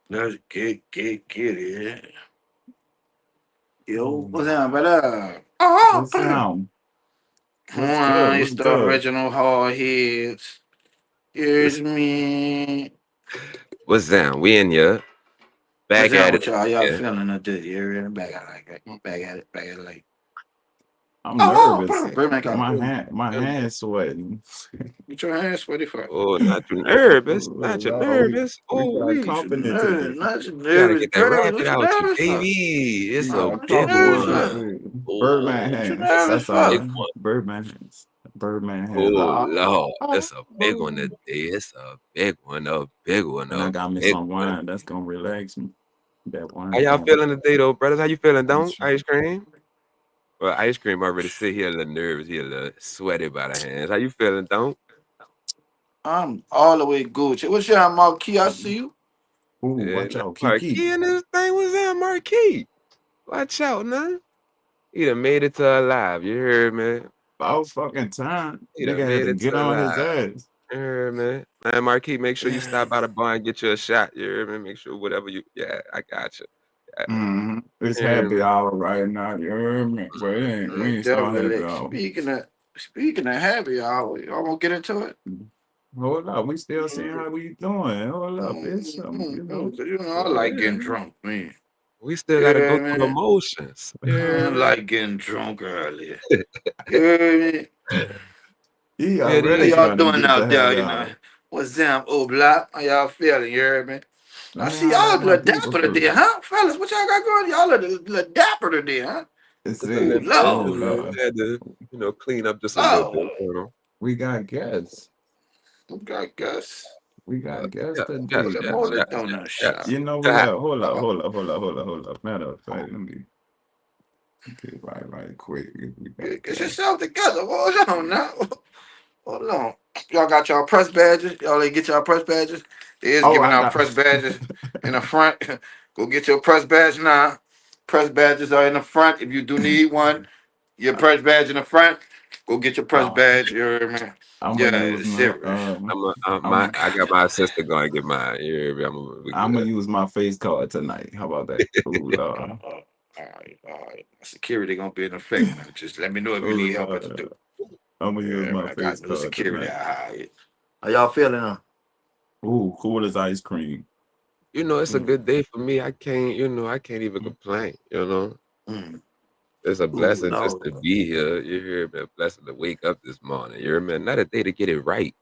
Let's get it. Yo, what's Mm. up, brother? Oh, What's down? come What's good? on, it's What's the good? original hard heads. Here's What's, me. what's down? We in here. What's Back up at it with y'all? Y'all again. feeling today? You're back at like back at it like. I'm Oh, nervous. Birdman got My hands sweating. get your hands sweaty for. Oh, not too nervous. Oh, Not too no, nervous. we Oh, got we. What you company today. nervous? Not you You gotta nervous, get that crazy. rocket What you out you, nervous for? baby. It's We a got What you big company nervous one. for? today. Birdman Oh, What you it's hands. a nervous That's big for? all. one. Birdman hands. Birdman hands. Oh, Lord. It's a big one Oh. today. It's a big one. A big one. And I A got me big some one. wine. That's gonna relax me. That How wine y'all gonna. feeling today, though, brothers? How you feeling, I'm don't? sure. Ice cream? Well, ice cream already sit here a little nervous. He a little sweaty by the hands. How you feeling, don't? I'm all the way Gucci. What's your Marquis? I see you. Ooh, Yeah, watch nah, out, Kiki. Marquis and this thing was that Marquis. Watch out, man. He done made it to alive. You heard, man. About fucking time. He done Nigga had made to it get to on his alive. ass. You heard, man. Man, Marquis, make sure you stop by the bar and get you a shot. You heard me? Make sure whatever you. Yeah, I got you. Yeah, It's you heard happy me? hour right now. You heard me? But it ain't, we ain't starting happy Definitely. hour. Speaking of happy hour, y'all gonna get into it? Hold up. We still seeing how we doing. Hold up. It's You know, I go like getting ahead. drunk, man. We still got to go Yeah, through the man. motions. You I heard me? like getting drunk early. You hear me? He It How already is. y'all trying to doing get to out there? happy You know, hour. what's them? Oh, block. How y'all feeling? You hear me? Let I me see holler y'all at my look people dapper today, first. huh? Fellas, what y'all got going? Y'all look dapper today, huh? It's It's a Oh, little it. bit. Hold You Lord. know, up. we had to, clean up just a little bit. Oh, You know? We got guests. I guess. We Yeah, got guests yeah, Put yes, today, them yes, on the man. yes, donut yes, yes. You shop. know what Yeah. up? Hold up, Oh, hold up. Matter of fact, let me get right quick. We got get guests. yourself together. Hold on now. Hold on. Y'all got y'all press badges. Y'all ain't get y'all press badges. They is Oh, giving I out got press badges in the front. Go get your press badge now. Press badges are in the front. If you do need one, your press badge in the front. Go get your press uh, badge. You hear me? I'm Yeah, gonna use it's my serious. I'm I got my sister going to get mine. Yeah, we I'm gonna good. use my face card tonight. How about that? Ooh, Lord. All right. Security gonna be in effect, man. Just let me know if you Oh need help what to do. Lord. I'm gonna use Yeah, my man, I got face new card security. tonight. All right. How y'all feeling? Ooh, cool as ice cream. It's a Mm, good day for me. I can't even Mm. complain. mm. It's a Ooh, blessing just to no. be here. You hear me? A blessing to wake up this morning. You hear me? Another day to get it right.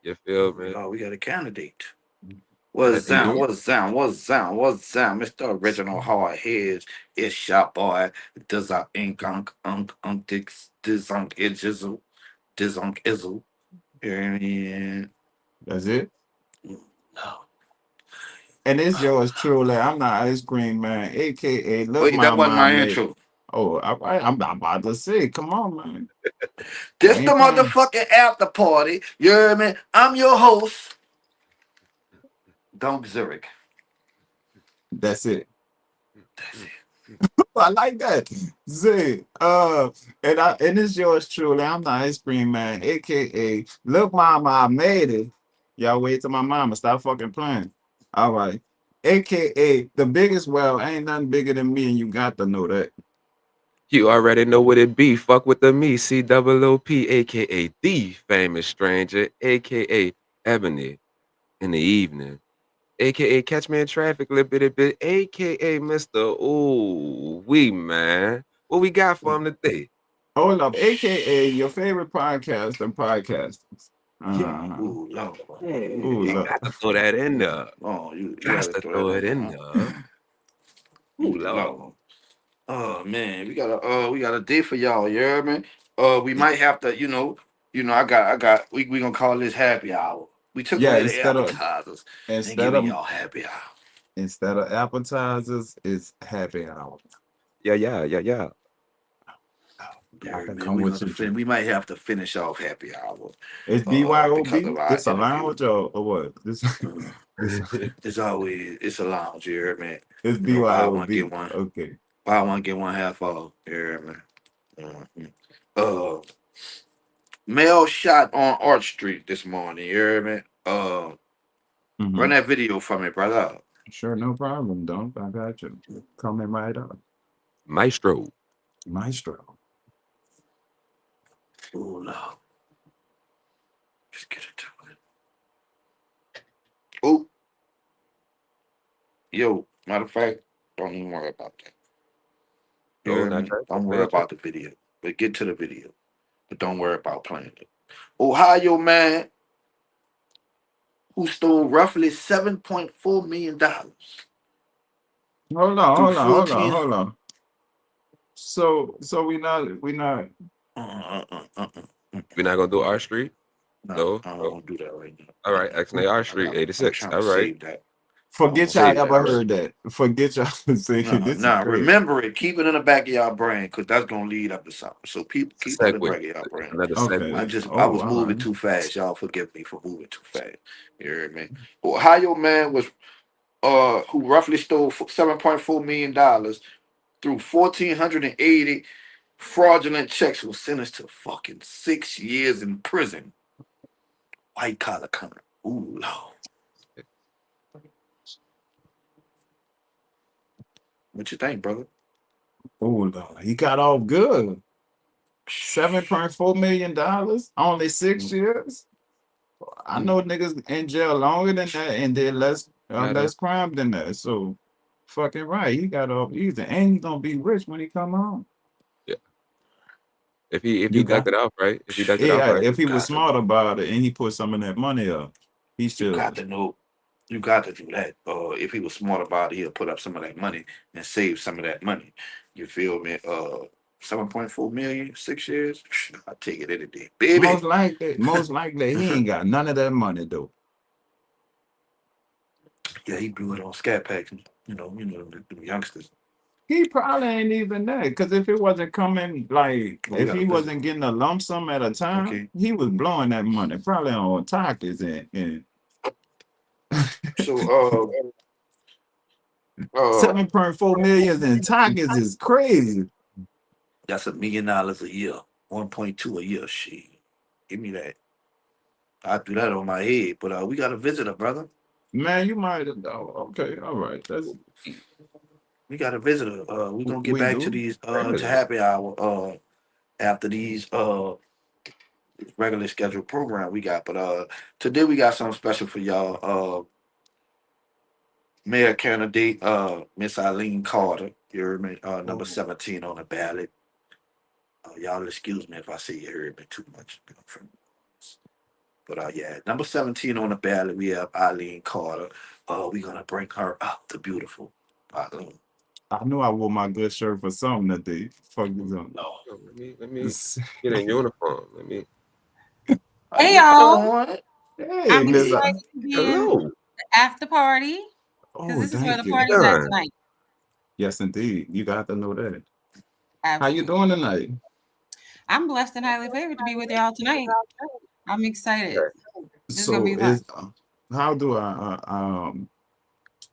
You feel me? Oh, we got a candidate. Another What's day to down? Do get What's down? What's down? What's down? Mr. Original Hard Heads. It's shot boy. Does our ink unk this unk izzle. This unk izzle. Yeah. that's it. No. And it's yours truly. I'm the ice cream man, aka Look Wait, that wasn't Mama I my made it. intro. Oh, I'm about to say, come on, man. We This the ain't playing. motherfucking after party. You hear me? I'm your host, Dunk Zurich. That's it. That's it. I like that. Say, and it's yours truly. I'm the ice cream man, aka Look Mama I made it. Y'all wait till my mama stop fucking playing. All right. AKA the biggest well ain't nothing bigger than me, and you got to know that. You already know what it be. Fuck with the me, COOP, aka the famous stranger, aka Ebony in the evening, aka Catch Me in Traffic a little bit, aka Mr. Ooh, man. What we got for him today? Hold up, aka your favorite podcast and podcasters. Yeah. Ooh, Lord. Ooh, You look. got to throw that in there. Oh, you Got gotta to throw throw that it in there, in there. huh? Ooh, Ooh, Lord. Lord. Oh man, we got a day for y'all, you hear me? We Yeah. might have to, we gonna call this happy hour. We took Yeah, away the appetizers and instead giving of y'all happy hour. appetizers, it's happy hour. Yeah, yeah, yeah, yeah. You I heard can me? come with you. We might have to finish off happy hour. It's Because of BYOB. our This a interview. lounge or what? This Mm. this It's a lounge, you hear me? it's Buy one, get BYOB. one. Okay. Buy one, get one half off. You hear me? Mhm. Uh Male shot on Arch Street this morning, you hear me? Run Hmm. that video for me, brother. Sure, no problem, don't. I got you. Coming right up. Maestro. Maestro. Oh no, just get into it. Oh, yo, matter of fact, don't even worry about that. You Oh, hear not me? track. Don't worry Man, track. about the video, but get to the video. But don't worry about playing it. Ohio man who stole roughly $7.4 million through Hold on, 14. hold on. So we not. Uh, uh, uh, uh, uh, uh. We're not gonna do R Street. No, No. I No. don't do that right now. All right. X R Street I'm 86. trying All to right. save that. I'm gonna Forget y'all save that. ever heard that. Forget y'all say No, this is no. crazy. Remember it. Keep it in the back of y'all brain, because that's gonna lead up to something. So It's a keep that in the segue. back of y'all It's brain. another Okay. segue. I Oh, was all moving right. too fast. Y'all forgive me for moving too fast. You hear me? Ohio man was who roughly stole $7.4 million through 1,480 fraudulent checks was sentenced to fucking 6 years in prison. White collar crime. Ooh, Lord. What you think, brother? Oh Lord, he got off good. $7.4 million, only 6 years. I Mm, know niggas in jail longer than that and did Matter. less crime than that. So fucking right, he got off easy, and he's gonna be rich when he come home. Yeah. If he You ducked got it off right. If he ducked it off yeah. right. If you he was got to smart know. about it and he put some of that money up, he You got should. to know. You got to do that. If he was smart about it, he'll put up some of that money and save some of that money. You feel me? 7.4 million, 6 years. I take it any day, baby. Most likely, he ain't got none of that money though. Yeah, he blew it on scat packs. The youngsters. He probably ain't even that. Because if it wasn't coming, like, Oh, we if got a he visitor. wasn't getting a lump sum at a time, Okay. he was blowing that money probably on tacos and So 7.4 million in tacos is crazy. that's $1 million a year. 1.2 a year. Shit. Give me that. I do that on my head. But we got a visitor, brother. Man, you might have. Oh, okay, all right. That's We got a visitor. We're gonna get we back to do. these to Really. happy hour after these regular scheduled program we got. But today we got something special for y'all. Mayor candidate Miss Eileen Carter. You heard me? Number Oh, 17 on the ballot. Y'all excuse me if I say you heard me too much. But yeah, number 17 on the ballot, we have Eileen Carter. We're gonna bring her up, the beautiful Eileen. I knew I wore my good shirt for something that they fucking on. Lord. Oh, let me get in uniform. Let me. How Hey you y'all, doing? Hey, I'm Miss. Hey, excited to be in Hello. the after party because Oh, this is where thank the you. How you party's at doing? tonight. Yes, indeed. You got to know that. How you Absolutely. doing tonight? I'm blessed and highly favored to be with y'all tonight. I'm excited. Okay. This is gonna So be fun. is how do I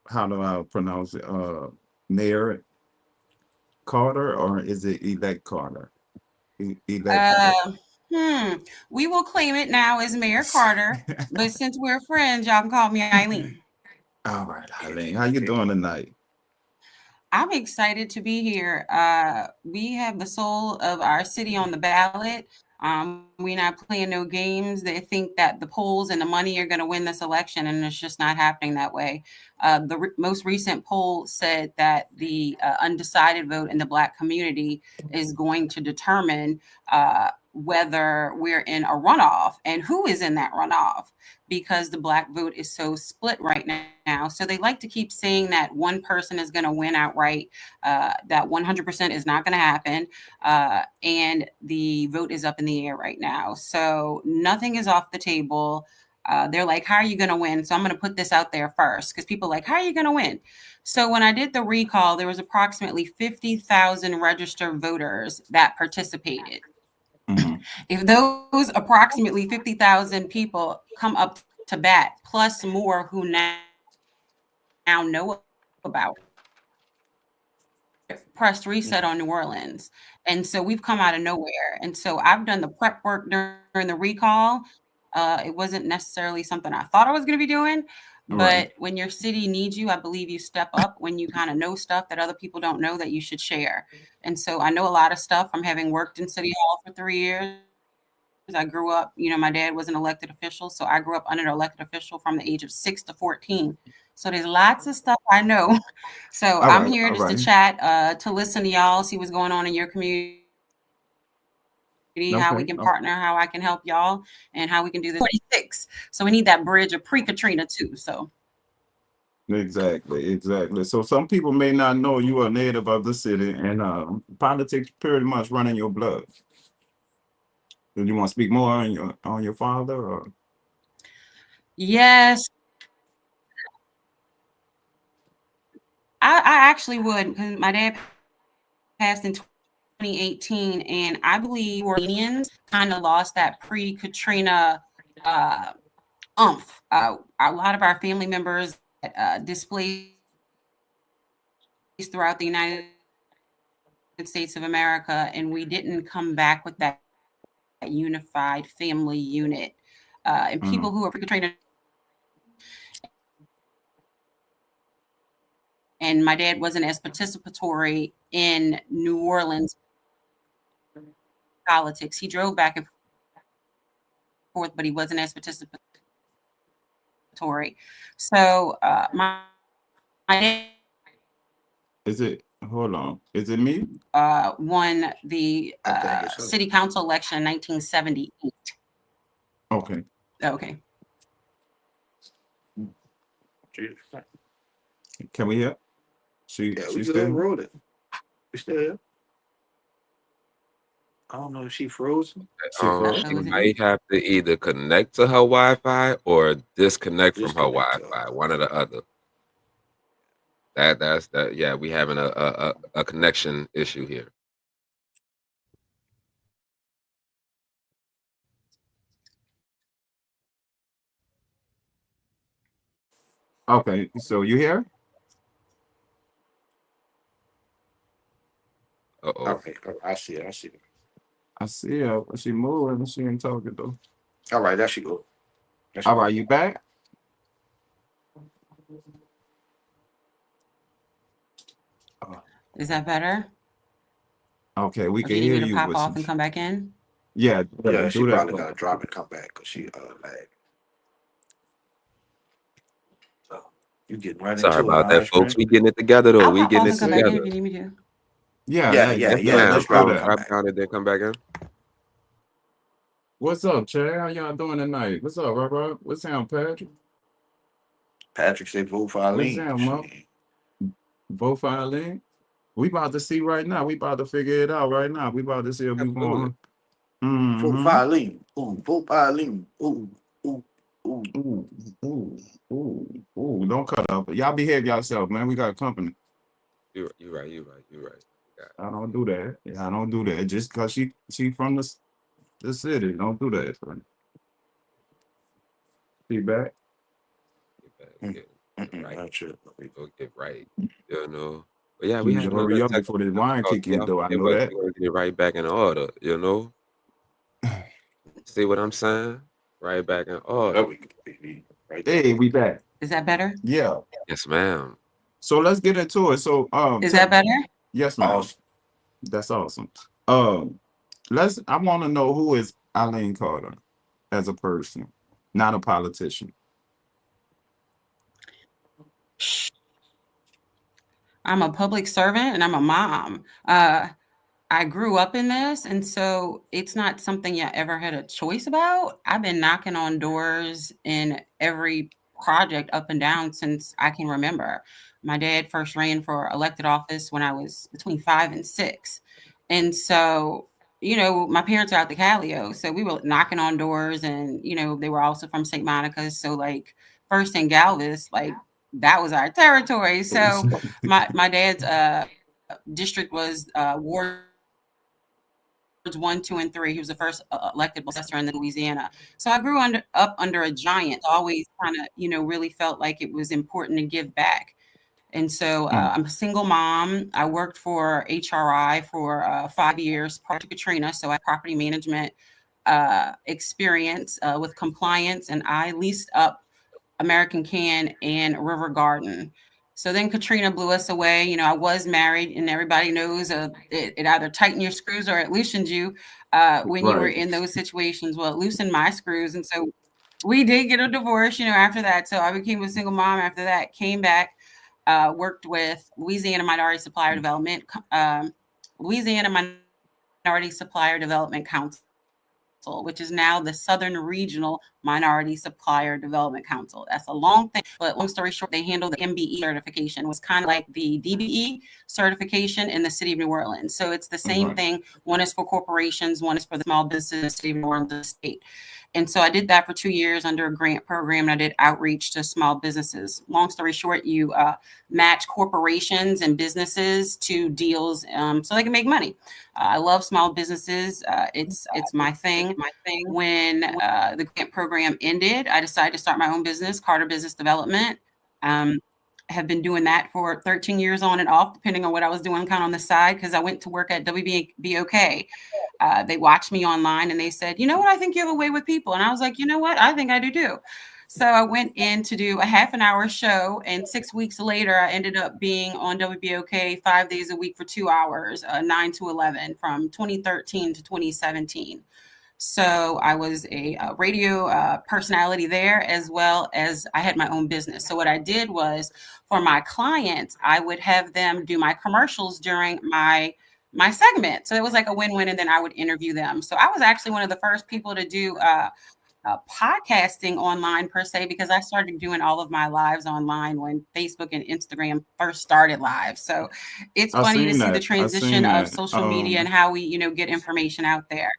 how do I pronounce it? Mayor Carter or is it elect Carter? Elect Carter. Uh, hmm. We will claim it now as Mayor Carter, but since we're friends, y'all can call me Eileen. All right, yeah, Eileen, how you yeah. doing tonight? I'm excited to be here. We have the soul of our city on the ballot. We're not playing no games. They think that the polls and the money are going to win this election, and it's just not happening that way. Most recent poll said that the undecided vote in the Black community is going to determine whether we're in a runoff and who is in that runoff because the Black vote is so split right now. So they like to keep saying that one person is going to win outright. That 100% is not going to happen. And the vote is up in the air right now. So nothing is off the table. They're like, how are you going to win? So I'm going to put this out there first because people are like, how are you going to win? So when I did the recall, there was approximately 50,000 registered voters that participated. Mhm. If those approximately 50,000 people come up to bat, plus more who now know about it, pressed reset on New Orleans. And so we've come out of nowhere. And so I've done the prep work during the recall. It wasn't necessarily something I thought I was going to be doing, Right. but when your city needs you, I believe you step up when you kind of know stuff that other people don't know that you should share. And so I know a lot of stuff from having worked in City Hall for 3 years. I grew up, my dad was an elected official, so I grew up under an elected official from the age of 6 to 14. So there's lots of stuff I know. So All I'm right. here All just to right. chat, to listen to y'all, see what's going on in your community, how we Okay. can partner, how I can help y'all, and how we can do this 46. So we need that bridge of pre-Katrina too. So Exactly, exactly. So some people may not know you are a native of the city, and politics pretty much running your blood. Do you want to speak more on your father? Or? yes, I actually would, because my dad passed in 2018, and I believe Orleanians kind of lost that pre-Katrina uh, umph. A lot of our family members displaced throughout the United States of America, and we didn't come back with that unified family unit. And Mm. people who are pre-Katrina, and my dad wasn't as participatory in New Orleans politics. He drove back and forth, but he wasn't as participatory. So my dad Is it? Hold on. Is it me? won the I think it's her. city council election in 1978. Okay. Okay. Jesus. Can we hear? She Yeah, we she good. still? Roll it. We still here. I don't know if she frozen. She froze. Oh, She was it me? might have to either connect to her Wi-Fi or disconnect from her Disconnect to Wi-Fi, one or the other. That's that. Yeah, we having a connection issue here. Okay. So you here? Uh-oh. Okay, I see it. I see it. I see her. She moving. She ain't talking though. All right, there she go. There she All go. right. You back? Is that better? Okay. We Or can do you need hear me to you. pop But off and come back in? yeah, Yeah, she do that. probably got to drop and come back because she like. So you getting right Sorry into it, about all that, right, folks. friend? We getting it together though. I'll We pop getting off it and come back in Listen. if together. you need me to. Yeah, Yeah, yeah, yeah, yeah. yeah. Let's Just do drop and that. come Drop back. down and then come back in. What's up, Chad? How y'all doing tonight? What's up, Robert? What's down, Patrick? Patrick said vote for What's Eileen. down, Mo? Shit. Vote for Eileen? We about to see right now. We about to figure it out right now. We about to see if we Absolutely. want. Vote for Mm-hmm. Eileen. Ooh, vote for Eileen. Ooh, ooh, ooh. Ooh, ooh, ooh, ooh. Don't cut up. Y'all behave yourself, man. We got company. You right. You right. Yeah. I don't do that. Yeah, I don't do that. Just cause she from the city. Don't do that. Friend. She back. Get back, Mm, get right. that's it. Go get right. You know. But yeah, we You having a hurry little up technical before this wine kick difficulty. in, though. I Yeah, know but that. we're gonna get it right back in order. You know. See what I'm saying? Right back in There order. we go, baby. Right there. Hey, we back. Is that better? Yeah. Yes, ma'am. So let's get into it. So Is that better? yes, ma'am. Awesome. That's awesome. I want to know who is Eileen Carter as a person, not a politician. I'm a public servant and I'm a mom. I grew up in this, and so it's not something I ever had a choice about. I've been knocking on doors in every project up and down since I can remember. My dad first ran for elected office when I was between 5 and 6. And so, my parents are out the Calio. So we were knocking on doors, and, they were also from St. Monica's. So, like, first in Galvez, like, that was our territory. So my dad's district was Wards 1, 2, and 3. He was the first elected assessor in Louisiana. So I grew up under a giant. Always kind of, really felt like it was important to give back. And so Mm, I'm a single mom. I worked for HRI for 5 years prior to Katrina. So I had property management experience with compliance, and I leased up American Can and River Garden. So then Katrina blew us away. You know, I was married, and everybody knows it either tightened your screws or it loosened you when you were Right. in those situations. Well, it loosened my screws. And so we did get a divorce, you know, after that. So I became a single mom after that, came back, worked with Louisiana Minority Supplier Development, Louisiana Minority Supplier Development Council, which is now the Southern Regional Minority Supplier Development Council. That's a long thing, but long story short, they handle the MBE certification, was kind of like the DBE certification in the city of New Orleans. So it's the same thing. One is for corporations, one is for the small business in the city of New Orleans, the state. And so I did that for 2 years under a grant program, and I did outreach to small businesses. Long story short, you match corporations and businesses to deals so they can make money. I love small businesses. It's my thing. When the grant program ended, I decided to start my own business, Carter Business Development. Have been doing that for 13 years on and off, depending on what I was doing kind of on the side, because I went to work at WBOK. They watched me online and they said, you know what, I think you have a way with people. And I was like, you know what, I think I do too. So I went in to do a half an hour show, and 6 weeks later, I ended up being on WBOK 5 days a week for 2 hours, 9 to 11, from 2013 to 2017. So I was a radio personality there, as well as I had my own business. So what I did was, for my clients, I would have them do my commercials during my segment. So it was like a win-win, and then I would interview them. So I was actually one of the first people to do podcasting online per se, because I started doing all of my lives online when Facebook and Instagram first started live. So it's I funny to seen see the that. I seen transition of that. social media and how we, you know, get information out there.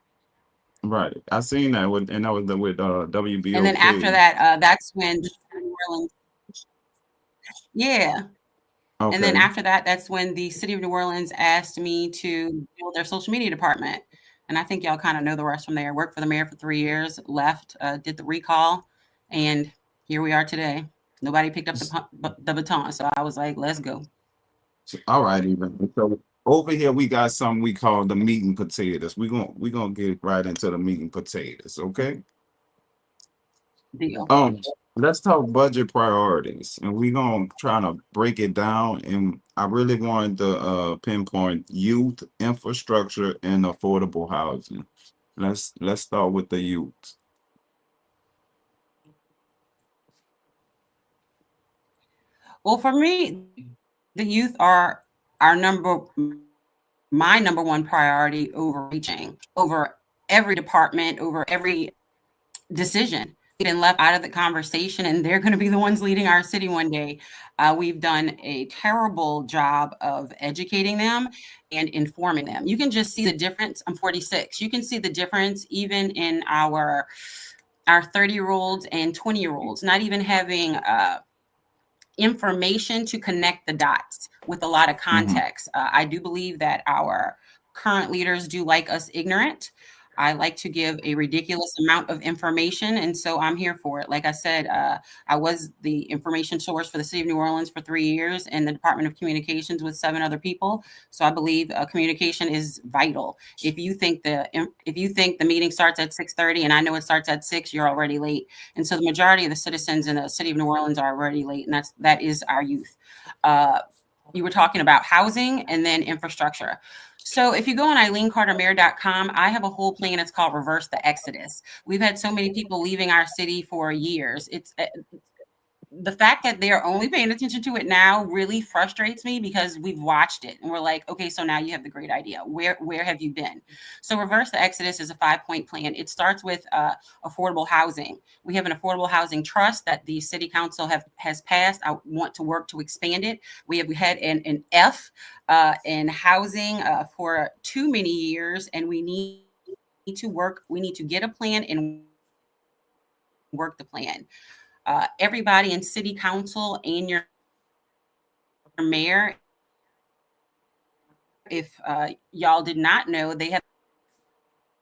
Right. I seen that with, and that was with And then after WBOK. that, that's when New Orleans, yeah. And then Okay. after that, that's when the city of New Orleans asked me to build their social media department. And I think y'all kind of know the rest from there. Worked for the mayor for 3 years, left, did the recall, and here we are today. Nobody picked up the baton, so I was like, let's go. All right, even. So over here we got something we call the meat and potatoes. We gonna get right into the meat and potatoes, okay? Deal. Let's talk budget priorities, and we're gonna try to break it down. And I really wanted to pinpoint youth, infrastructure, and affordable housing. Let's start with the youth. Well, for me, the youth are my number one priority, overreaching over every department, over every decision. Been left out of the conversation, and they're going to be the ones leading our city one day. We've done a terrible job of educating them and informing them. You can just see the difference. I'm 46. You can see the difference even in our 30-year-olds and 20-year-olds not even having information to connect the dots with a lot of context. I do believe that our current leaders do like us ignorant. I like to give a ridiculous amount of information, and so I'm here for it. Like I said, I was the information source for the city of New Orleans for 3 years in the Department of Communications with 7 other people. So I believe communication is vital. If you think the meeting starts at 6:30 and I know it starts at 6, you're already late. And so the majority of the citizens in the city of New Orleans are already late, and that is our youth. You were talking about housing and then infrastructure. So if you go on eileencartermayor.com, I have a whole plan. It's called Reverse the Exodus. We've had so many people leaving our city for years. It's the fact that they're only paying attention to it now really frustrates me, because we've watched it and we're like, okay, so now you have the great idea. Where have you been? So Reverse the Exodus is a 5-point plan. It starts with affordable housing. We have an affordable housing trust that the city council has passed. I want to work to expand it. We had an F in housing for too many years, and we need to work. We need to get a plan and work the plan. Everybody in city council and your mayor, if y'all did not know, they have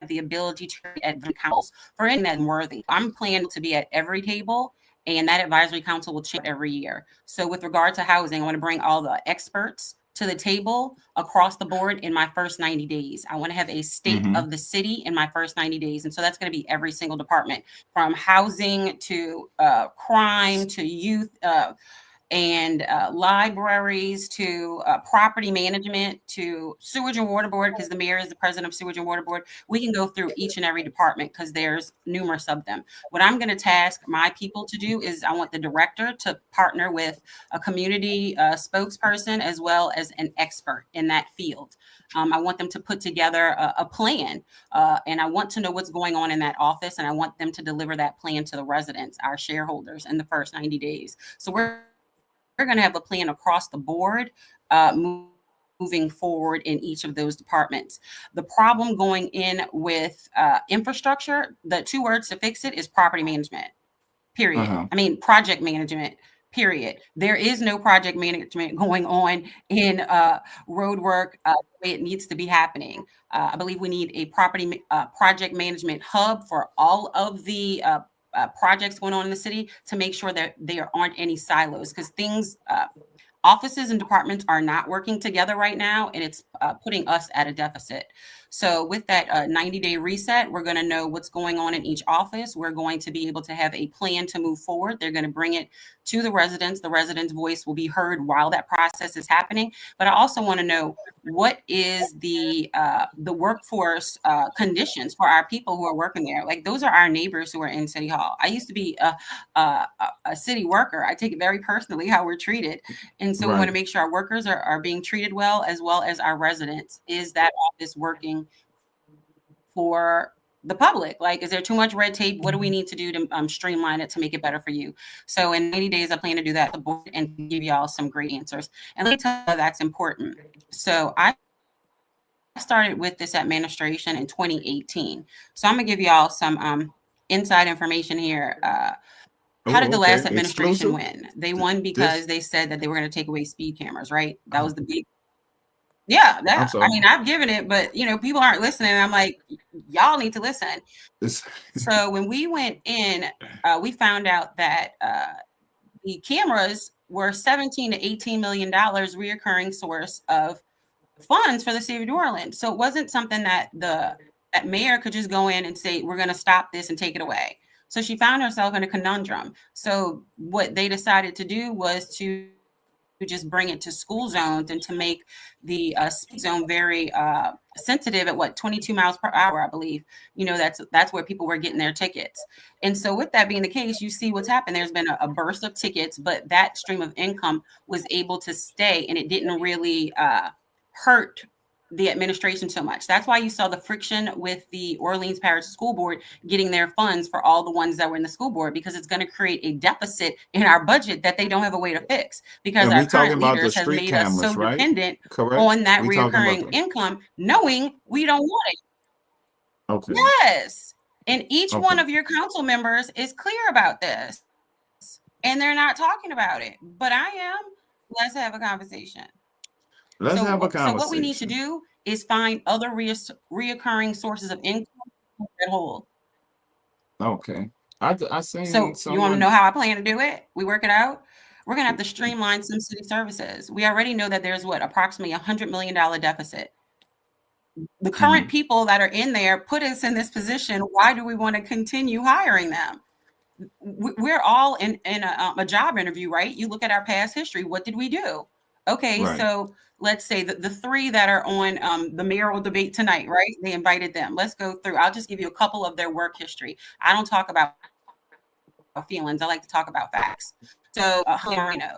the ability to at councils for anything that's worthy. I'm planning to be at every table, and that advisory council will change every year. So with regard to housing, I want to bring all the experts to the table across the board in my first 90 days. I want to have a state of the city in my first 90 days. And so that's going to be every single department, from housing to crime to youth and libraries to property management to sewage and water board, because the mayor is the president of sewage and water board. We can go through each and every department because there's numerous of them. What I'm going to task my people to do is I want the director to partner with a community spokesperson as well as an expert in that field. I want them to put together a plan, and I want to know what's going on in that office, and I want them to deliver that plan to the residents, our shareholders, in the first 90 days. So we're going to have a plan across the board moving forward in each of those departments. The problem going in with infrastructure, the two words to fix it is property management, period. I mean, project management, period. There is no project management going on in road work the way it needs to be happening. I believe we need a project management hub for all of the projects going on in the city to make sure that there aren't any silos, because offices and departments are not working together right now, and it's putting us at a deficit. So with that 90-day reset, we're going to know what's going on in each office. We're going to be able to have a plan to move forward. They're going to bring it to the residents. The residents' voice will be heard while that process is happening. But I also want to know what is the workforce conditions for our people who are working there. Like, those are our neighbors who are in City Hall. I used to be a city worker. I take it very personally how we're treated. And so we want to make sure our workers are being treated well as our residents. Is that office working for the public? Like, is there too much red tape? What do we need to do to streamline it to make it better for you? So in 90 days, I plan to do that at the board and give y'all some great answers. And let me tell you, that's important. So I started with this administration in 2018. So I'm gonna give y'all some inside information here. How did the last administration win? They won because they said that they were going to take away speed cameras, right? That was the big. Yeah, I mean, I've given it, but people aren't listening. I'm like, y'all need to listen. So when we went in, we found out that the cameras were $17 to $18 million reoccurring source of funds for the city of New Orleans. So it wasn't something that that mayor could just go in and say, we're going to stop this and take it away. So she found herself in a conundrum. So what they decided to do was to just bring it to school zones and to make the speed zone very sensitive at 22 miles per hour, I believe. That's where people were getting their tickets. And so with that being the case, you see what's happened. There's been a burst of tickets, but that stream of income was able to stay, and it didn't really hurt the administration so much. That's why you saw the friction with the Orleans Parish School Board getting their funds for all the ones that were in the school board, because it's going to create a deficit in our budget that they don't have a way to fix, because our current leaders has made us so dependent on that recurring income, knowing we don't want it. Okay. Yes. And each one of your council members is clear about this, and they're not talking about it, but I am. Let's have a conversation. Let's have a conversation. So what we need to do is find other reoccurring sources of income that hold. Okay. I seen. So you want to know how I plan to do it? We work it out. We're going to have to streamline some city services. We already know that there's approximately $100 million deficit. The current people that are in there put us in this position. Why do we want to continue hiring them? We're all in a job interview, right? You look at our past history. What did we do? Okay, so let's say the three that are on the mayoral debate tonight, right? They invited them. Let's go through. I'll just give you a couple of their work history. I don't talk about feelings. I like to talk about facts. So,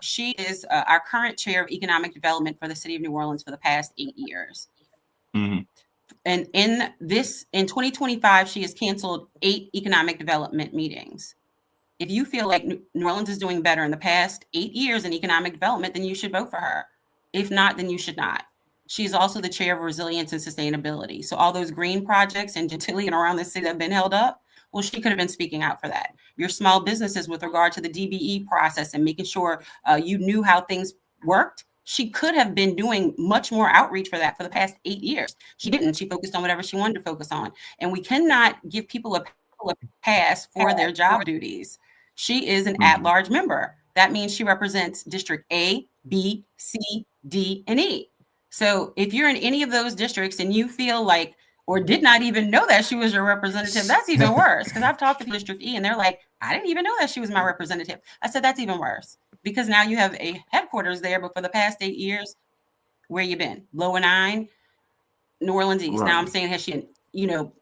she is our current chair of economic development for the city of New Orleans for the past 8 years. Mm-hmm. And in 2025, she has canceled 8 economic development meetings. If you feel like New Orleans is doing better in the past 8 years in economic development, then you should vote for her. If not, then you should not. She's also the chair of resilience and sustainability. So all those green projects in Gentilly and around the city that have been held up, well, she could have been speaking out for that. Your small businesses with regard to the DBE process and making sure you knew how things worked, she could have been doing much more outreach for that for the past 8 years. She didn't. She focused on whatever she wanted to focus on. And we cannot give people a pass for their job duties. She is an at-large member. That means she represents District A, B, C, D, and E. So if you're in any of those districts and you feel like, or did not even know that she was your representative, that's even worse. Because I've talked to District E and they're like, I didn't even know that she was my representative. I said, that's even worse. Because now you have a headquarters there, but for the past 8 years, where you been? Lower 9, New Orleans East. Right. Now I'm saying, has she,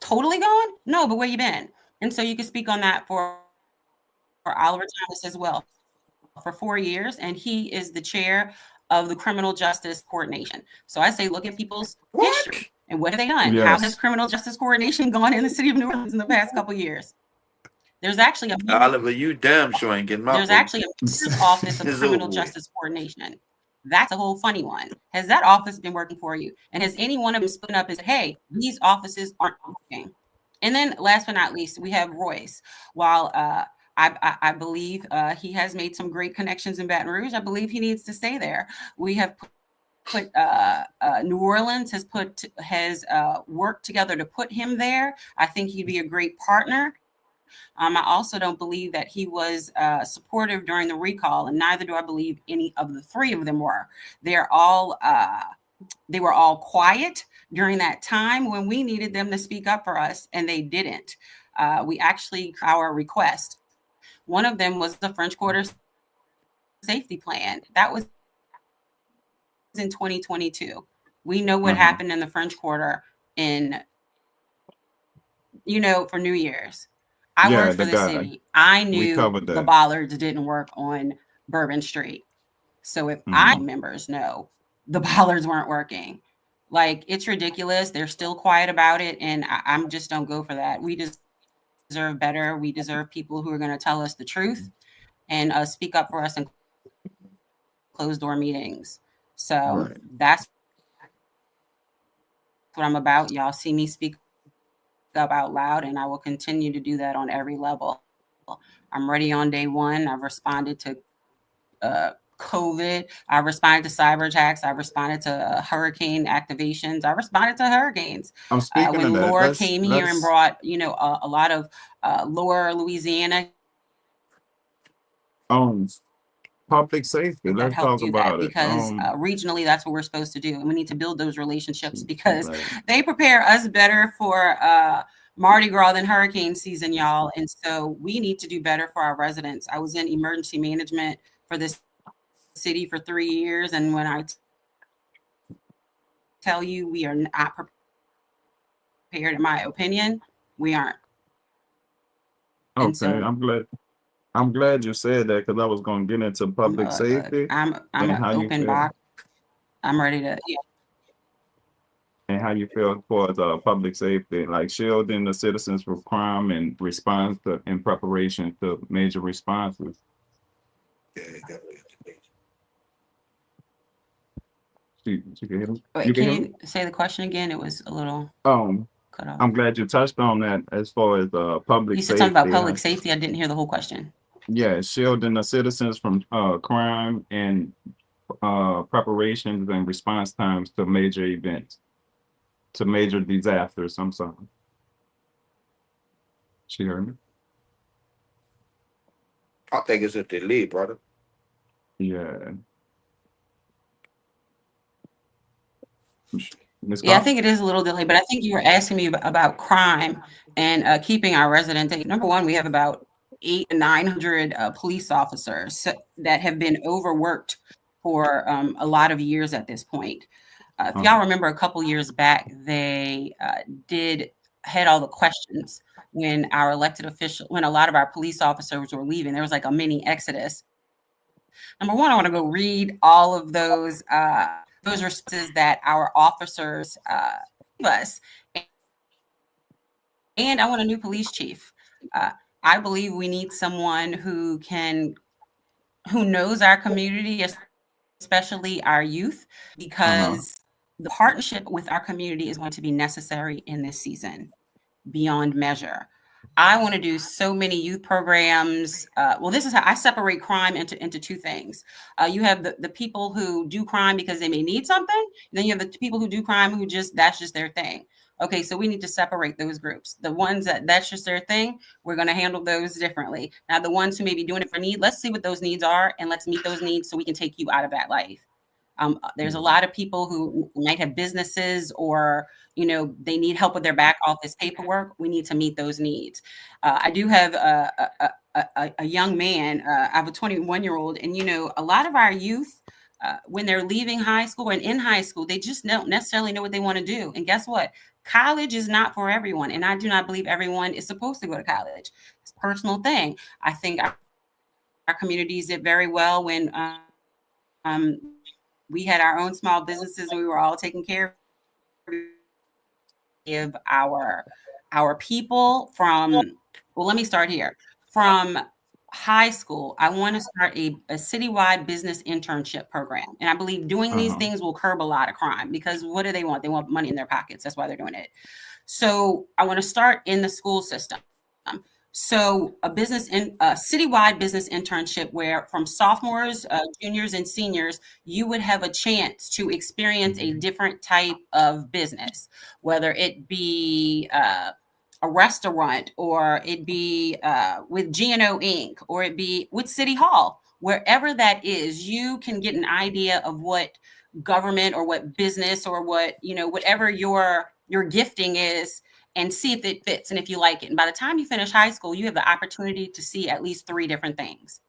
totally gone? No, but where you been? And so you can speak on that for Oliver Thomas as well, for 4 years, and he is the chair of the Criminal Justice Coordination. So I say, look at people's history and what have they done? Yes. How has Criminal Justice Coordination gone in the city of New Orleans in the past couple of years? There's actually Oliver, you damn sure ain't getting my there's vote. actually a mayor's office of It's Criminal over with. Justice Coordination. That's a whole funny one. Has that office been working for you? And has any one of them spoken up and said, hey, these offices aren't working? And then last but not least, we have Royce. While I believe he has made some great connections in Baton Rouge, I believe he needs to stay there. We have put New Orleans has worked together to put him there. I think he'd be a great partner. I also don't believe that he was supportive during the recall, and neither do I believe any of the three of them were. They were all quiet during that time when we needed them to speak up for us, and they didn't. We actually, our request, one of them was the French Quarter safety plan. That was in 2022. We know what happened in the French Quarter for New Year's. I worked for the city. I knew the bollards didn't work on Bourbon Street. So if members know the bollards weren't working, like, it's ridiculous. They're still quiet about it. And I'm just don't go for that. We deserve better. We deserve people who are going to tell us the truth and speak up for us in closed door meetings. So that's what I'm about. Y'all see me speak up out loud, and I will continue to do that on every level. I'm ready on day one. I've responded to COVID. I responded to cyber attacks. I responded to hurricane activations. I responded to hurricanes. I'm speaking when of that. Laura came here and brought, a lot of Lower Louisiana. Public safety. Let's talk about it. Because regionally, that's what we're supposed to do. And we need to build those relationships because they prepare us better for Mardi Gras than hurricane season, y'all. And so we need to do better for our residents. I was in emergency management for this city for 3 years. And when I tell you we are not prepared, in my opinion, we aren't. Okay, so, I'm glad you said that because I was going to get into public safety. I'm an open box. I'm ready to. Yeah. And how you feel towards public safety, like shielding the citizens from crime and response to in preparation to major responses. Wait, can you say the question again? It was a little cut off. I'm glad you touched on that as far as public safety. You said something about public safety. I didn't hear the whole question. Yeah, shielding the citizens from crime and preparations and response times to major events, to major disasters. I'm sorry. She heard me? I think it's a delay, brother. Yeah. Yeah, I think it is a little delayed, but I think you were asking me about crime and keeping our residents. Number one, we have about 800 to 900 police officers that have been overworked for a lot of years at this point. If y'all remember a couple years back, they had all the questions when our elected official, when a lot of our police officers were leaving. There was like a mini exodus. Number one, I want to go read all of those responses that our officers gave us. And I want a new police chief. I believe we need someone who knows our community, especially our youth, because the partnership with our community is going to be necessary in this season beyond measure. I want to do so many youth programs. Well, this is how I separate crime into two things. You have the people who do crime because they may need something. And then you have the people who do crime who that's just their thing. Okay, so we need to separate those groups. The ones that's just their thing, we're going to handle those differently. Now, the ones who may be doing it for need, let's see what those needs are and let's meet those needs so we can take you out of that life. There's a lot of people who might have businesses or, they need help with their back office paperwork. We need to meet those needs. I do have a young man. I have a 21-year-old, and a lot of our youth, when they're leaving high school and in high school, they just don't necessarily know what they want to do. And guess what? College is not for everyone, and I do not believe everyone is supposed to go to college. It's a personal thing. I think our communities did very well when we had our own small businesses and we were all taking care of. Give our people from, well, let me start here. From high school, I want to start a citywide business internship program. And I believe doing these things will curb a lot of crime, because what do they want? They want money in their pockets. That's why they're doing it. So I want to start in the school system. So a citywide business internship where from sophomores, juniors, and seniors, you would have a chance to experience a different type of business, whether it be a restaurant, or it be with GNO Inc., or it be with City Hall. Wherever that is, you can get an idea of what government or what business or what, whatever your gifting is, and see if it fits and if you like it. And by the time you finish high school, you have the opportunity to see at least 3 different things.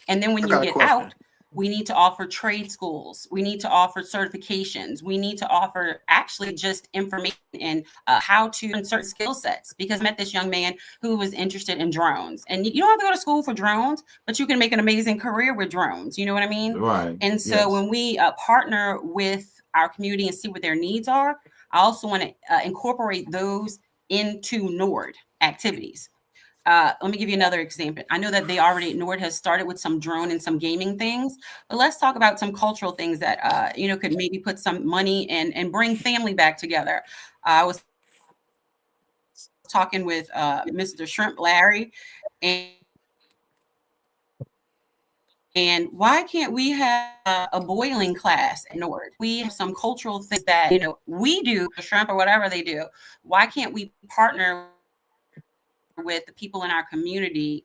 And then when you get out, we need to offer trade schools. We need to offer certifications. We need to offer actually just information and how to learn certain skill sets. Because I met this young man who was interested in drones. And you don't have to go to school for drones, but you can make an amazing career with drones. You know what I mean? Right. And so when we partner with our community and see what their needs are, I also want to incorporate those into NORD activities. Let me give you another example. I know that NORD has started with some drone and some gaming things, but let's talk about some cultural things that, could maybe put some money and bring family back together. I was talking with Mr. Shrimp Larry, and why can't we have a boiling class in NORD? We have some cultural things that, we do, the shrimp or whatever they do. Why can't we partner with the people in our community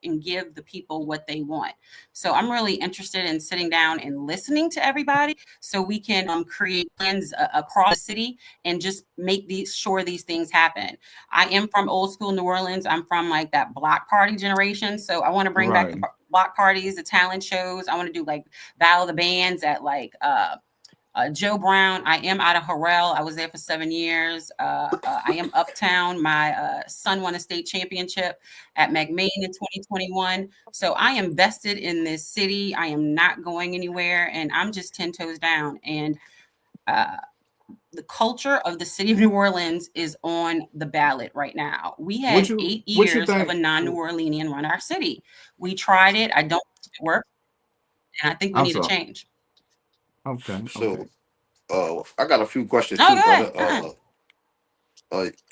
and give the people what they want? So I'm really interested in sitting down and listening to everybody so we can create plans across the city and just make sure these things happen. I am from old school New Orleans. I'm from like that block party generation. So I want to bring back the block parties, the talent shows. I want to do like Battle of the Bands at like Joe Brown. I am out of Harrell. I was there for 7 years. I am uptown. My son won a state championship at McMain in 2021. So I am vested in this city. I am not going anywhere, and I'm just 10 toes down. And the culture of the city of New Orleans is on the ballot right now. We had 8 years of a non-New Orleanian run our city. We tried it. I don't think it worked, and I think we need to change. Okay. So, I got a few questions too, brother.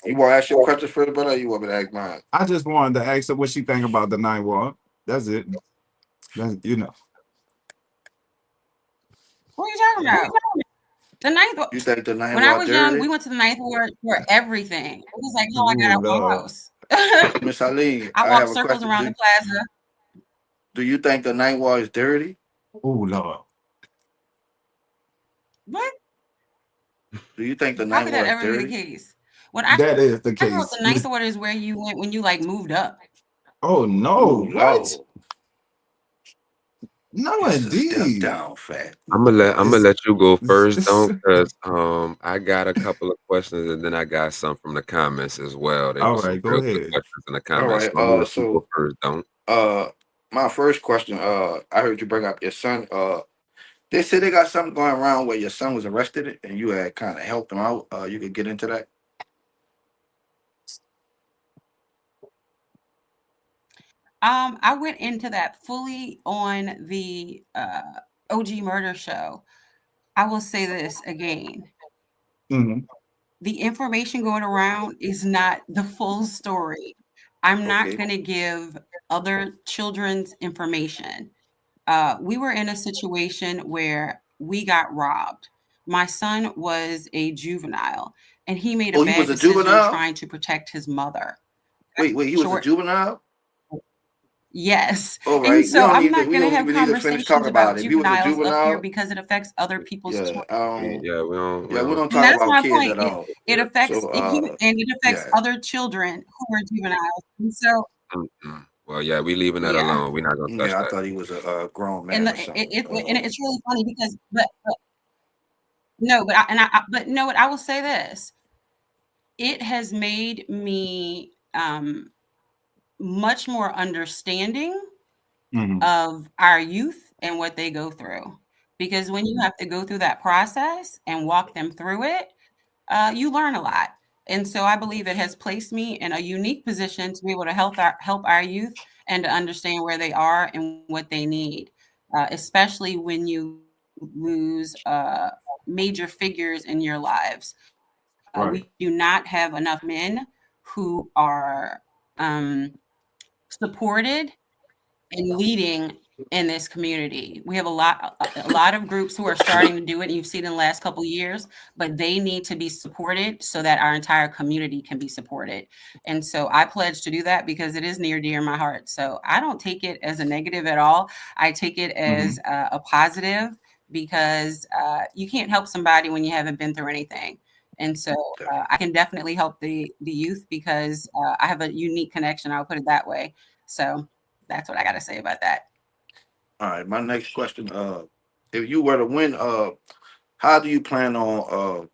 You want to ask your question first, brother? Or you want me to ask mine? I just wanted to ask her what she think about the Ninth Ward. That's it. That's, What are you talking about? The Ninth Ward. You think the Ninth When Ward I was dirty? young, we went to the Ninth Ward for everything. It was like, oh, I got a house. Miss Eileen, I walked circles around the plaza. Do you think the Ninth Ward is dirty? Oh Lord. What? Do you think the Ninth Ward is dirty? How could that ever be the case? That is the case. The Ninth Ward is where you went when you like moved up. Oh no! What? No, indeed. Step down, fat. I'm gonna let you go first, because I got a couple of questions, and then I got some from the comments as well. All right, go ahead. Questions in the comments. All right. So go first, don't. My first question. I heard you bring up your son. They said they got something going around where your son was arrested and you had kind of helped him out. You could get into that. I went into that fully on the OG Murder Show. I will say this again. Mm-hmm. The information going around is not the full story. I'm not going to give other children's information. We were in a situation where we got robbed. My son was a juvenile, and he made a bad decision trying to protect his mother. Wait, he was a juvenile? Yes. All And right, so I'm not we going to don't have even need to finish talking conversations about about it. If you was a juveniles up here juvenile, because it affects other people's yeah, children. Yeah, we yeah, we don't don't And talk that's about my kids point. at all. It affects So, and it affects yeah, other children who are juveniles. And so mm-mm. Well, yeah, we leaving that yeah. alone. We're not gonna touch yeah, I that. thought he was a grown And man or something. it's really funny because but no, but no, what I will say this. It has made me much more understanding Mhm. of our youth and what they go through. Because when you have to go through that process and walk them through it, you learn a lot. And so I believe it has placed me in a unique position to be able to help our youth and to understand where they are and what they need, especially when you lose major figures in your lives. Right. We do not have enough men who are supported and leading in this community. We have a lot of groups who are starting to do it, and you've seen in the last couple of years, but they need to be supported so that our entire community can be supported. And so I pledge to do that because it is near dear my heart. So I don't take it as a negative at all. I take it as Mhm. a positive because you can't help somebody when you haven't been through anything. And so I can definitely help the youth because I have a unique connection. I'll put it that way. So that's what I got to say about that. all right, my next question, if you were to win, how do you plan on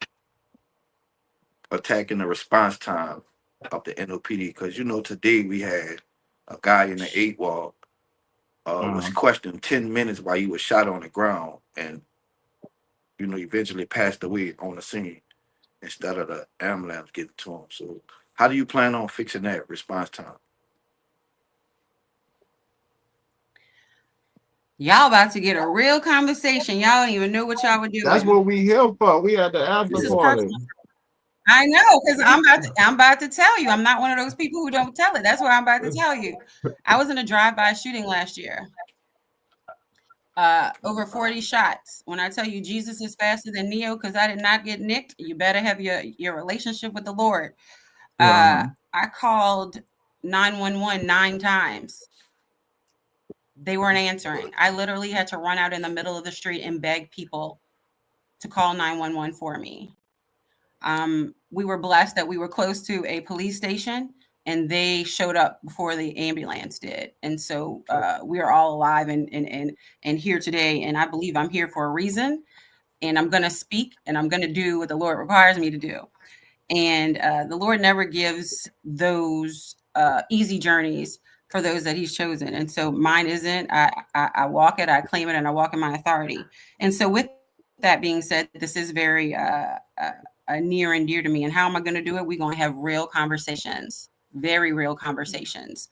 attacking the response time of the NOPD? Because today we had a guy in the eight wall was Uh-huh. questioned 10 minutes while he was shot on the ground, and eventually passed away on the scene instead of the ambulance getting to him. So, how do you plan on fixing that response time? Y'all about to get a real conversation. Y'all don't even know what y'all were That's doing. what we here for. We at the after This is party. personal. I know because I'm about to tell you. I'm not one of those people who don't tell it. That's what I'm about to tell you. I was in a drive-by shooting last year. Over 40 shots. When I tell you Jesus is faster than Neo because I did not get nicked, you better have your relationship with the Lord. Uh-huh. I called 911 9 times. They weren't answering. I literally had to run out in the middle of the street and beg people to call 911 for me. We were blessed that we were close to a police station and they showed up before the ambulance did. And so we are all alive and here today. And I believe I'm here for a reason. And I'm going to speak and I'm going to do what the Lord requires me to do. And the Lord never gives those easy journeys for those that He's chosen. And so mine isn't. I walk it, I claim it, and I walk in my authority. And so, with that being said, this is very near and dear to me. And how am I going to do it? We're going to have real conversations, very real conversations.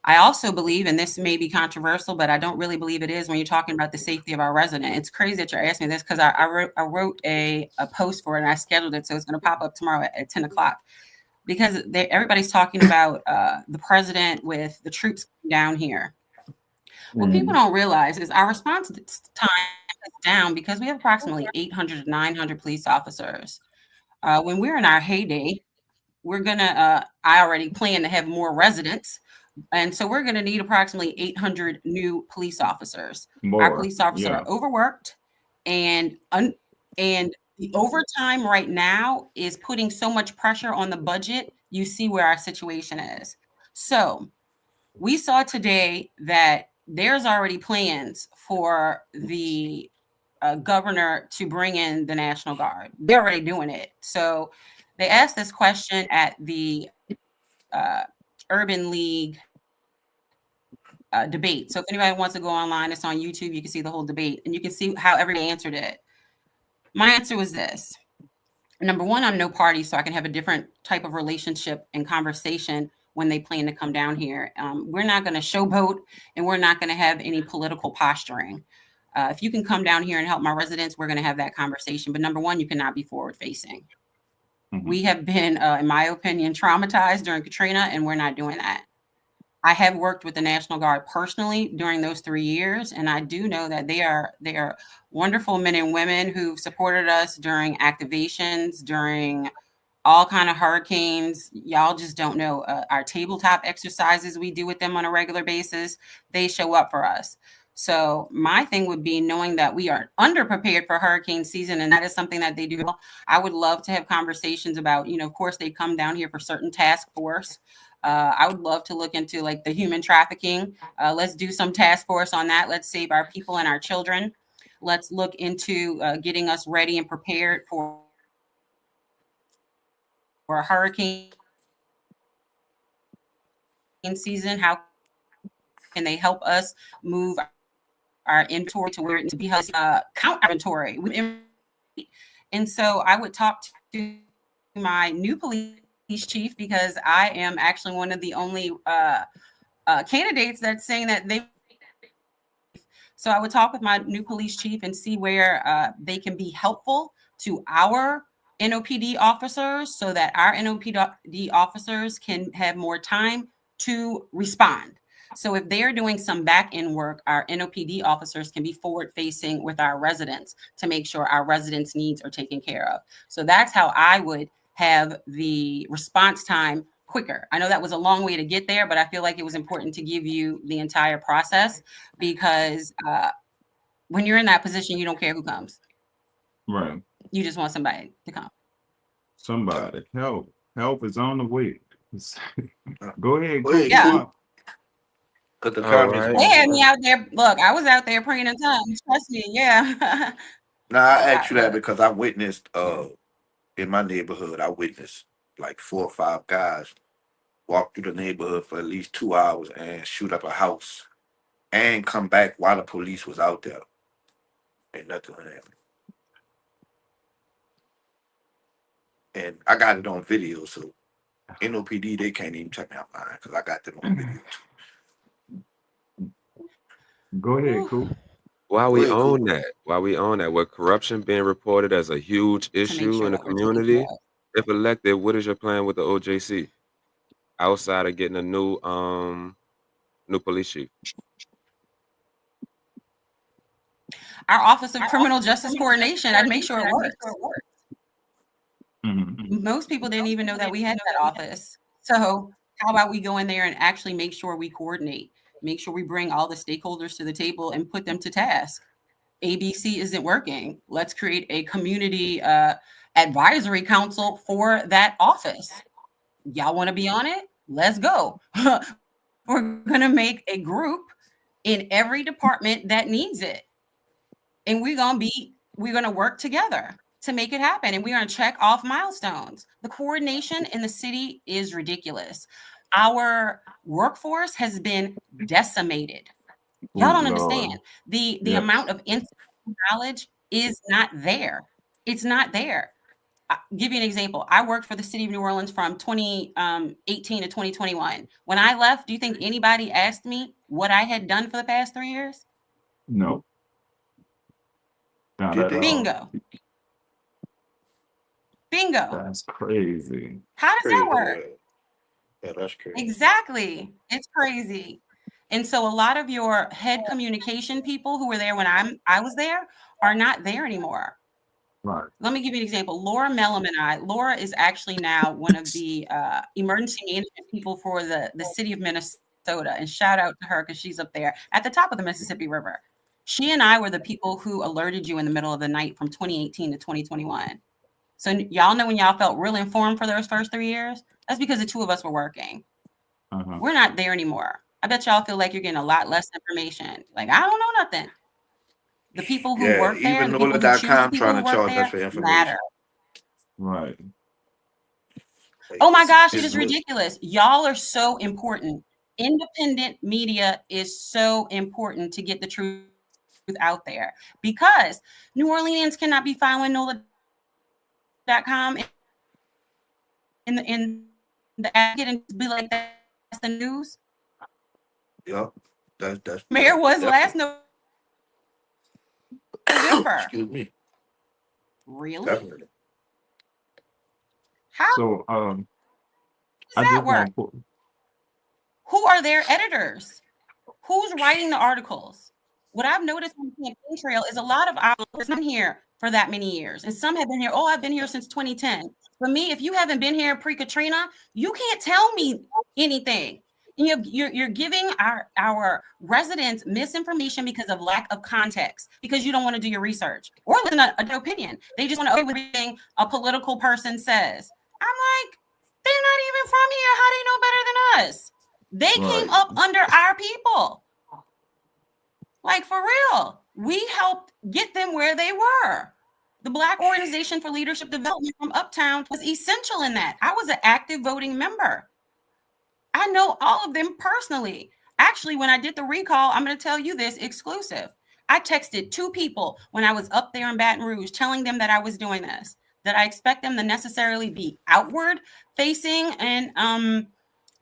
I also believe, and this may be controversial, but I don't really believe it is when you're talking about the safety of our resident. It's crazy that you're asking me this because I wrote a post for it and I scheduled it. So it's going to pop up tomorrow at 10 o'clock because everybody's talking about the president with the troops down here. What people Mhm. don't realize is our response time is down because we have approximately 800 to 900 police officers. When we're in our heyday, we're going to, I already plan to have more residents. And so we're going to need approximately 800 new police officers. Our More. police officers Yeah. are overworked and and the overtime right now is putting so much pressure on the budget. You see where our situation is. So we saw today that there's already plans for the governor to bring in the National Guard. They're already doing it. So they asked this question at the Urban League debate. So if anybody wants to go online, it's on YouTube. You can see the whole debate and you can see how everybody answered it. My answer was this. Number one, I'm no party, so I can have a different type of relationship and conversation when they plan to come down here. We're not going to showboat and we're not going to have any political posturing. If you can come down here and help my residents, we're going to have that conversation. But number one, you cannot be forward facing. Mhm. We have been, in my opinion, traumatized during Katrina, and we're not doing that. I have worked with the National Guard personally during those 3 years, and I do know that they are wonderful men and women who've supported us during activations, during all kind of hurricanes. Y'all just don't know. Our tabletop exercises we do with them on a regular basis, they show up for us. So my thing would be knowing that we are underprepared for hurricane season, and that is something that they do. I would love to have conversations about, of course, they come down here for certain task force. I would love to look into like the human trafficking. Let's do some task force on that. Let's save our people and our children. Let's look into getting us ready and prepared for a hurricane season. How can they help us move our inventory to where it needs to be? Count inventory. And so I would talk to my new police chief, because I am actually one of the only candidates that's saying that they. So I would talk with my new police chief and see where they can be helpful to our NOPD officers, so that our NOPD officers can have more time to respond. So if they're doing some back end work, our NOPD officers can be forward facing with our residents to make sure our residents' needs are taken care of. So that's how I would have the response time quicker. I know that was a long way to get there, but I feel like it was important to give you the entire process, because when you're in that position, you don't care who comes. Right. You just want somebody to come. Somebody help. Help is on the way. Go ahead. Well, Yeah. Because the All comments right. They had me out there. Look, I was out there praying in tongues. Trust me. Yeah. Now I Oh, asked you that look. because I witnessed in my neighborhood, I witnessed like 4 or 5 guys walk through the neighborhood for at least 2 hours and shoot up a house and come back while the police was out there. Ain't nothing happened. And I got it on video, so NOPD, they can't even check me out mine because I got them on video too. Go ahead, Coop. While Go we ahead, own Coop. that, with corruption being reported as a huge To make issue sure in the that we're taken care community, of. if elected, what is your plan with the OJC outside of getting a new police chief? Our Office of Criminal Justice Coordination, I'd make sure it works. Mhm. Most people didn't even know that we had that office. So how about we go in there and actually make sure we coordinate, make sure we bring all the stakeholders to the table and put them to task. ABC isn't working. Let's create a community advisory council for that office. Y'all want to be on it? Let's go. We're going to make a group in every department that needs it. And we're going to work together to make it happen. And we're going to check off milestones. The coordination in the city is ridiculous. Our workforce has been decimated. Y'all Oh, don't Lord. understand. The Yes. amount of knowledge is not there. It's not there. I'll give you an example. I worked for the city of New Orleans from 2018 to 2021. When I left, do you think anybody asked me what I had done for the past 3 years? No. Not Did at they? all. Bingo. Bingo. That's crazy. How does that work? Yeah, that's crazy. Exactly. It's crazy. And so a lot of your head communication people who were there when I was there are not there anymore. Right. Let me give you an example. Laura Mellum and I, Laura is actually now one of the emergency management people for the city of Minnesota. And shout out to her because she's up there at the top of the Mississippi River. She and I were the people who alerted you in the middle of the night from 2018 to 2021. So y'all know when y'all felt real informed for those first 3 years? That's because the two of us were working. Uh-huh. We're not there anymore. I bet y'all feel like you're getting a lot less information. Like, I don't know nothing. The people who Yeah, work there, even the people who choose the NOLA.com people trying who to work charge us there for information. matter. Right. Oh my gosh, it It's is ridiculous. Y'all are so important. Independent media is so important to get the truth out there, because New Orleanians cannot be following NOLA.com in the advocate and be like, that's the news. Yep. That's Mayor was last definitely. November. Excuse me. Really? Definitely. How So does I that just work? want to put Who are their editors? Who's writing the articles? What I've noticed on the campaign trail is a lot of our listeners been here for that many years. And some have been here, I've been here since 2010. For me, if you haven't been here pre-Katrina, you can't tell me anything. You're giving our residents misinformation because of lack of context, because you don't want to do your research or listen to an opinion. They just want to agree with everything a political person says. I'm like, they're not even from here. How do they know better than us? They came up under our people. Like, for real. We helped get them where they were. The Black Organization for Leadership Development from Uptown was essential in that. I was an active voting member. I know all of them personally. Actually, when I did the recall, I'm going to tell you this exclusive. I texted 2 people when I was up there in Baton Rouge telling them that I was doing this, that I expect them to necessarily be outward facing and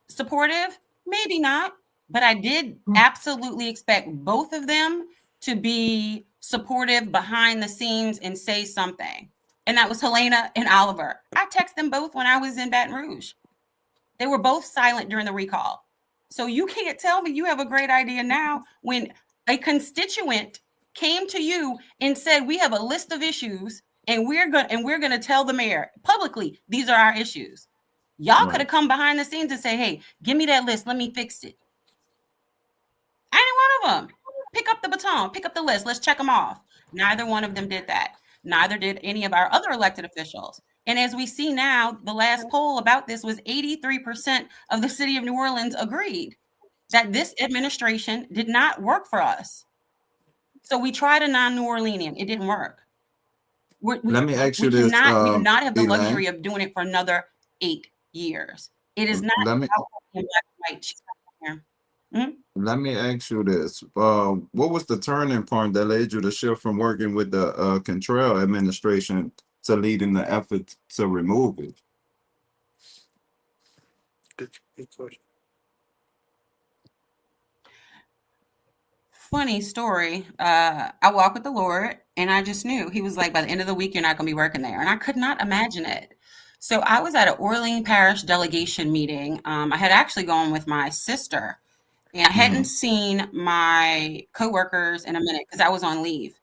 supportive. Maybe not, but I did absolutely expect both of them to be supportive behind the scenes and say something. And that was Helena and Oliver. I texted them both when I was in Baton Rouge. They were both silent during the recall. So you can't tell me you have a great idea now when a constituent came to you and said, we have a list of issues and we're going to tell the mayor publicly, these are our issues. Y'all could have come behind the scenes and say, hey, give me that list. Let me fix it. Any one of them. Pick up the baton, pick up the list. Let's check them off. Neither one of them did that. Neither did any of our other elected officials. And as we see now, the last poll about this was 83% of the city of New Orleans agreed that this administration did not work for us. So we tried a non-New Orleanian. It didn't work. Let me ask you this. We do not have the Elaine, luxury of doing it for another 8 years. It is not let me, black and white. let me ask you this. What was the turning point that led you to shift from working with the Cantrell administration to leading the effort to remove it? Good question. Funny story. I walked with the Lord and I just knew. He was like, by the end of the week, you're not going to be working there. And I could not imagine it. So I was at an Orleans Parish delegation meeting. I had actually gone with my sister and I hadn't seen my coworkers in a minute because I was on leave.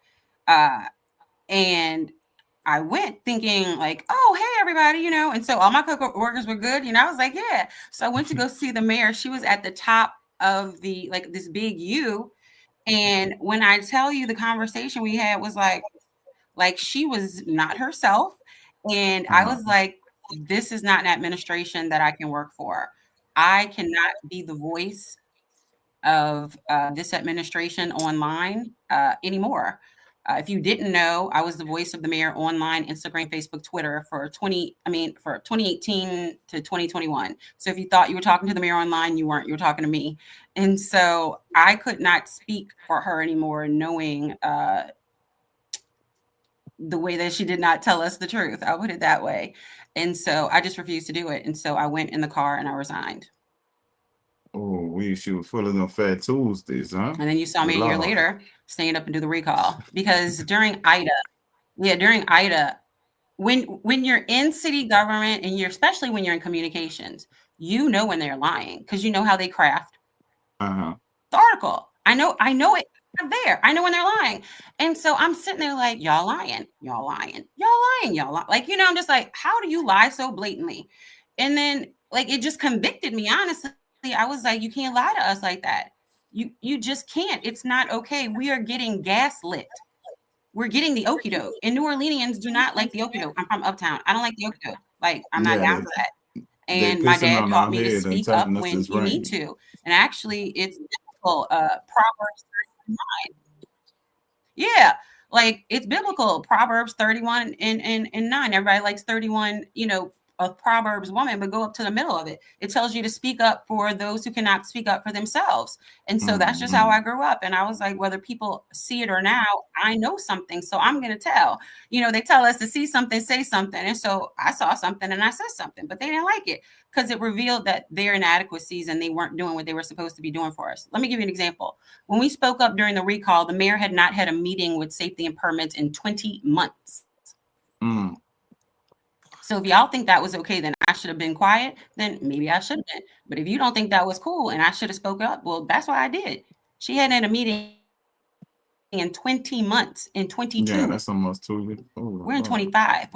And I went thinking like, oh, hey, everybody, and so all my coworkers were good. I was like, yeah. So I went to go see the mayor. She was at the top of the, like, this big U. And when I tell you the conversation we had was like she was not herself. And I was like, this is not an administration that I can work for. I cannot be the voice of this administration online anymore. If you didn't know, I was the voice of the mayor online, Instagram, Facebook, Twitter for 2018 to 2021. So if you thought you were talking to the mayor online, you weren't. You were talking to me. And so I could not speak for her anymore, knowing the way that she did not tell us the truth. I'll put it that way. And so I just refused to do it. And so I went in the car and I resigned. Oh, she was full of them Fat Tuesdays, huh? And then you saw me a year later staying up and do the recall because during Ida, when you're in city government and especially when you're in communications, when they're lying because you know how they craft the article. I know it there. I know when they're lying. And so I'm sitting there like, y'all lying. Like, I'm just like, how do you lie so blatantly? And then like, it just convicted me, honestly. I was like, you can't lie to us like that. You just can't. It's not okay. We are getting gaslit. We're getting the okie doke. And New Orleanians do not like the okie doke. I'm from Uptown. I don't like the okie doke. Like, I'm not down for that. And my dad taught me to speak up when you need to. And actually, it's biblical. Proverbs 39. Yeah, like it's biblical. Proverbs 31 and 9. Everybody likes 31, a Proverbs woman, but go up to the middle of it. It tells you to speak up for those who cannot speak up for themselves. And so that's just how I grew up. And I was like, whether people see it or now, I know something. So I'm going to tell. They tell us to see something, say something. And so I saw something and I said something, but they didn't like it because it revealed that their inadequacies and they weren't doing what they were supposed to be doing for us. Let me give you an example. When we spoke up during the recall, the mayor had not had a meeting with safety and permits in 20 months. So if y'all think that was okay, then I should have been quiet. Then maybe I should have been. But if you don't think that was cool and I should have spoke up, well, that's why I did. She hadn't had a meeting in 20 months, in 22. Yeah, that's almost 2 years. We're in 25.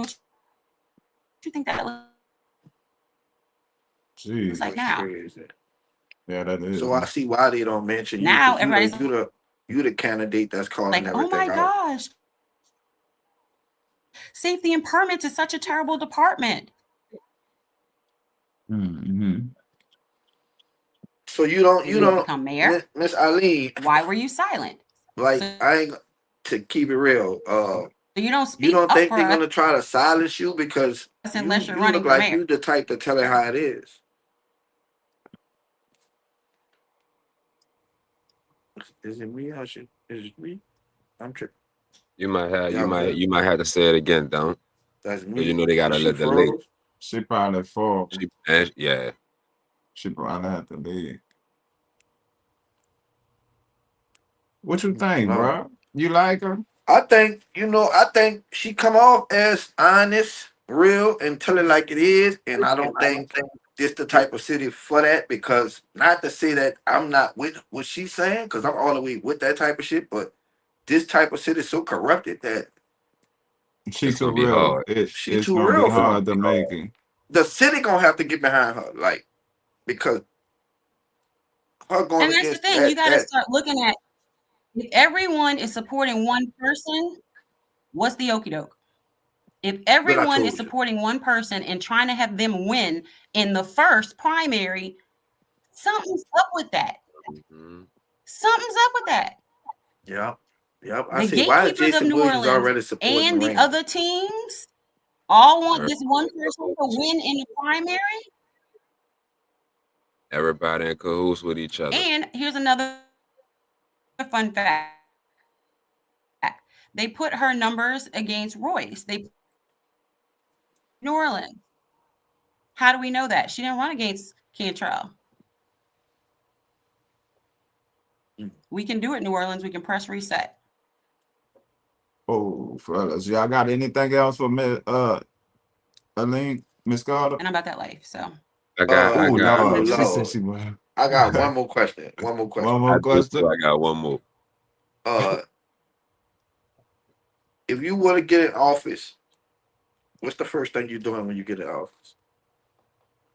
you think that looks Jeez. like That's now? crazy. Yeah, that is. So I see why they don't mention you Now because everybody's you the candidate that's calling like, oh my everything out. gosh, safety and permits is such a terrible department. Mm-hmm. So you don't become mayor. Miss Eileen, Why were you silent? like So I ain't to keep it real. you don't You speak don't up think for they're us gonna try to silence you because unless you're you running look for like mayor. you the type to tell it how it is. Is it me? Is it me? I'm tripping. You might have Y'all good? you might have to say it again, don't? That's So you me. know they got a She little delay. froze. She probably fall. Yeah. She probably have to leave. What you think, No. bro? You like her? I think I think she come off as honest, real, and tell it like it is. And I don't think this the type of city for that because not to say that I'm not with what she's saying because I'm all the way with that type of shit, but this type of city is so corrupted that She It's too gonna be real. hard. she It's too gonna be real for hard me. to make it. The city gonna have to get behind her, like because her going And that's the against thing. You got to that. start looking at if everyone is supporting one person, what's the okie doke? If But I everyone is told you, supporting one person and trying to have them win in the first primary, something's up with that. Mhm. Something's up with that. yeah, yep. I The say, why is gatekeepers of Jason New Williams Orleans already supporting and the Raymond? other teams all want this one Everybody in person to cahoots. win in the primary. Everybody in cahoots with each other. And here's another fun fact. They put her numbers against Royce. They New Orleans. How do we know that? She didn't run against Cantrell. We can do it, New Orleans. We can press reset. Oh, fellas, y'all got anything else for me? Eileen, Miss Carter? And I'm about that life. So I got Oh Lord, she said Lord, she was. I got one more question. One more question. One I more do too. question. I got one more. If you want to get in office, what's the first thing you're doing when you get in office?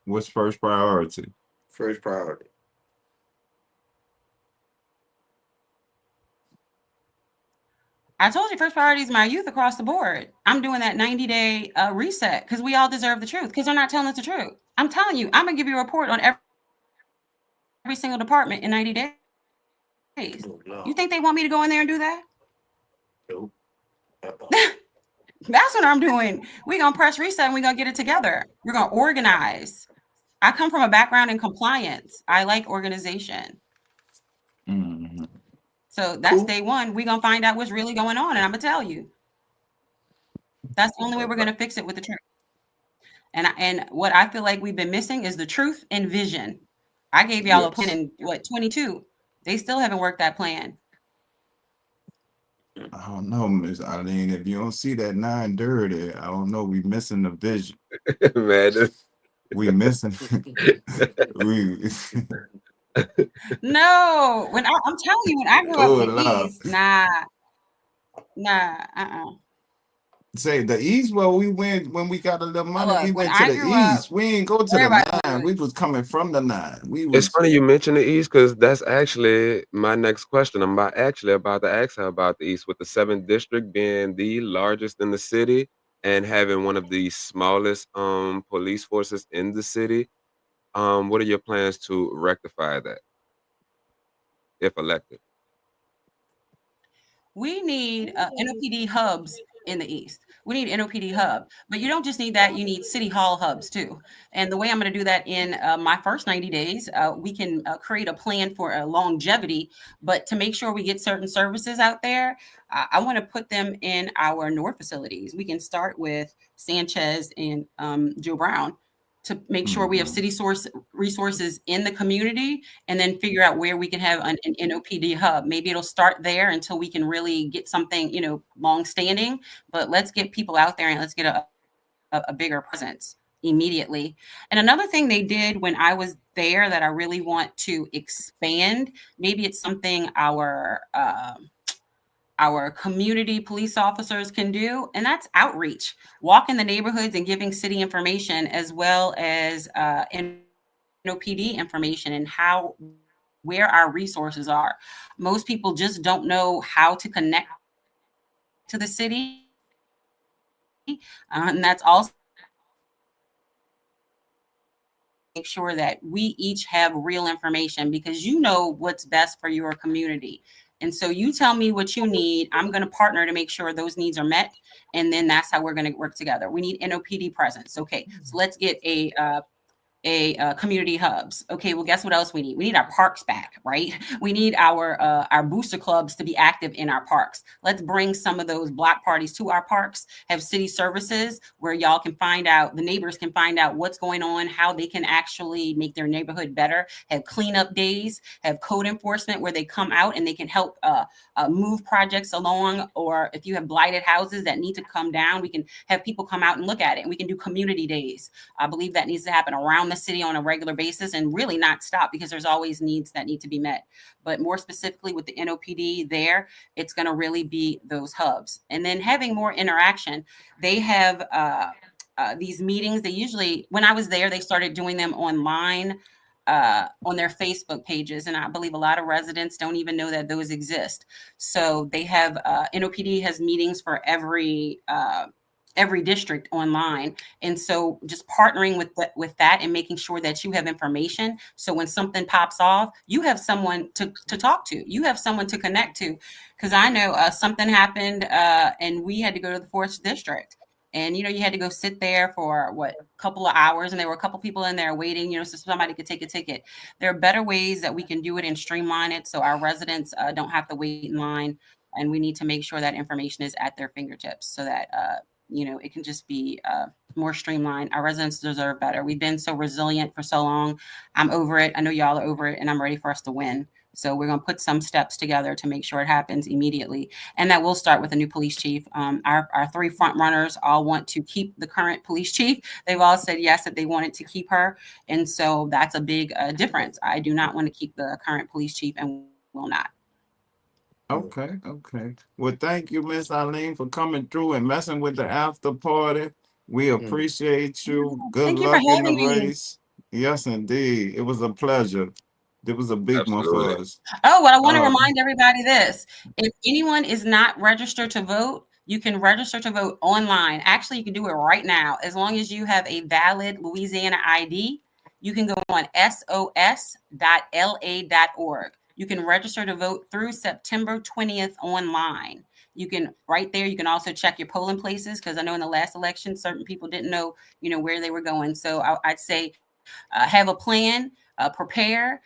What's first priority? First priority. I told you, first priority is my youth across the board. I'm doing that 90-day reset because we all deserve the truth because they're not telling us the truth. I'm telling you, I'm going to give you a report on every single department in 90 days. Oh, no. You think they want me to go in there and do that? Nope. That's what I'm doing. We're going to press reset and we're going to get it together. We're going to organize. I come from a background in compliance. I like organization. Mm-hmm. So that's Cool. day one. We're going to find out what's really going on. And I'm going to tell you. That's the only way we're going to fix it with the truth. And what I feel like we've been missing is the truth and vision. I gave y'all a plan in 22. They still haven't worked that plan. I don't know, Miss Eileen. If you don't see that 9 dirty, I don't know. We missing the vision. Man, We missing. we. No, I'm telling you, when I grew up Oh in the Lord. East, nah. Say the East where we went when we got a little money. We Look, when went to I the grew up, East. We ain't go to the everybody 9. was We was coming from the 9. We it's was. funny you mention the East because that's actually my next question. I'm actually about to ask her about the East, with the 7th district being the largest in the city and having one of the smallest police forces in the city. What are your plans to rectify that if elected? we need NOPD hubs in the East. We need NOPD hub, but you don't just need that. You need city hall hubs too. And the way I'm going to do that in my first 90 days, we can create a plan for a longevity, but to make sure we get certain services out there, I want to put them in our North facilities. We can start with Sanchez and Joe Brown to make sure we have city source resources in the community and then figure out where we can have an NOPD hub. Maybe it'll start there until we can really get something, long standing, but let's get people out there and let's get a bigger presence immediately. And another thing they did when I was there that I really want to expand, maybe it's something our our community police officers can do, and that's outreach, walking the neighborhoods and giving city information as well as NOPD information and where our resources are. Most people just don't know how to connect to the city, and that's also make sure that we each have real information, because you know what's best for your community. And so you tell me what you need. I'm going to partner to make sure those needs are met. And then that's how we're going to work together. We need NOPD presence. Okay, so let's get a community hubs. Okay, well, guess what else we need? We need our parks back, right? We need our booster clubs to be active in our parks. Let's bring some of those block parties to our parks, have city services where y'all can find out, the neighbors can find out what's going on, how they can actually make their neighborhood better, have cleanup days, have code enforcement where they come out and they can help move projects along. Or if you have blighted houses that need to come down, we can have people come out and look at it. And we can do community days. I believe that needs to happen around the city on a regular basis and really not stop, because there's always needs that need to be met. But more specifically with the NOPD there, it's going to really be those hubs. And then having more interaction. They have these meetings. They usually, when I was there, they started doing them online on their Facebook pages. And I believe a lot of residents don't even know that those exist. So they have, NOPD has meetings for every district online. And so just partnering with that and making sure that you have information. So when something pops off, you have someone to talk to, you have someone to connect to. Because I know something happened and we had to go to the 4th district. And, you had to go sit there for a couple of hours, and there were a couple people in there waiting, so somebody could take a ticket. There are better ways that we can do it and streamline it so our residents don't have to wait in line. And we need to make sure that information is at their fingertips so that, it can just be more streamlined. Our residents deserve better. We've been so resilient for so long. I'm over it. I know y'all are over it, and I'm ready for us to win. So we're going to put some steps together to make sure it happens immediately. And that will start with a new police chief. Our 3 front runners all want to keep the current police chief. They've all said yes, that they wanted to keep her. And so that's a big difference. I do not want to keep the current police chief and will not. Okay. Well, thank you, Miss Eileen, for coming through and messing with the after party. We appreciate you. Good luck in the race. Yes, indeed. It was a pleasure. It was a big one for us. Oh, well, I want to remind everybody this. If anyone is not registered to vote, you can register to vote online. Actually, you can do it right now. As long as you have a valid Louisiana ID, you can go on sos.la.org. You can register to vote through September 20th online. You can, right there, you can also check your polling places, because I know in the last election, certain people didn't know, where they were going. So I'd say have a plan. Prepare.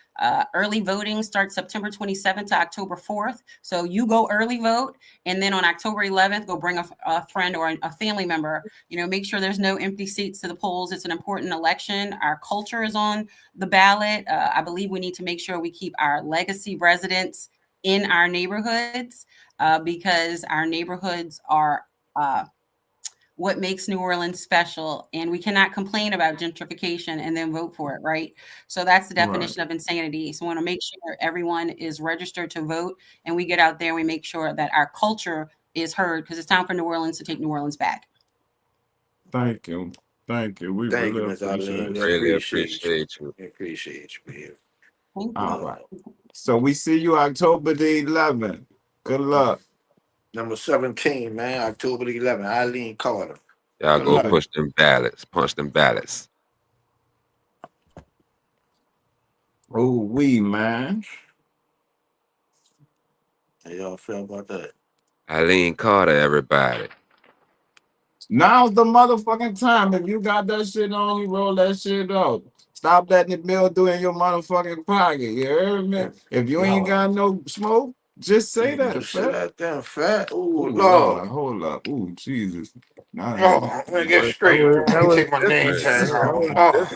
Early voting starts September 27th to October 4th. So you go early vote, and then on October 11th, go bring a friend or a family member. Make sure there's no empty seats to the polls. It's an important election. Our culture is on the ballot. I believe we need to make sure we keep our legacy residents in our neighborhoods because our neighborhoods are what makes New Orleans special. And we cannot complain about gentrification and then vote for it, right? So that's the definition of insanity. So we want to make sure everyone is registered to vote, and we get out there and we make sure that our culture is heard, because it's time for New Orleans to take New Orleans back. Thank you. We really appreciate it. Really appreciate you. We appreciate you here. All right. So we see you October the 11th. Good luck. Number 17, man, October the 11th, Eileen Carter. Y'all go push them ballots, punch them ballots. Oh, man. How y'all feel about that? Eileen Carter, everybody. Now's the motherfucking time. If you got that shit on, you roll that shit out. Stop letting the bill do in your motherfucking pocket. You heard me? If you ain't got no smoke, just say that. Just say that damn fat. Ooh, Lord. Hold up. Ooh, Jesus. I'm gonna get straight. Let me take my name tag off.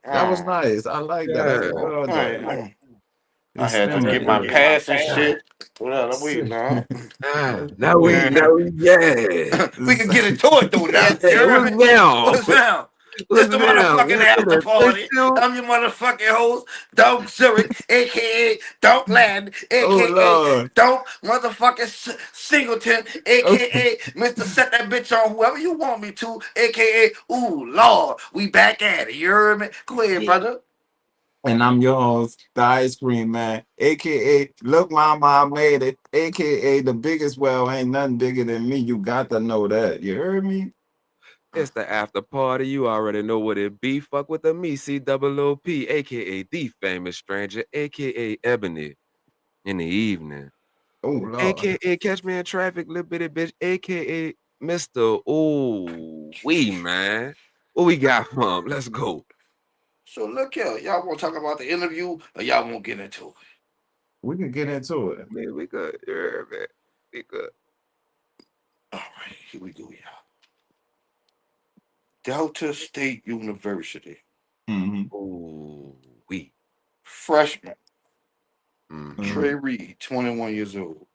That was nice. I like that. I had to get my pass and shit. Well, we now. Now we yeah. We can get into it though now. What's now? What's now? This the Look at him. motherfucking Look at after the thank party. you. I'm your motherfucking host, Dog Zurich, aka Don't Land, Oh aka Lord. Don't motherfucking Singleton, Okay. aka Mr. Set That Bitch On Whoever You Want Me To, aka Ooh Lord, we back at it. You heard me? Go ahead, brother. And I'm your host, the Ice Cream Man, aka Look Mama, I Made It, aka the biggest well ain't nothing bigger than me. You got to know that. You heard me? It's the after party. You already know what it be. Fuck with the me, COOP, aka the famous stranger, aka Ebony in the evening, Oh Lord. aka Catch Me in Traffic, little bitty bitch, aka Mr. Ooh Wee man. What we got from? Let's go. So look here, y'all want to talk about the interview or y'all won't get into it? We can get into I it. mean, we good. Yeah, man. We good. All right, here we go, y'all. Delta State University, Mm-hmm. Ooh Wee. freshman Mm-hmm. Trey Reed, 21 years old,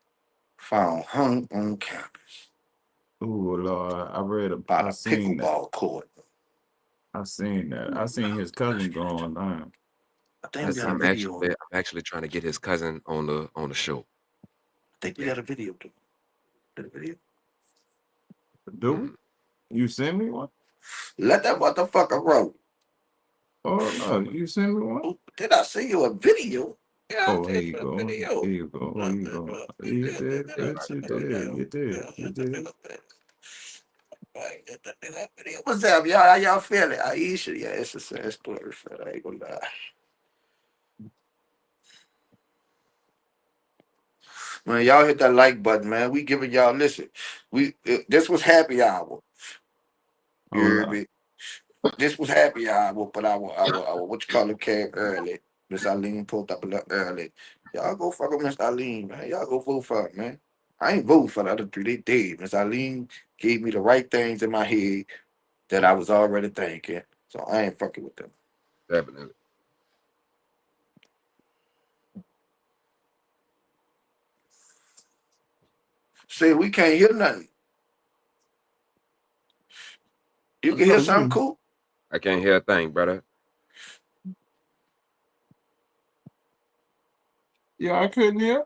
found hung on campus Oh Lord. by I the seen that. pickleball court. I seen that. I seen his cousin going down. I think we got a video. I'm actually trying to get his cousin on the show. I think we Yeah. got a video. Too. Got a video. Dude, you send me one? Let that motherfucker roll. Oh no, you send me one? Did I send you a video? Yeah, I Oh, here did you a go. video. Here you go. Here you go. You did, bitch. You did. You did. You did. What's up, y'all? How y'all feeling? Aisha, yeah, it's a sad story, fat. I ain't gonna lie. Man, y'all hit that like button, man. We giving y'all listen. This was happy hour. You Oh heard no. me? This was happy hour, but our what you call it came early. Miss Eileen pulled up a little early. Y'all go fuck with Miss Eileen, man. Y'all go vote for her, man. I ain't voting for the other three. They dead. Miss Eileen gave me the right things in my head that I was already thinking. So I ain't fucking with them. Definitely. Say we can't hear nothing. You can hear something cool? I can't hear a thing, brother. Yeah, I couldn't hear.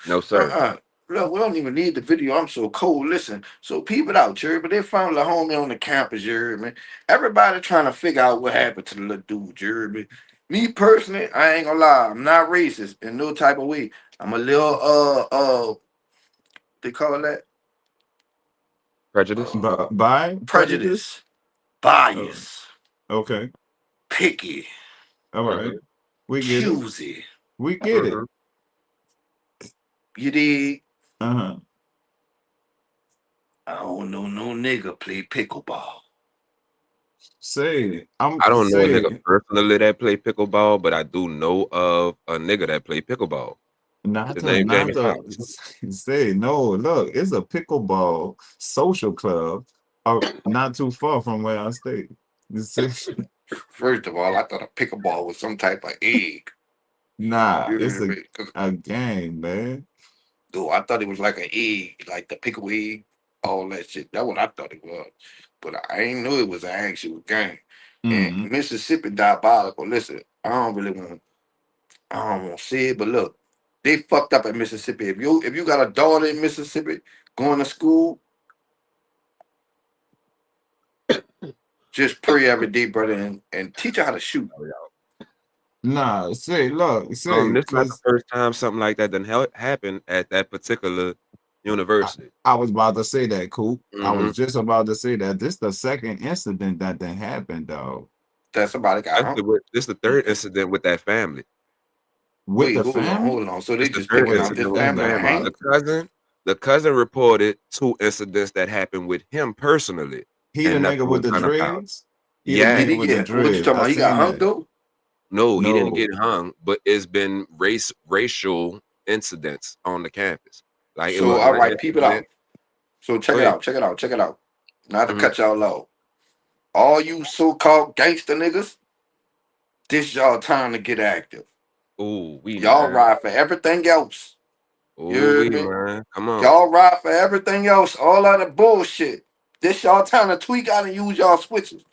No, sir. Look, we don't even need the video. I'm so cold. Listen, so people out, Jerry, but they found the homie on the campus, Jerry, man. Everybody trying to figure out what happened to the little dude, Jerry. Me personally, I ain't gonna lie, I'm not racist in no type of way. I'm a little they call that Prejudice. By prejudice? prejudice, Oh, bias, okay. picky, All right. Mm-hmm. We get it. choosy. We get it. Mm-hmm. You dig? Uh-huh. I don't know no nigga play pickleball. Say, I'm I don't know a nigga say, personally that play pickleball, but I do know of a nigga that play pickleball. His name not Jamie to Foxx. say no. Look, it's a pickleball social club, not too far from where I stay. First of all, I thought a pickleball was some type of egg. Nah, You know it's what I mean? 'Cause a game, man. though I thought it was like an egg, like the pickle egg, all that shit. That's what I thought it was. But I ain't know it was an actual game. And Mm-hmm. Mississippi diabolical. Listen, I don't want to say it, but look, they fucked up at Mississippi. If you got a daughter in Mississippi going to school, just pray every day, brother, and teach her how to shoot. Nah, say, look, say, This not the cause first time something like that done happened at that particular I, university. I was about to say that, Coop. I Mm-hmm. was just about to say that this the second incident that happened, dog, That somebody got hung. This the third incident with that family. with Wait, the hold on, family. hold on. So they It's the just third picking Wait, out this incident with the family to hold family. hang? on. The cousin reported 2 incidents that happened with him personally, He the and nigga nothing with was the done about. dreads. He the Did Yeah. nigga he with the get what you dreads. talking I about? He got seen hung that. though? No, he didn't No, get hung, but it's been racial incidents on the campus. Like it So was all one right, peep it incident. out. So check Go it ahead. out, check it out, check it out. Not to Hmm. cut y'all low. All you so-called gangster niggas, this y'all time to get active. Ooh, we Y'all man. ride for everything else. You Ooh, we heard me? man. Come on. Y'all ride for everything else. All other bullshit. This y'all time to tweak out and use y'all switches.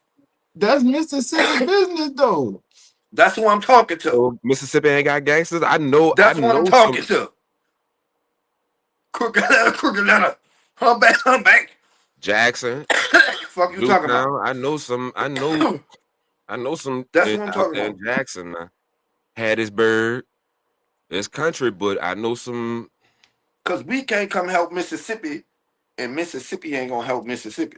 That's Mississippi business though. That's who I'm talking to. So Mississippi ain't got gangsters. I know That's what I'm some talking to. Crooked letter. Humpback. Jackson, Fuck you talking about? Newtown. I know some That's what I'm out talking there about. in Jackson now. Hattiesburg. It's country, but I know some. Cause we can't come help Mississippi, and Mississippi ain't gonna help Mississippi.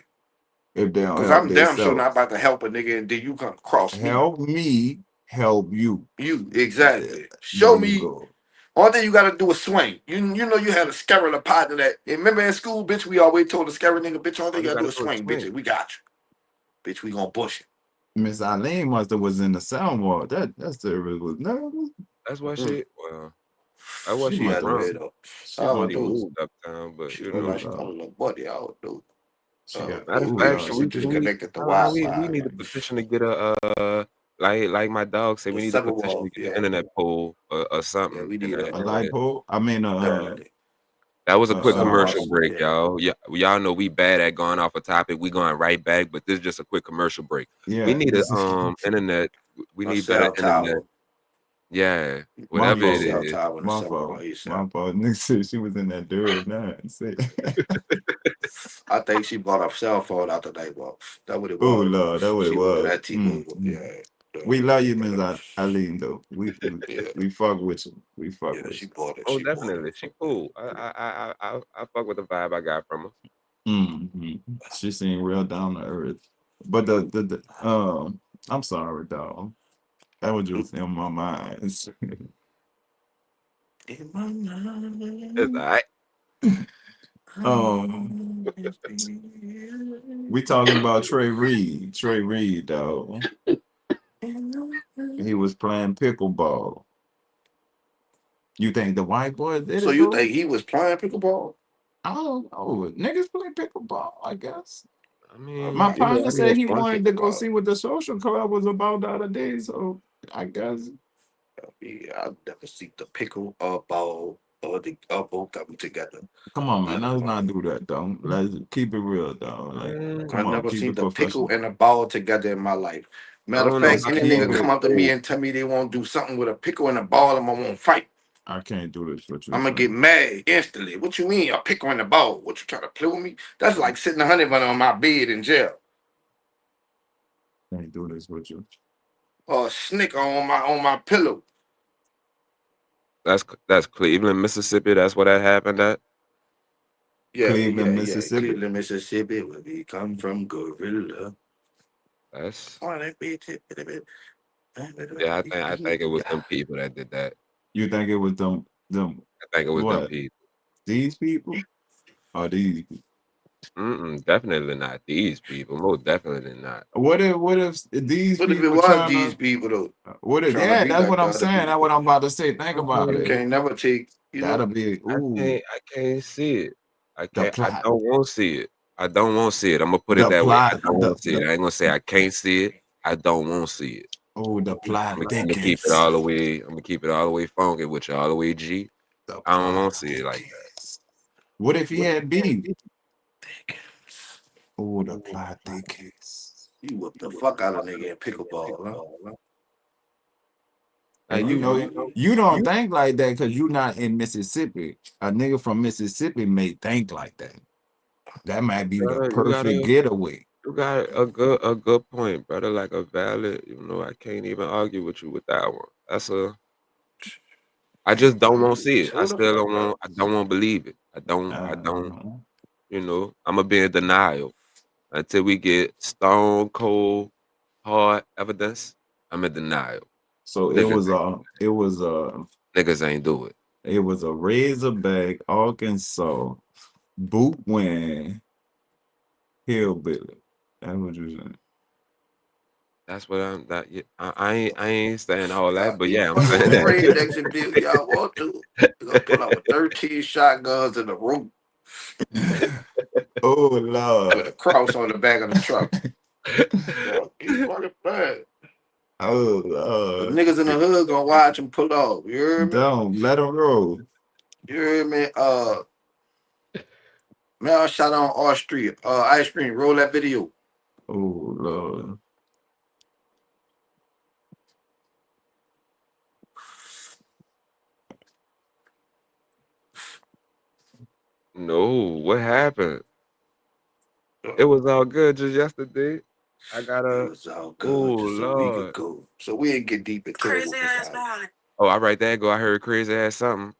If they don't Cause help I'm damn sure not themselves. about to help a nigga, and then you come cross me. Help me, help you. You exactly. There Show you me. go. All thing you gotta do is swing. You know you had a scarrel a partner that. Remember in school, bitch, we always told the scarrel nigga, bitch, all All they you gotta do gotta is do is swing, bitch. swing. We got you, bitch. We gonna push it. Miss Eileen must have was in the sound wall. That service was nervous. That's why Mm. she. Well, that's why She She she must had have to drunk. was. wear though. I She don't must She have know. was. moved uptown, but She you look Oh like know. she got a Lord. little buddy out, dude. She got. Matter of Oh fact, Lord. She She just did. connected to Wi-Fi. we need to petition to get a like my dog said, The we need to seven petition to wall, get the yeah. internet pole or Yeah, something. we You need know, a A light pole. I mean definitely. that was a quick Seven wall, commercial us. break, yeah. y'all. Yeah, y'all know we bad at going off a topic. We going right back, but this is just a quick commercial break. We Yeah. need a internet. We A need better cell internet. tower. Yeah, My We whatever need a it fault. cell is. tower and a My seven fault. wall. My fault. Nigga said she was in that dirt now. I think she bought a cell phone out the night. Well, that what it Oh was. Lord, that what it She went to was. that T-Mobile. Yeah. We love you, Miss Eileen. Though Yeah. we fuck with you. We fuck Yeah, with she you. bought it. Oh, She bought it. definitely. She cool. I fuck with the vibe I got from her. She seemed real down to earth. But I'm sorry, dog. That was just in my mind. In my It's mind, all right. um, we talking about Trey Reed. Trey Reed, dog. He was playing pickleball. You think the white boy did So it you though? think he was playing pickleball? I don't know. Niggas play pickleball, I guess. I My mean, I partner never said seen he no wanted to go pickleball. see what the social club was about the other day, so I guess. I never see the pickle ball or the both of them together. Come on, man. Never Let's not mind. do that, though. Let's keep it real, though. Like, I come on, never keep seen it the pickle professional. and the ball together in my life. I Matter of don't know Let's fact, how any you keep nigga want it. come to up to me go. and tell me they won't do something with a pickle and a ball, and I won't fight. I can't do this. What you I'm gonna get saying? mad instantly. What you mean? A pickle and a ball? What you trying to play with me? That's like sitting a honey bun on my bed in jail, Can't do this with you. or a snicker on my pillow. That's Cleveland, Mississippi. That's where that happened at. Cleveland, Yeah. Mississippi. Cleveland, Mississippi, where we come from, gorilla. That's Oh, that bitch. yeah. I think it was them people that did that. You think it was them I think it was them what? people. These people? Or these people? Definitely not these people. Most definitely not. What if these What if it people was trying these to people though, what if trying to yeah, be that's like what the I'm other saying. That's people? what I'm about to say. Think I about You can't. it. can't never take, That'll be ooh I can't see it. the I plot. don't want to see it. I don't want to see it. I'm gonna put it The that way. I plot don't want to see it. I ain't gonna say I can't see it. I don't want to see it. the plot I'm gonna keep it thickens. all the way. I'm gonna keep it all the way funky with you, all the way G. The I don't plot want to see it like that. thickens. What if he had beef? Dickens. Oh, the plot thickens. You whoop the fuck out of nigga in pickleball, huh? And Like you don't think like that because you're not in Mississippi. A nigga from Mississippi may think like that. That might be the you perfect gotta getaway. you got a good point, brother. Like a valid. I can't even argue with you with that one. I just Can't don't want to argue see with it. I who the still fuck don't up. want. I don't want to believe it. I don't. Uh, I'm gonna be in denial until we get stone cold hard evidence. I'm in denial. so Niggas, niggas ain't do it. it was a Razorback Arkansas boot wearing hillbilly. That's what you're saying. That's what I'm. That yeah, I ain't saying all Y'all that, but be yeah, I'm fucking saying with that. Ray next and if y'all want to. You gonna pull out with 13 shotguns in the room Oh with a Lord. cross on the back of the truck. Y'all be fucking bad. Oh The Lord. niggas in the hood gonna watch him pull off. You heard me? Don't let him roll. You heard me? Man, I shot on R Street. Ice cream. Roll that video. Oh Lord. No, what happened? It Uh, was all good just yesterday. I got it a was all oh good just a week Lord. ago. So we ain't get deep into it. Oh, all right, there you go. I heard crazy ass something.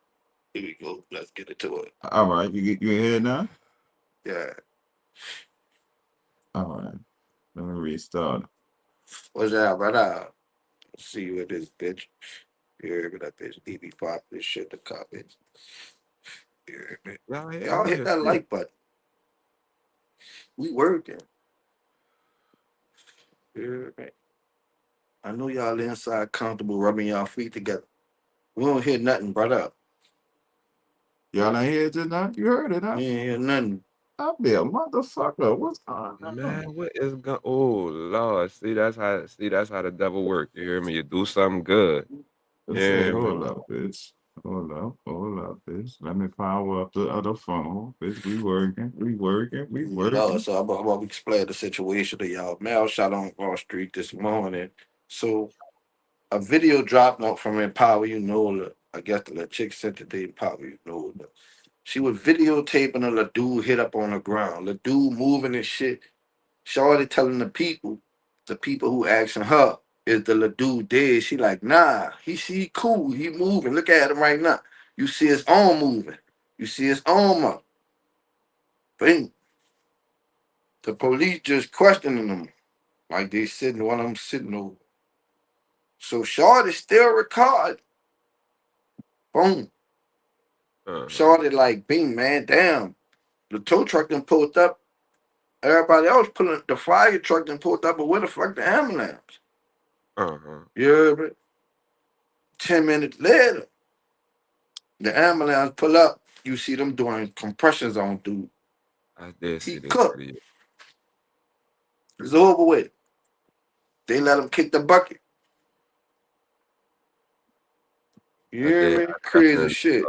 Here we go. Let's get into it. All right, you in here now? Yeah. All right, let me restart. What's that, brother? See you with this bitch. You heard me? That bitch DB pop this shit the comments. You heard me? Y'all hear Y'all I'm hit here. that Shit. like button. We working. You heard me? I know y'all inside comfortable rubbing y'all feet together. We don't hear nothing, brother. Y'all ain't here tonight? You heard it, huh? We ain't hear nothing. I'll be a motherfucker. What's going on? Man, what is going? Oh Lord, see that's how the devil work. You hear me? You do something good. You Let's say, hear me? hold up, bitch. Hold up, bitch. Let me power up the other phone. Bitch, we working, we No, working. so I'm about to explain the situation to y'all. Mal shot on Wall Street this morning. So a video dropped out from Empower You Know. I guess the little chick sent it to Empower You Know. She was videotaping a little dude hit up on the ground. The dude moving and shit. Shorty telling the people who asking her, is the little dude dead? She like, nah, he cool. He moving. Look at him right now. You see his arm moving. You see his arm up. Bing. The police just questioning him. Like they sitting, one of them sitting over. So Shorty still recording. Boom. Uh-huh. Shorty like, bing, man, damn. The tow truck done pulled up. Everybody else pulling, the fire truck done pulled up, but where the fuck the ambulance? Uh-huh. You heard me? 10 minutes later, the ambulance pull up. You see them doing compressions on dude. I did He see this cooked. video. It's over with. They let him kick the bucket. You I hear did. me? I Crazy shit.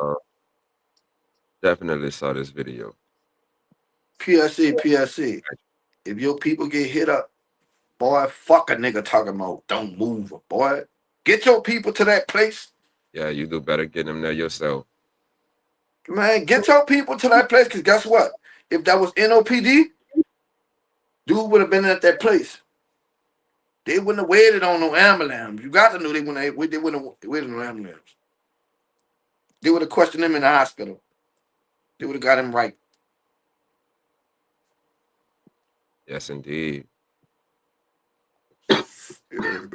definitely saw this video. PSA, PSA. If your people get hit up, boy, fuck a nigga talking about don't move, boy. Get your people to that place. Yeah, you do better getting them there yourself. Man, get your people to that place, because guess what? If that was NOPD, dude would have been at that place. They wouldn't have waited on no ambulance. You got to know they wouldn't have waited on no ambulance. They would have questioned him in the hospital. They would have got him right. Yes, indeed. Yeah,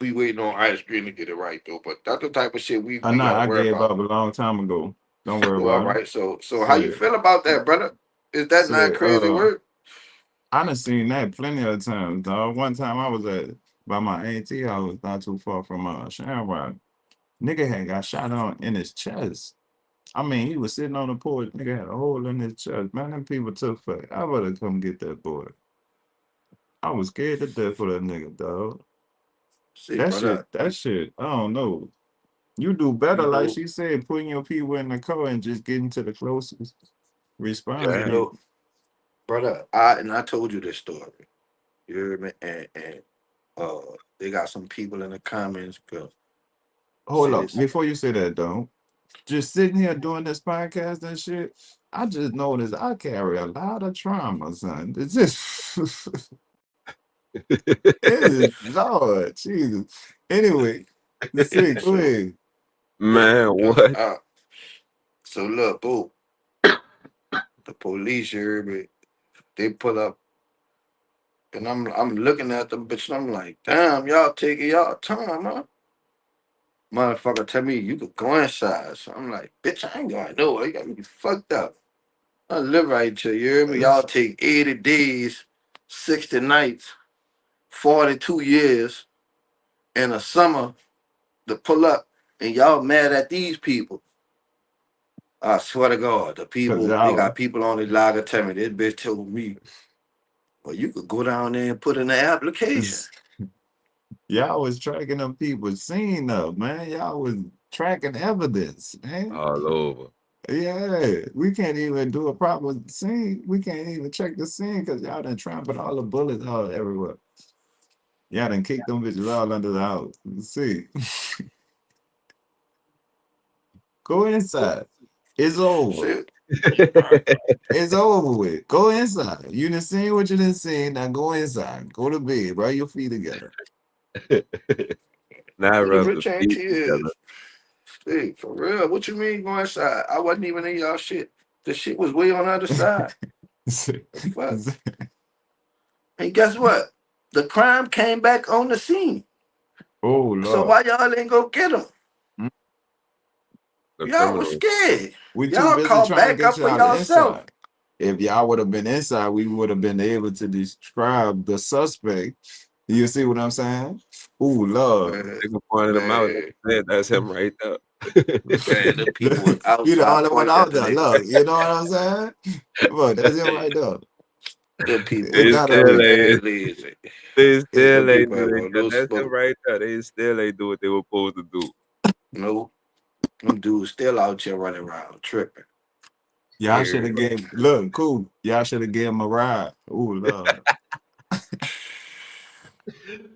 we waiting on ice cream to get it right though. But that's the type of shit I we know gotta I worry gave about. up a long time ago. Don't worry So all about it. right, so how you Say, feel about that, brother? Is that not say, crazy work? I done seen that plenty of times, dog. One time I was at by my auntie house, not too far from Shamrock. Nigga had got shot on in his chest. I mean, he was sitting on the porch. Nigga had a hole in his chest. Man, them people took forever to come get that boy. I was scared to death for that nigga, dog. See, brother, That shit, I don't know. You do better, you like know, she said, putting your people in the car and just getting to the closest response you Yeah. know, people. brother. I told you this story. You heard me? And uh, they got some people in the comments. Girl, Hold see up. this. Before you say that, though, just sitting here doing this podcast and shit, I just noticed I carry a lot of trauma, son. It's just, it is, Lord, Jesus. Anyway, see, go So ahead. Man, what? so look, boo. The police, you heard me? They pull up, and I'm looking at them, bitch. And I'm like, damn, y'all taking y'all time, huh? Motherfucker tell me you could go inside. So I'm like, bitch, I ain't going nowhere. You got me fucked up. I live right here. You hear me? Y'all take 80 days, 60 nights, 42 years, in a summer to pull up, and y'all mad at these people. I swear to God, the Cause people, they y'all, got people on the lager tell me, this bitch told me, well, you could go down there and put in the application. y'all was tracking them people scene up, man. Y'all was tracking evidence, man. All over. Yeah, we can't even do a proper scene. We can't even check the scene because y'all done trampled all the bullets all everywhere. Y'all done kicked them bitches all under the house. See, Go inside. It's over. Shit. Right. It's over with. Go inside. You done seen what you done seen. Now go inside. Go to bed. Rub your feet together. Now Who the rub the rich feet auntie together. is? Hey, for real. What you mean go inside? I wasn't even in y'all shit. The shit was way on the other side. The fuck? And guess what? The crime came back on the scene. Oh So why Lord. y'all ain't go get him? The Y'all was criminal. scared. We too Y'all busy called trying to back get up for y'all yourself. inside. If y'all would have been inside, we would have been able to describe the suspect. You see what I'm saying? Oh Lord. Man, Nigga pointed him out. man, Said that's him right there. man, the people was You the outside only one pointing at out the there. nigga. Look, you know what I'm saying? Look, that's him right there. The people It they was gotta still be. mad ain't. lazy. They The still ain't people do have they. no That's him smoke. right there. They still ain't do what they were supposed to do. No, them dudes still out here running around tripping. Y'all should have Everybody. gave look cool. Y'all should have gave him a ride. Oh Lord.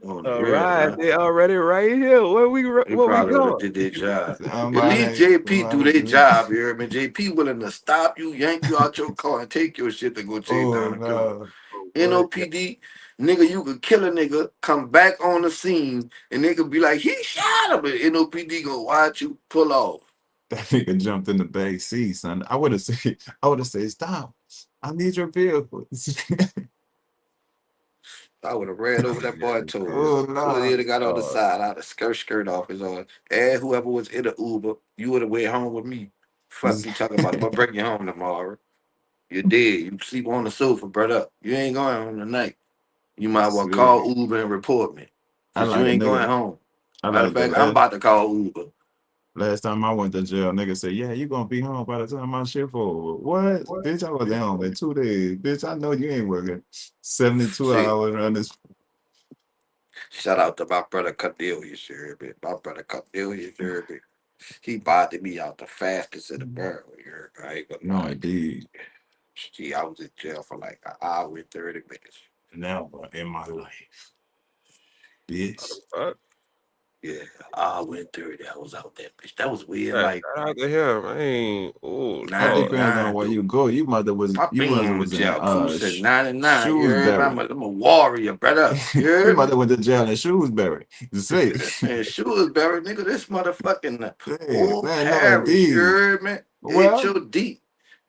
On the All real, right, huh? they already right here. They Where we probably would have going? did their job. At least Somebody, JP do their somebody. job, you hear me? JP willing to stop you, yank you out your car, and take your shit to go chase Oh down the criminal. no. Oh, what? NOPD, nigga, you could kill a nigga, come back on the scene, and they could be like, he shot him. And NOPD go, why'd you pull off? That nigga jumped in the back seat, son. I would have said, stop. I need your vehicle. I would have ran over that boy toes. Oh Soon as he'd have no. got on the Oh, side, I'd have skirt off his arm. And whoever was in the Uber, you would have went home with me. Fuck you talking about? I'm gonna bring you home tomorrow. You're dead. You sleep on the sofa, brother. You ain't going home tonight. You might well See, call Uber and report me. I Cause you like a ain't going nigga. home. I Matter of like the fact, I'm about to call Uber. last time I went to jail, nigga said, yeah, you gonna be home by the time my shift over. What? Bitch, I was home in 2 days. Bitch, I know you ain't working 72 See, hours on this. shout out to my brother Cadil, you hear me? My brother Cadil, you hear me? He bothered me out the fastest in the world, you hear me? I ain't gonna No, lie to you. indeed. See, I was in jail for like an hour and 30 minutes. Never in my life. Bitch. fuck. Yeah, an hour and 30. I was out there, bitch. That was weird. Yeah, Like shout out to him. I ain't. Oh That Lord. depends on 99, where dude. you go. I You been must have on the was in jail. Cool said 99. You heard me? Shrewsbury. I'm a warrior, brother. You You heard must me? have went to jail in Shrewsbury. You see? And Shrewsbury, nigga, this motherfucking Hey, old man, no, parish. You indeed. heard me? Well, HOD. You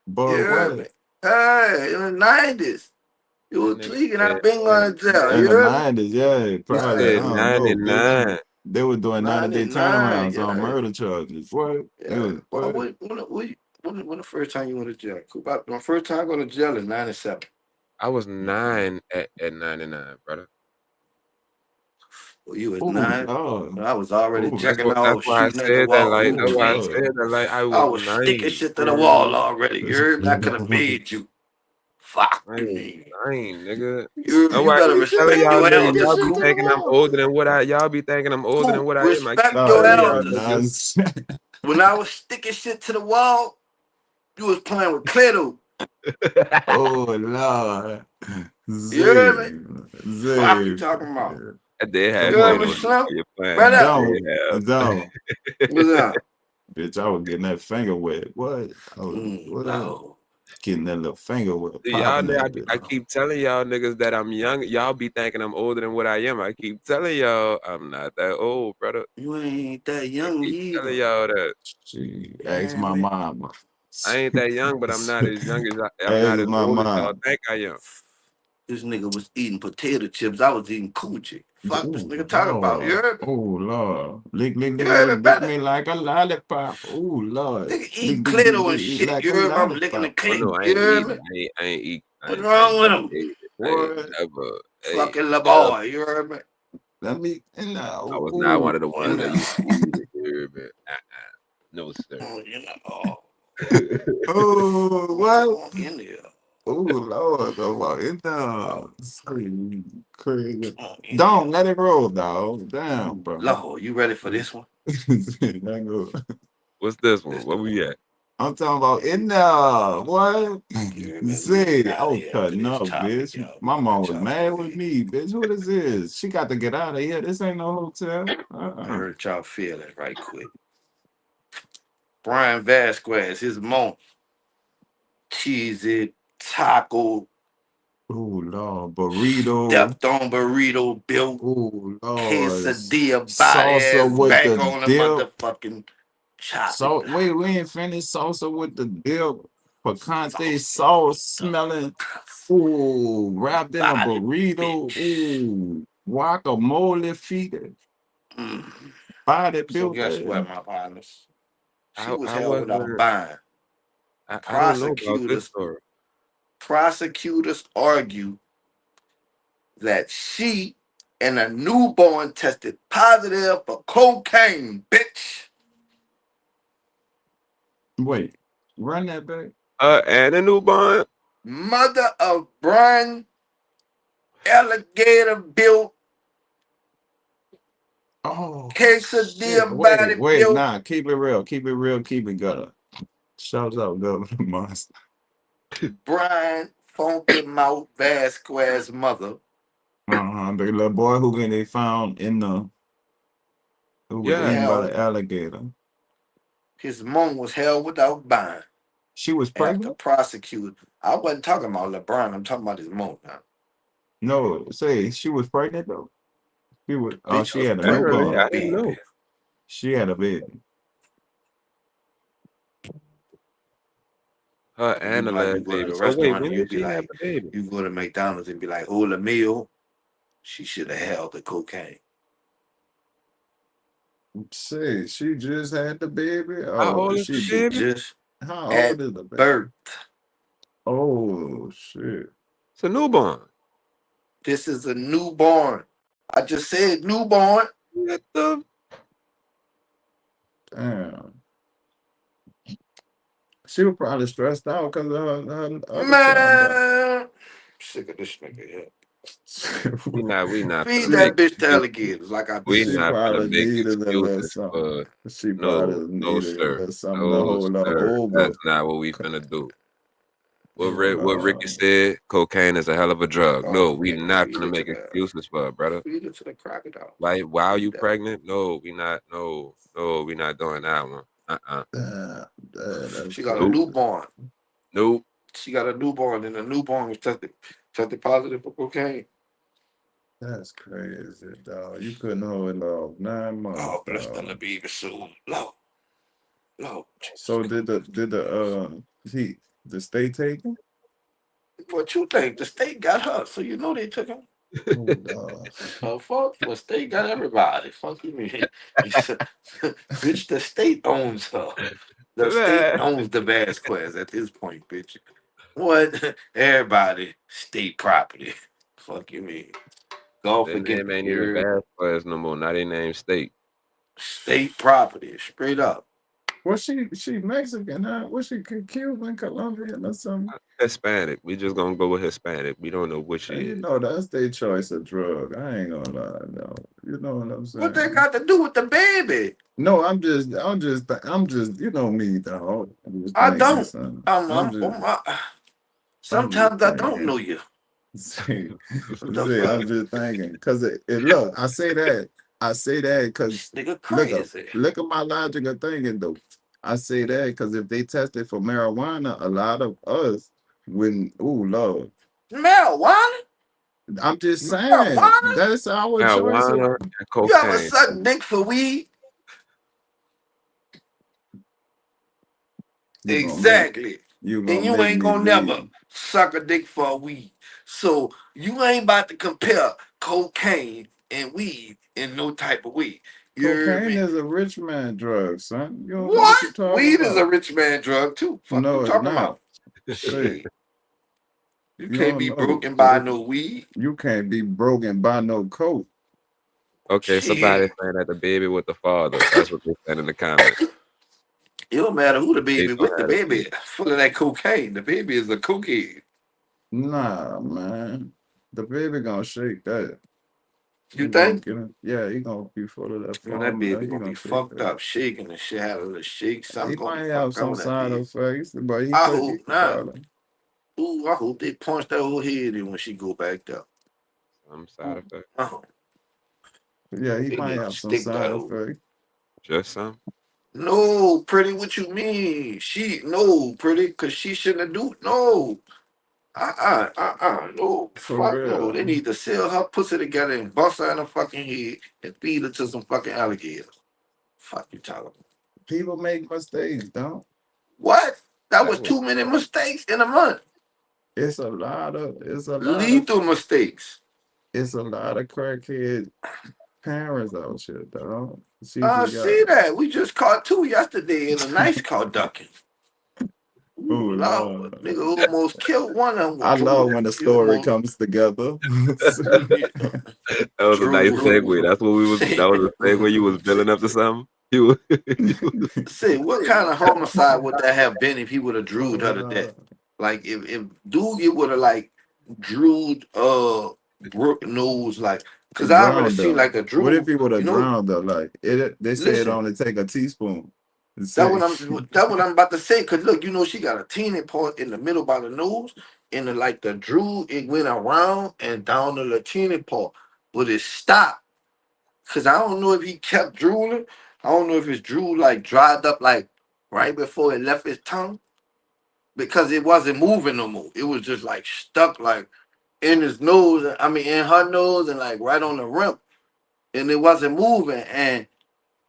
but heard what? me? Hey, in the 90s. You That was nigga tweaking. I said been going to jail. In You the heard me? 90s, yeah, he probably. I said don't know, bitch. 99. They were doing 90-day 99. turnarounds on Yeah. murder charges. What? It Yeah. was Well, what? when the first time you went to jail? Cool. My first time going to jail in 97. I was 9 at 99, brother. Well, you was Oh 9. Lord. When I was already Oh, That's jacking what. That's off, why I shooting at the said that. wall. Like You oh that's why I tweaking. said Lord. that. Like I I was was sticking 9. shit to the Word. wall already. You heard me? I could have made you. Fuck I you ain't mean. 9, nigga. You heard me? That's You why I better keep He said telling respect I y'all your was niggas. sticking Y'all elders, be shit to cool. the thinking I'm wall. older than what I. Y'all be thinking I'm older than Cool. what I am. I keep Respect your Oh, telling yeah, y'all elders. niggas. nice. When I was sticking shit to the wall, you was playing with Clado. Oh Lord. You heard me? Z. Fuck you Z. talking about? I did You have Come heard played me, on on. you Slim? for your plan. Right I up. did Don't. have. Don't. What's up? Bitch, I was getting that finger wet. What? What? No. Getting that little finger wet, See, y'all, popping that bit I off. keep telling y'all niggas that I'm young. Y'all be thinking I'm older than what I am. I keep telling y'all I'm not that old, brother. You ain't that I young keep telling either. y'all that. She You asked hear my me? mama. I ain't that young, but I'm not as young as I'm not Ask as my old as y'all mom. think I am. This nigga was eating potato chips. I was eating coochie. Fuck this Oh nigga talking about. You Lord. heard me? Oh Lord. You heard me, Lick brother? me like a lollipop. Oh Lord. Nigga eating Clado and Lick shit. like You a heard me? I'm licking the lollipop. Oh click. no, I You ain't heard me? eating. I ain't eat. What's wrong with him? I ain't What? never. Hey, Fucking la never. boy. You heard me? Let me I no. was not one Ooh. of the You ones that used to know. eat it. You hear me? No, sir. You know. Oh, what? In there. Oh Lord, oh my, Oh, crazy. in there. Don't let it roll, dog. Damn, bro. Lord, you ready for this one? That go. What's this one? This Where the one. we at? I'm talking about in there. What? You heard me? Let me get See, I out of was here after cutting this up, topic, bitch. y'all. My Fuck mom with was y'all mad with feelings. me, bitch. Who this is? She got to get out of here. This ain't no hotel. I hurt y'all feelings right quick. Brian Vasquez, his mom, cheesy taco, Oh Lord, burrito. stepped on burrito, built Oh Lord, quesadilla, body salsa ass with back the on the dip. motherfucking chopping So block. wait, we ain't finished salsa with the dip. Picante Sauce, sauce smelling. Ooh, wrapped in a body, burrito. bitch. Ooh, guacamole feet. Mm. Body So built guess what, that. my partners? She was I held without wasn't. bond. I don't know about this Prosecutors story. prosecutors argue that she and a newborn tested positive for cocaine, bitch. Wait, run that back. And a newborn. Mother of Brian alligator built Oh shit. quesadilla body Wait, built nah, keep it real. Keep it real. Keep it gutter. Shout out Governor Monster. Brian Funky Mouth Vasquez mother. The little boy who they found in the who was Yeah. eaten by Held the alligator. his mom was held without bond She was after pregnant? prosecutor. I wasn't talking about LeBron. I'm talking about his mom now. No, say she was pregnant though. She was Bitch she was had a pregnant with Apparently, a I newborn. didn't know. baby. She had a baby. Her You and the know how you last go to baby. the So wait, restaurant when and you did be she have like, the baby? you go to McDonald's and be like, hold a meal. She should have held the cocaine. Say she just had the baby. How Oh, old did is the she? She baby? just How old at is the baby? birth. Oh shit! It's a newborn. This is a newborn. I just said newborn. What the? Damn. She was probably stressed out because her other child died. Man, sick of this nigga here. We not Feed gonna she make that bitch to excuses. alligators, like I We just she said. not gonna probably make needed a little excuses something. for She no, probably no, needed a sir. little something to No, hold her sir. over. That's not what we finna do. Oh What Ricky no. said, cocaine is a hell of a drug. Oh, No, we nigga, not gonna make excuses for it, brother. feed it to the crocodile. Why are Feed you that. pregnant? No, we not. No, we not doing that one. That's She got a Nope. crazy. newborn. Nope. She got a newborn, and the newborn was tested positive for cocaine. That's crazy, dog. You couldn't hold it off 9 months, Oh, bless the dog. baby soul. Lord, Jesus. So he the state take him? What you think? The state got her, so you know they took her. Oh dog. Fuck, the state got everybody. Fuck you mean? Bitch, the state owns her. The state Man, owns the Vasquez at this point, bitch. What? Everybody, state property. Fuck you mean? Go their forget name me. ain't even You're Vasquez no more. Now they name State. state property, straight up. Was she Mexican, huh? Was she Cuban, Colombian or something? Hispanic. We just gonna go with Hispanic. We don't know what she And you is. know that's their choice of drug. I ain't gonna lie, no. You know what I'm What that saying? got to do with the baby? No, I'm just, you know me, dog. I'm just I thinking, don't. son. I'm, I'm, I'm, I'm just sometimes I don't know thinking. you. See, What the see, I'm fuck? just thinking because look, I say that This because nigga look up, crazy. look at my logic of thinking though. I say that because if they tested for marijuana, a lot of us wouldn't. Oh Lord, Marijuana? I'm just saying Marijuana? that's our choice of. Marijuana and You ever cocaine. suck dick for weed? You gonna make Exactly. you And gonna you make ain't me gonna never leave. suck a dick for a weed. So you ain't about to compare cocaine and weed in no type of weed. You heard Cocaine me? is a rich man drug, son. You don't know what What? you're talking Weed is a about. rich man drug too. Fuck you No, it's talking not. about? Say Shit. You you can't don't be know. broken by no weed. You can't be broken by no coat. Okay, somebody Shit. saying that the baby with the father. That's what they said in the comments. It don't matter who the They baby with. don't The have the baby baby. full of that cocaine. The baby is a cokehead. Nah, man. The baby gonna shake that. You He gonna think? get him. Yeah, he gonna be full of that Man, that formula. baby He gonna be gonna shake fucked that. up, shaking and shit, having a shake. He Something gonna be might have fucked up some with that side baby. effects, but I he hope could not. probably. Ooh, I hope they punch that whole head in when she go back up. Some side Ooh, effect. I hope Yeah, he they might need to have some stick side that whole. effects. Just some. No, pretty. What you mean? She no pretty, cause she shouldn't have do no. No, For fuck no. They real. need to seal her pussy together and bust her in the fucking head and feed her to some fucking alligators. Fuck you talking about? People make mistakes, don't. What? That That was was too many mistakes in a month. it's a lot of Lethal mistakes. it's a lot of crackhead parents out here, dog. She I just got see that. We just caught two yesterday in a nice car ducking. oh Ooh, Lord, Lord. nigga almost killed one of them with I love Drew. when the He story almost comes together. yeah, That was a nice Drew. segue. That's what we was. That Say, was a segue. You was building up to something. You, you was, say, what kind of homicide would that have been if he would have drewed Oh her to death? Lord. Like if Doogie would have like drewed Brooke nose like, cause I already Drowned seen her. like a What if Drew. he would You have know, drowned her? Like it they say it listen. only take a teaspoon. That See? what I'm that what I'm about to say. Cause look, you know she got a teeny part in the middle by the nose, and the, like the drool, it went around and down the teeny part, but it stopped. Cause I don't know if he kept drooling. I don't know if his drool like dried up like right before it left his tongue because it wasn't moving no more. It was just like stuck like in his nose. I mean in her nose and like right on the rim, and it wasn't moving. And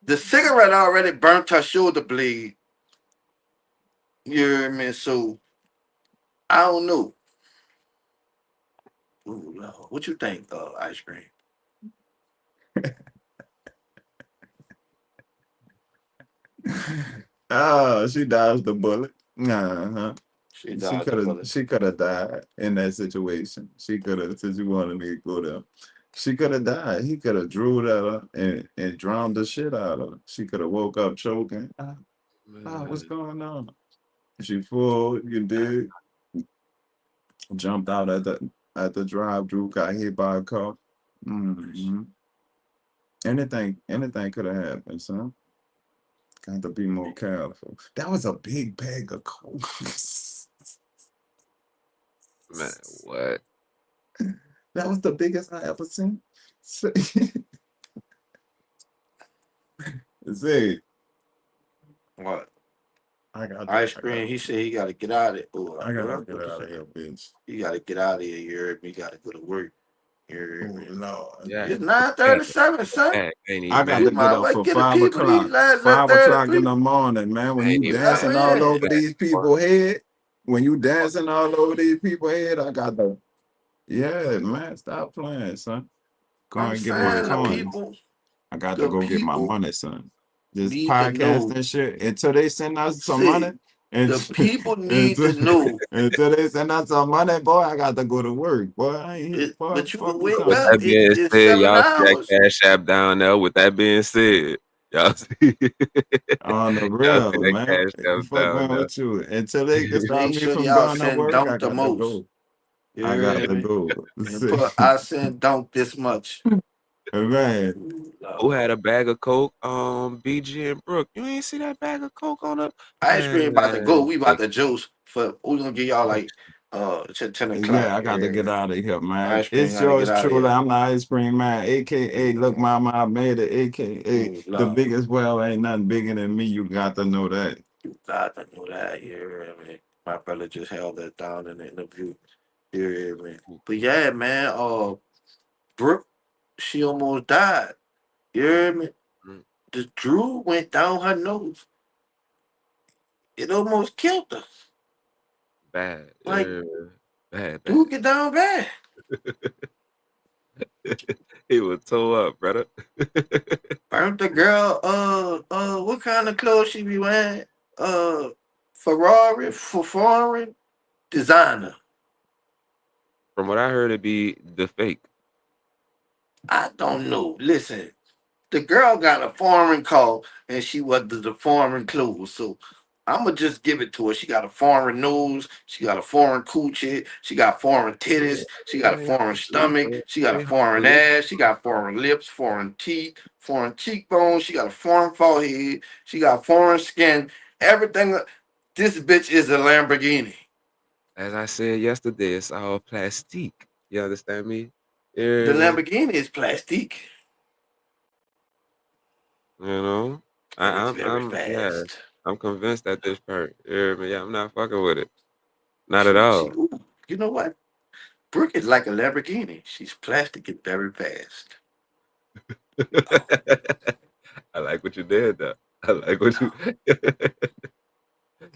the cigarette already burnt her shoulder blade. You know what I mean? So I don't know. Ooh, Lord. What you think, ice cream? Oh, she dodged the bullet. Uh-huh. She dodged the bullet. She could have died in that situation. She could have since you wanted me to go there. She could have died. He could have drew at her and drowned the shit out of her. She could have woke up choking. What's man, going on? She full, you did, jumped out at the drive, Drew got hit by a car. Hmm. Anything could have happened, son. Got to be more careful. That was a big bag of coke. man, what? That was the biggest I ever seen. See, see, What? Ice I cream. got, He said he got to get out of it. Oh, I what gotta I'm get supposed to out of say? here, bitch. You got to get out of here. You heard me? Got to go to work. You Oh heard me? Lord, Yeah, It's yeah, 9:37, son. back, ain't he, I got man? to You get might up well for get the five people these o'clock. last little 5 o'clock in 33. the morning, man. When Ain't you he, Hell man? dancing all yeah. over Back, these boy. people head, when you dancing all over these people head, I got to. Yeah, man, stop playing, son. Go I'm and get my saying coins. I got to the go get my people money, son. This need to podcast know. and shit until they send us some money. See, And the people need until, to know. until they send us some money, boy, I got to go to work. Boy, I ain't here. Boy, But you can fuck you wake With talking up that about. being in said, 7 y'all see that hours. Cash App down there. With that being said, y'all see, On the y'all see real, that man. Cash App Fuck down man there. with you. Until they can stop Make me sure from y'all going to send work, I dunk the got to most. go. You I hear got to me? go. And See, put I send dunk this much. man. Who Lord. had a bag of coke? BG and Brooke. You ain't see that bag of coke on the Ice cream about to go. man. We about to juice for we gonna get y'all like to 10 Yeah, o'clock. I You got to hear get me? out of here, man. Ice cream It's gotta get yours out of truly. here. I'm the ice cream man, aka Look Mama, I made it, aka Ooh, the Lord. biggest well ain't nothing bigger than me. You got to know that. You got to know that. You hear me? My brother just held that down in the interview. You hear me? But yeah, man, Brooke, she almost died. You hear me? Mm, The Drew went down her nose. It almost killed her. bad. Like, Bad, dude, bad. get down bad. He was tore up, brother. Burnt the girl, what kind of clothes she be wearing? Ferrari, for foreign designer. From what I heard, it be the fake. I don't know. Listen, the girl got a foreign call and she was the foreign clothes. So I'ma just give it to her. She got a foreign nose, she got a foreign coochie, she got foreign titties, she got a foreign stomach, she got a foreign ass, she got foreign lips, foreign teeth, foreign cheekbones, she got a foreign forehead, she got foreign skin, everything. This bitch is a Lamborghini. As I said yesterday, it's all plastique. You understand me? The Yeah, Lamborghini is plastic. you know. and it's very Yeah, fast. I'm convinced at this part. Yeah, I'm not fucking with it. Not at She, all. ooh, you know what? Brooke is like a Lamborghini. She's plastic and very fast. Oh, I like what you did though. I like what you oh,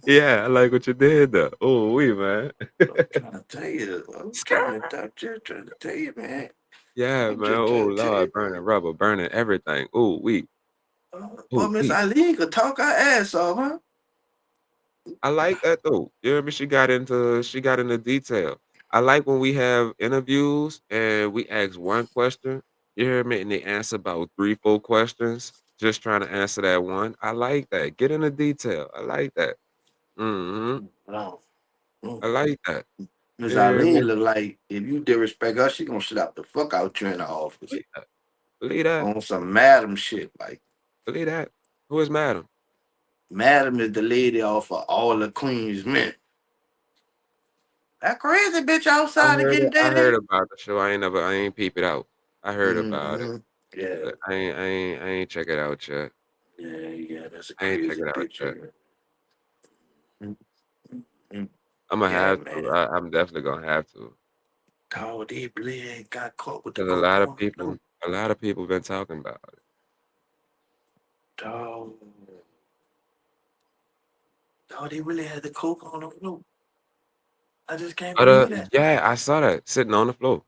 Yeah, I like what you did though. Oh, we man. I'm trying to tell you. Just trying to tell you, man. Yeah, I'm man. just Oh trying to tell Lord, you. burning rubber, burning everything. Oh, we. Boy, Oh, Miss we. Eileen could talk her ass off, huh? I like that though. You hear me? She got into detail. I like when we have interviews and we ask one question, you hear me, and they answer about 3, 4 questions, just trying to answer that one. I like that. Get into detail. I like that. Hmm. No. I Mm-mm. like that. Miss You hear me? Eileen look like if you disrespect her, she gonna slap the fuck out you in the office Believe that. Believe that. on some madam shit. Like Believe that. Who is madam? madam is the lady off of all the Queen's men. That crazy bitch outside and getting I heard dated. about the show. I ain't peep it out. I heard about it, Mm-hmm. Yeah, but I ain't check it out yet. yeah, that's a I ain't check crazy it out yet. picture. Mm-hmm. Imma Yeah, have to. man. I'm definitely gonna have to, Dog, they really ain't got caught with the 'cause a coke lot of on the people float. a lot of people been talking about it. Dog, dog, they really had the coke on the float. I just can't But, believe that. yeah, I saw that sitting on the floor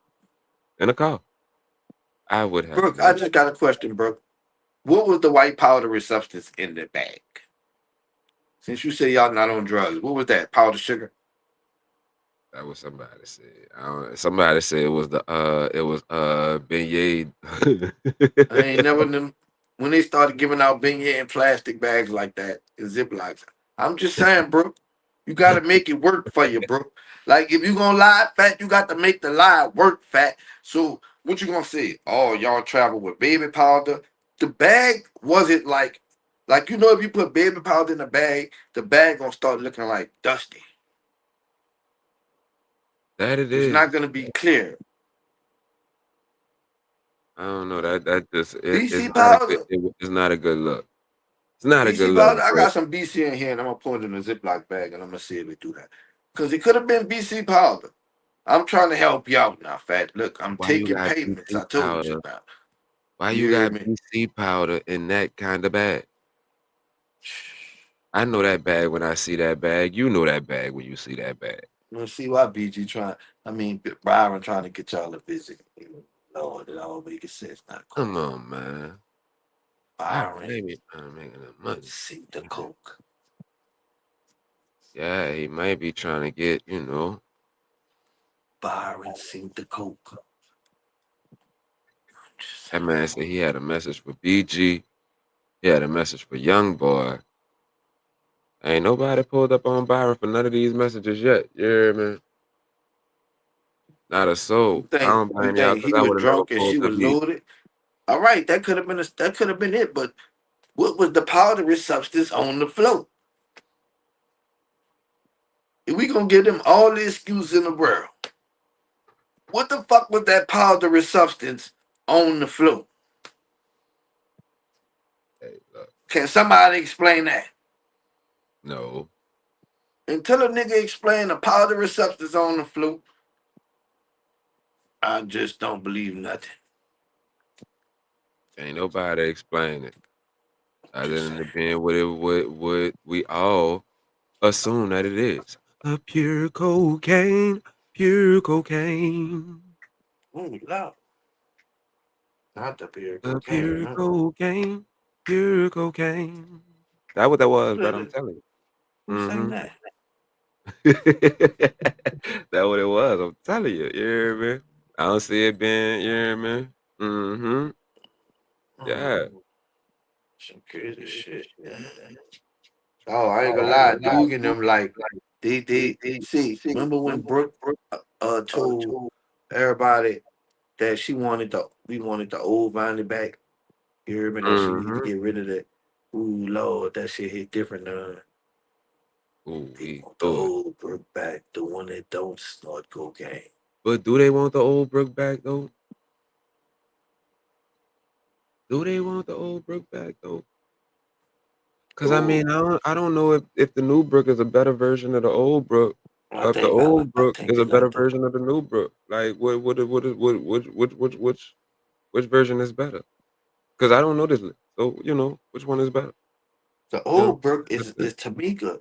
in a car. I would have Brooke, I never just got a question, Brooke. What was the white powdery substance in the bag? Since you say y'all not on drugs, what was that? Powdered sugar? that was somebody said. I don't somebody said it was beignet. I ain't never them when they started giving out beignet in plastic bags like that in Ziplocs. I'm just saying, Brooke, you got to make it work for you, Brooke. Like if you gonna lie, fat, you got to make the lie work, fat. So what you gonna say? Oh, y'all travel with baby powder. The bag wasn't like you know if you put baby powder in the bag gonna start looking like dusty. That it It's not is. gonna be clear. I don't know, that just it's BC not a good powder. it's not a good look. It's not a good BC look, powder. I bro. got some BC in here, and I'm gonna put it in a Ziploc bag, and I'm gonna see if it do that. Cause it could have been BC powder. I'm trying to help you out now, fat. Look, I'm Why you taking got payments. BC I told you powder? now. Why You you hear got me? BC powder in that kinda bag? I know that bag when I see that bag. You know that bag when you see that bag. Let's see why BG trying. I mean, Byron trying to get y'all to visit. Lord, it all make sense. Not Come cool. on, man. Byron, Byron, maybe making the money. see the coke. Yeah, he might be trying to get, Byron, see the coke. that man said he had a message for BG. He had a message for Young Boy. Ain't nobody pulled up on Byron for none of these messages yet. You hear me? Not a soul. I don't You blame y'all think because he I was would have never drunk and pulled she up was either. loaded? All right, that could have been it. But what was the powdery substance on the float? If we gonna give them all the excuse in the world, what the fuck was that powdery substance on the float? Hey, look, Can somebody explain that? no. Until a nigga explain the powdery substance on the float, I just don't believe nothing. Ain't nobody explain it. Other Just than saying. it being what we all assume that it is. A pure cocaine, Ooh, loud. Not the beer a cocaine, pure huh? cocaine, pure cocaine. That what that was, Who brother. that I'm is? telling you. Who sang Mm-hmm. that? That what it was. I'm telling you. You hear me? I don't see it being. You hear me? Mm-hmm. Yeah. Mm, some crazy shit. Yeah. Oh, I ain't gonna lie, Duke and them like they see. Remember when Brooke told everybody that we wanted the old Viney back. You hear me? That she need to Mm-hmm. get rid of that. Ooh Lord, that shit hit different. Ooh, They we want the throw it. old Brooke back, the one that don't snort cocaine. But do they want the old Brook back though? Do they want the old Brook back though? Cause I mean, I don't know if the new Brook is a better version of the old Brook, I or if the think I like. old I Brook think is you a like better the. version of the new Brook. Like, which version is better? Cause I don't know this, so which one is better? The You know, old Brooke that's it. is Tamika.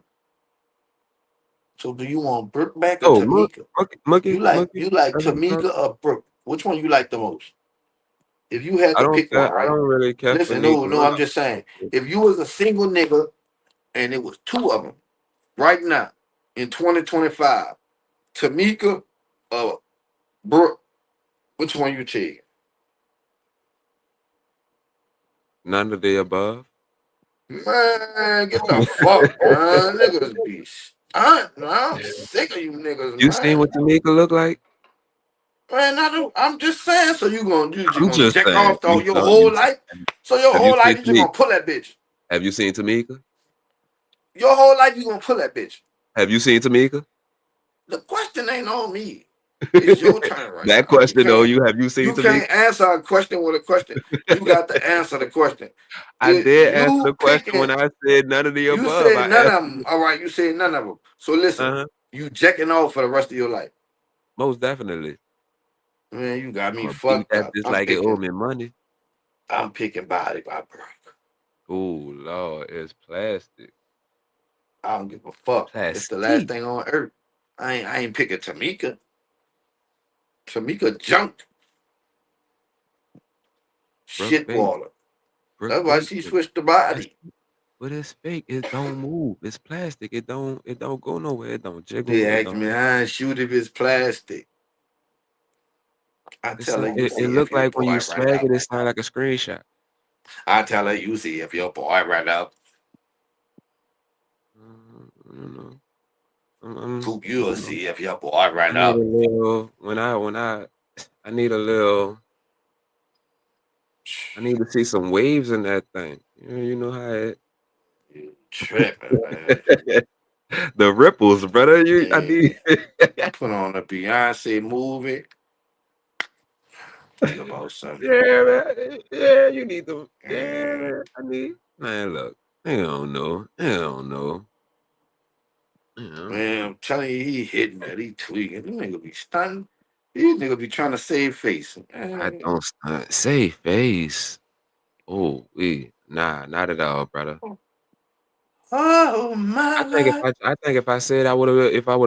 So do you want Brooke back or Oh, Tamika? Mookie, You like that's what you call it? Tamika or Brooke? Which one you like the most? If you had to pick one, I right? don't really care for Listen, neither no, one I'm of just saying. them. If you was a single nigga and it was two of them right now in 2025, Tamika or Brooke, which one you take? None of the above. Man, get the fuck, man. Niggas be. I'm sick of you niggas, You seen man. what Tamika look like? Man, I'm just saying. So you I'm gonna just jack saying. off your whole life? So your Have you whole life seen you just Tamika? gonna pull that bitch? Have you seen Tamika? Your whole life you gonna pull that bitch? Have you seen Tamika? The question ain't on me. It's your turn right That now. question though, have you seen You Tamika? can't answer a question with a question. You got to answer the question. I Is did answer the you question picking? when I said none of the You above. said I none asked of you. them. All right, you said none of them. So listen, Uh-huh. you jacking off for the rest of your life. Most definitely. Man, you got I'm me gonna beat fucked that up. just like it owe me money. I'm picking body by Burke. Oh Lord, it's plastic. I don't give a fuck. It's the last Plastic. thing on earth. I ain't picking Tamika. Tamika junk Brook shit fake. water. Brook That's why fake. she switched the That's body. but it's fake. It don't move. It's plastic. It don't go nowhere. It don't jiggle. They It asked don't me how I shoot if it's plastic. I it tell her sound you it, it see look if your like when you boy right swag it, up. it sound like a screenshot. I tell her you see if your boy right up. I don't know. I'm Coop, I you'll don't know. see if your boy I right need a up. little I need a little I need to see some waves in that thing. You know how You tripping, man. the ripples, brother. I Yeah. need Put on a Beyonce movie. Think about something. yeah, man. Yeah, you need them. Mm. Yeah, I need man, look. I don't know. I don't know. I don't Man, know. I'm telling you, he hitting that. He tweaking. This nigga be stunning. These nigga be trying to save face. I Man. don't say face. Oh, nah, not at all, brother. Oh my life. I think if I said I would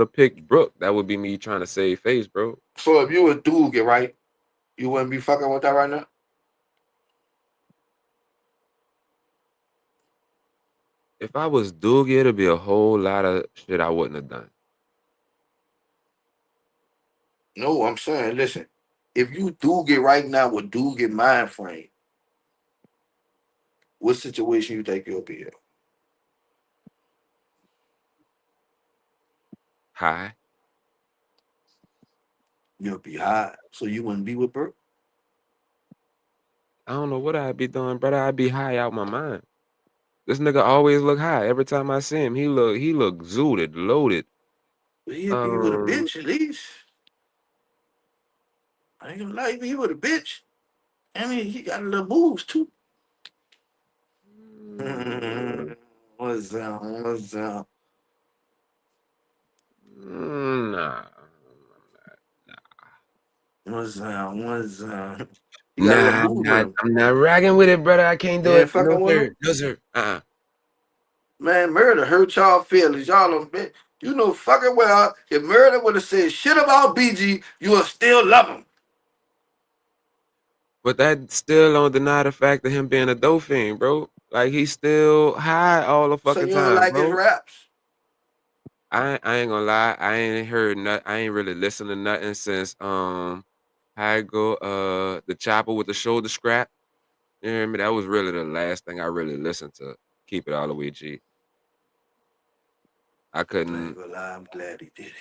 have picked Brooke, that would be me trying to save face, bro. So if you a dude, get right, you wouldn't be fucking with that right now? If I was Doogie, it'd be a whole lot of shit I wouldn't have done. No, I'm saying, listen, if you do get right now with do get mind frame, what situation you think you'll be in? High. You'll be high. So you wouldn't be with Burke? I don't know what I'd be doing, brother. I'd be high out my mind. This nigga always look high. Every time I see him, he look zooted, loaded. He'll be with a Um, bitch at least. I ain't gonna lie, he'll be with a bitch. I mean, he got a little moves too. mm, What's up? What's up? nah, What's up? What's up? He got a little nah. move with him. I'm not rocking with it, brother. I can't You do ain't it. No fucking with him? sir, no sir. Man, murder hurt y'all feelings. Y'all don't bet. You know fucking well if murder would have said shit about BG, you would still love him. But that still don't deny the fact of him being a dope fiend, bro. Like he's still high all the So fucking you don't time, like his bro. raps. I ain't gonna lie. I ain't heard I ain't really listened to nothing since how it go the chopper with the shoulder scrap. You hear me? That was really the last thing I really listened to. Keep it all the way G. I I ain't couldn't. gonna lie, I'm glad he did it.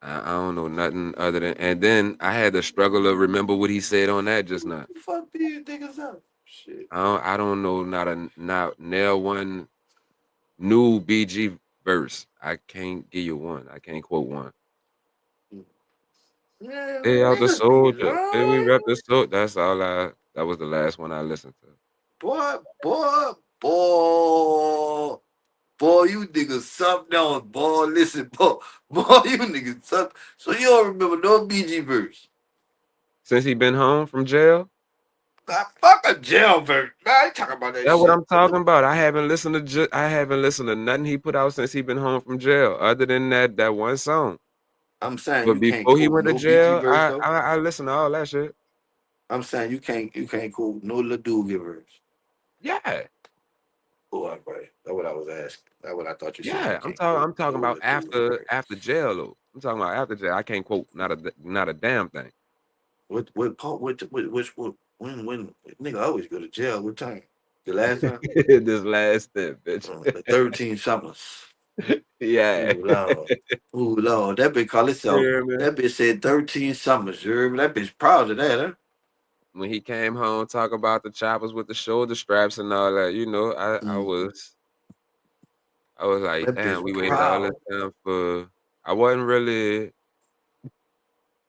I don't know nothing other than. And then I had to struggle to remember what he said on that just now. Who the fuck these niggas up? Shit. I don't know not nail one new BG verse. I can't give you one. I can't quote one. Yeah, Stay out the niggas be soldier. Did we lying. rep the soldier? That's all I. That was the last one I listened to. boy, boy, boy. Boy, you niggas something else, boy. Listen, boy, boy, you niggas something. So you don't remember no BG verse. Since he been home from jail? Nah, fuck a jail verse. Man, I ain't talking about that That's what shit. I'm talking about. I haven't listened to I haven't listened to nothing he put out since he been home from jail, other than that one song. I'm saying But you can't before he quote went to no BG jail, verse though. I listened to all that shit. I'm saying you can't quote no Laduga verse. Yeah, Oh, all right. That's what I was asking. That's what I thought you said. You yeah. can't quote I'm talking no about Laduga verse. after jail though. I'm talking about after jail. I can't quote not a damn thing. What part? Which what? When nigga always go to jail? What time? The last time? This last step, bitch. The 13 summers. Yeah. Ooh Lord. Ooh Lord. That bitch call itself. Yeah, man. That bitch said 13 summers. You heard me? That bitch proud of that, huh? When he came home, talk about the choppers with the shoulder straps and all that. Mm. I was like, That damn, bitch we waited all this proud. time for. I wasn't really.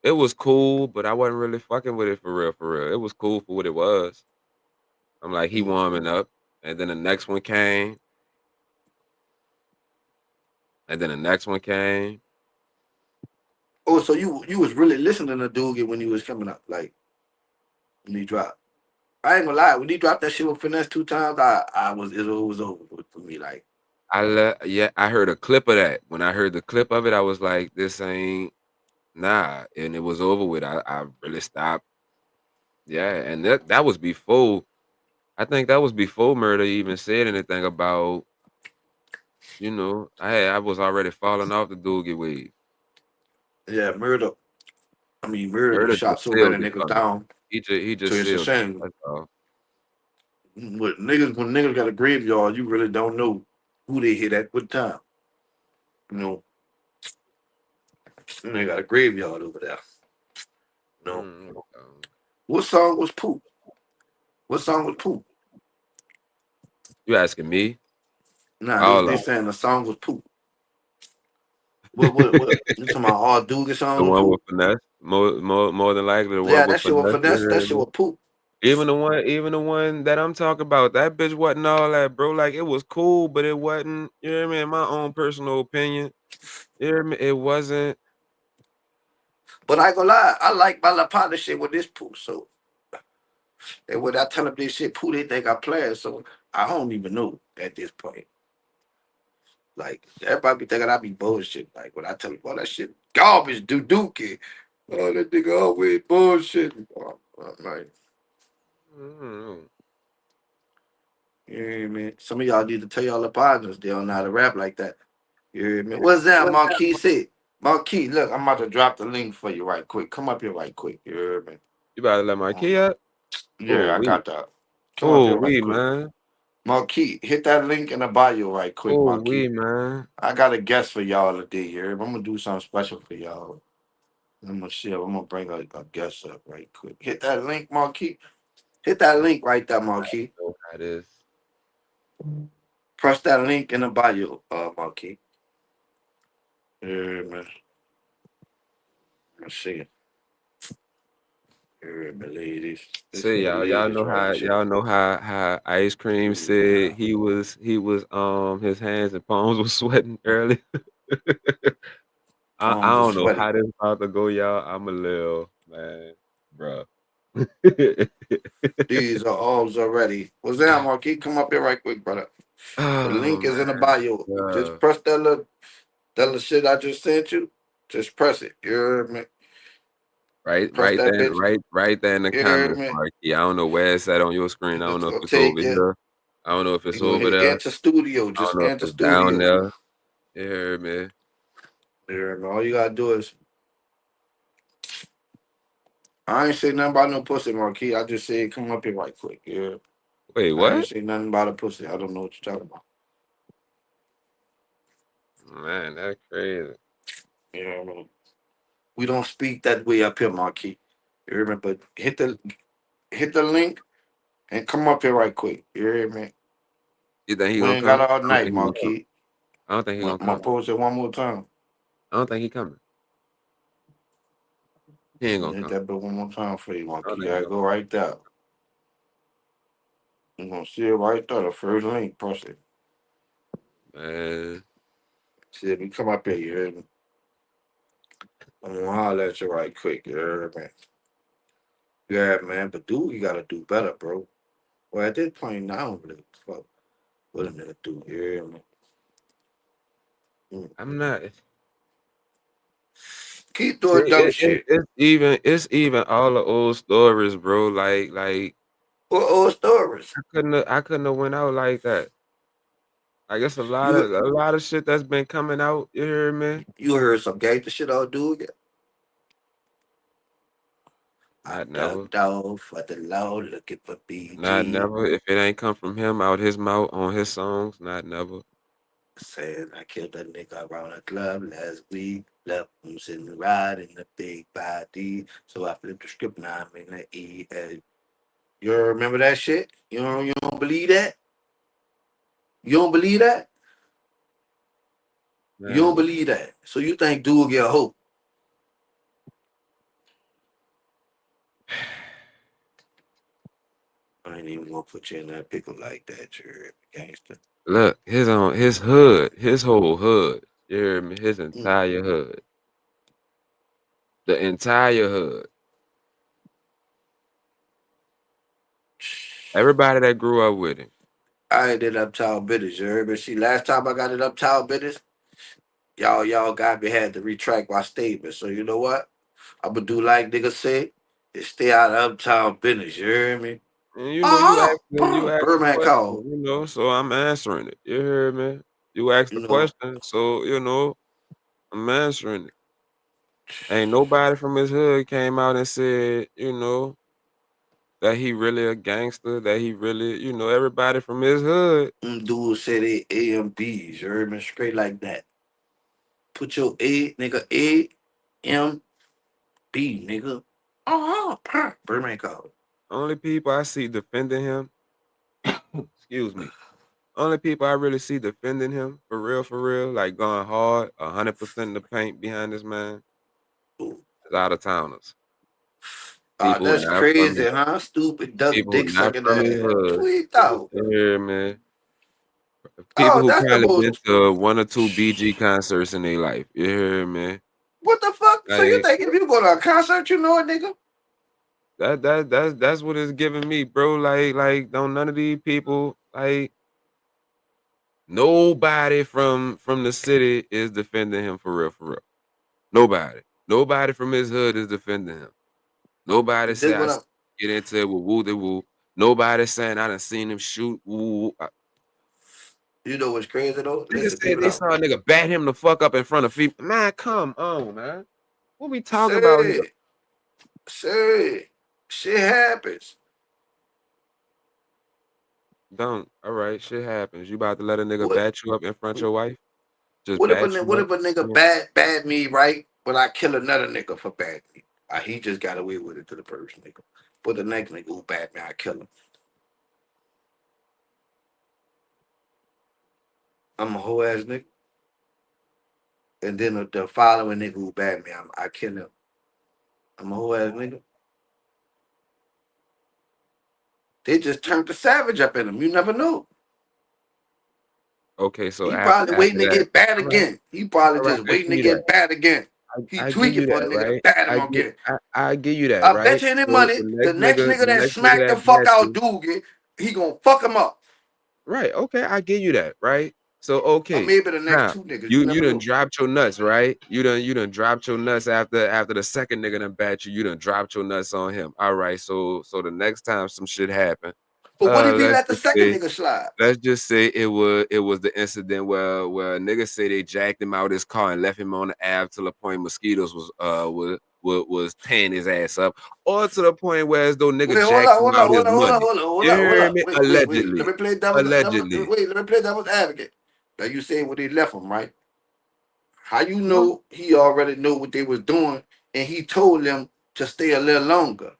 It was cool, but I wasn't really fucking with it for real, for real. It was cool for what it was. I'm like, he Mm. warming up, and then the next one came, and then the next one came. Oh, so you was really listening to Doogie when he was coming up, like when he dropped. I ain't gonna lie, when he dropped that shit with finesse 2 times, it was over for me. Like, Yeah, I heard a clip of that. When I heard the clip of it, I was like, this ain't nah, and it was over with. I really stopped. Yeah, and that was before. I think that was before Murder even said anything about. I was already falling off the Doogie wave. yeah, murder. I mean, murder done Murder shot just so many sealed it niggas for me. down. He So just it's a sealed it. shame. That's all. When niggas got a graveyard, you really don't know who they hit at what time. You know, they got a graveyard over there. You know, Um, what song was poop? What song was poop? you asking me? Nah, they All they of saying the song was poop. What? You talking about all Doogie the song was one with poop? finesse. More than likely the one Yeah, with that shit was finesse. You finesse. That heard shit me? was poop. Even the one that I'm talking about, that bitch wasn't all that, bro. Like it was cool, but it wasn't. You know what I mean? My own personal opinion. You hear me? It wasn't. But I ain't gonna lie, I like my La Partner shit with this poop. So and when I tell them this shit poop, they think I play it. So I don't even know at this point. Like everybody be thinking I be bullshit. Like when I tell them, "Oh, that shit garbage, dookie." Oh, that nigga always bullshit. I'm like, Mm, you hear me? Some of y'all need to tell y'all the partners they don't know how to rap like that. You hear me? What's that, Marquis said? Marquis, look, I'm about to drop the link for you right quick. Come up here right quick. You hear me? you better let my key Um, up. Oh yeah, I we, got that. Come up oh here right we, quick. man. Marquis, hit that link in the bio right quick, Oh we, Marquis. man. I got a guest for y'all today. You hear me? I'm gonna do something special for y'all. I'm gonna share. I'm gonna bring a guest up right quick. Hit that link, Marquis. Hit that link right there, Marquis. Oh, that is. Press that link in the bio, Marquis. Yeah, man. Let's see. Yeah, my ladies. This See for the y'all ladies know how right here. Ice Cream said he was his hands and palms was sweating early. I Palms are don't know sweaty. how this about to go, y'all. I'm a little man, bro. These are alls already. What's that, Marquis? Come up here right quick, brother. The Oh link is in the man, bio. Just bro. press that little shit I just sent you. Just press it. You heard me? Right, Press that bitch. right there in the You heard comments, me? Marky. I don't know where it's at on your screen. I don't It's know if gonna it's over take you. here. I don't know if it's You're gonna over hit there. enter studio. I don't Just know if enter it's down studio. there. You heard me? You heard me? All you gotta do is I ain't say nothing about no pussy, Marquis. I just said come up here right quick. Yeah. Wait, I ain't what? say nothing about a pussy. I don't know what you're talking about. Man, that's crazy. Yeah, I mean, we don't speak that way up here, Marquis. You hear me? But hit the link and come up here right quick. You hear me? You think he We gonna ain't got come? all I don't night, think he gonna come. Marquis. I don't think he I'm gonna gonna come. post it one more time. I don't think he coming. He ain't gonna Hit come. that bit one more time for you, I don't Marquis. You think he gotta gonna go right there. I'm gonna see it right there, the first link, press it. Man, See if you come up here, you hear me? I'm gonna holler at you right quick, you hear me? Yeah, man, but dude, you gotta do better, bro. Well, at this point now, I don't really fuck what a nigga do, you hear me? Mm. I'm not. Keep See, doing dumb shit. it's even all the old stories, bro. Like What old stories? I couldn't have went out like that. Like it's a lot You of a lot of shit that's been coming out. You hear me? you heard some gangster shit I'll do again? I Not never, ducked off for the law looking for not BG. never. If it ain't come from him out his mouth on his songs, not never. Saying I killed a nigga around a club last week. Left him sitting right in the big body. So I flipped the script, now I'm in the E. You remember that shit? You don't believe that? You don't believe that? You don't Man, believe that. So you think dude will get hope. I ain't even gonna put you in that pickle like that, you gangster. look, his hood, his whole hood. You hear me? His Mm. entire hood, the entire hood. Everybody that grew up with him. I did uptown business, you heard me? See, last time I got it uptown business, y'all got me had to retract my statement. So you know what? I'ma do like niggas say, and stay out of uptown business, you hear me? And you know, you asked the Birdman question, call. so I'm answering it. You hear me? You asked You the know, question, so I'm answering it. Ain't nobody from his hood came out and said, that he really a gangster, that he really, everybody from his hood. dudes say they A M B's, you heard me? Straight like that. Put your A, nigga, A-M-B, nigga. Birdman call. Only people I see defending him, excuse me. Only people I really see defending him for real, like going hard, 100% in the paint behind this man, is out of towners. People who That's not from crazy, his huh? Stupid duck People who dick not sucking from his that. hood. Tweet out. You hear me? People Oh, who that's the probably been most. to 1 or 2 BG concerts in their life. You hear me? What the fuck? So you Like think if you go to a concert, you know a nigga? that's what it's giving me, bro. Like don't none of these people nobody from the city is defending him for real, for real. Nobody. Nobody from his hood is defending him. Nobody This say what I'm. get into it with woo de woo. Nobody saying I done seen him shoot woo. You know what's crazy though? Niggas Listen, say people they don't saw a nigga bat him the fuck up in front of people. Man, come on, man. What we talking about here? say, say, shit happens. Don't. All right, shit happens. You about to let a nigga What? bat you up in front of your wife? Just What if a bat what you up? if a nigga Yeah. bad me right, but I kill another nigga for bad me? He just got away with it to the first nigga. But the next nigga who bad me, I kill him. I'm a whole ass nigga. And then the following nigga who bad me, I kill him. I'm a whole ass nigga. They just turned the savage up in him. You never know. Okay, so He after probably after waiting to that, get bad all right, again. He probably all right, just I waiting give to you that. get bad again. He I give tweaking you for a that, nigga to right? bad him I get again. I give you that, I right? bet you any So money the the next next nigga, nigga the that next nigga smacked the that fuck bat out you. dude, he gonna fuck him up. Right. Okay, I give you that, right? So Or okay. maybe the next Now two niggas. You you never done know. dropped your nuts, right? You done dropped your nuts after the second nigga done bat you. You done dropped your nuts on him. All right. So the next time some shit happen, But what if he let's let the just second say nigga slide? let's just say it was the incident where niggas say they jacked him out his car and left him on the Ave till the point mosquitoes was tearing his ass up, or to the point where as though nigga Wait, hold jacked up, him hold up, out his hold up, hold up, money. hold up, hold You up, hold hear up. me? Wait. Allegedly, Let me play devil's. allegedly. Wait, let me play devil's advocate. Now you say when they left him, right? How you Huh? know he already know what they was doing, and he told them to stay a little longer?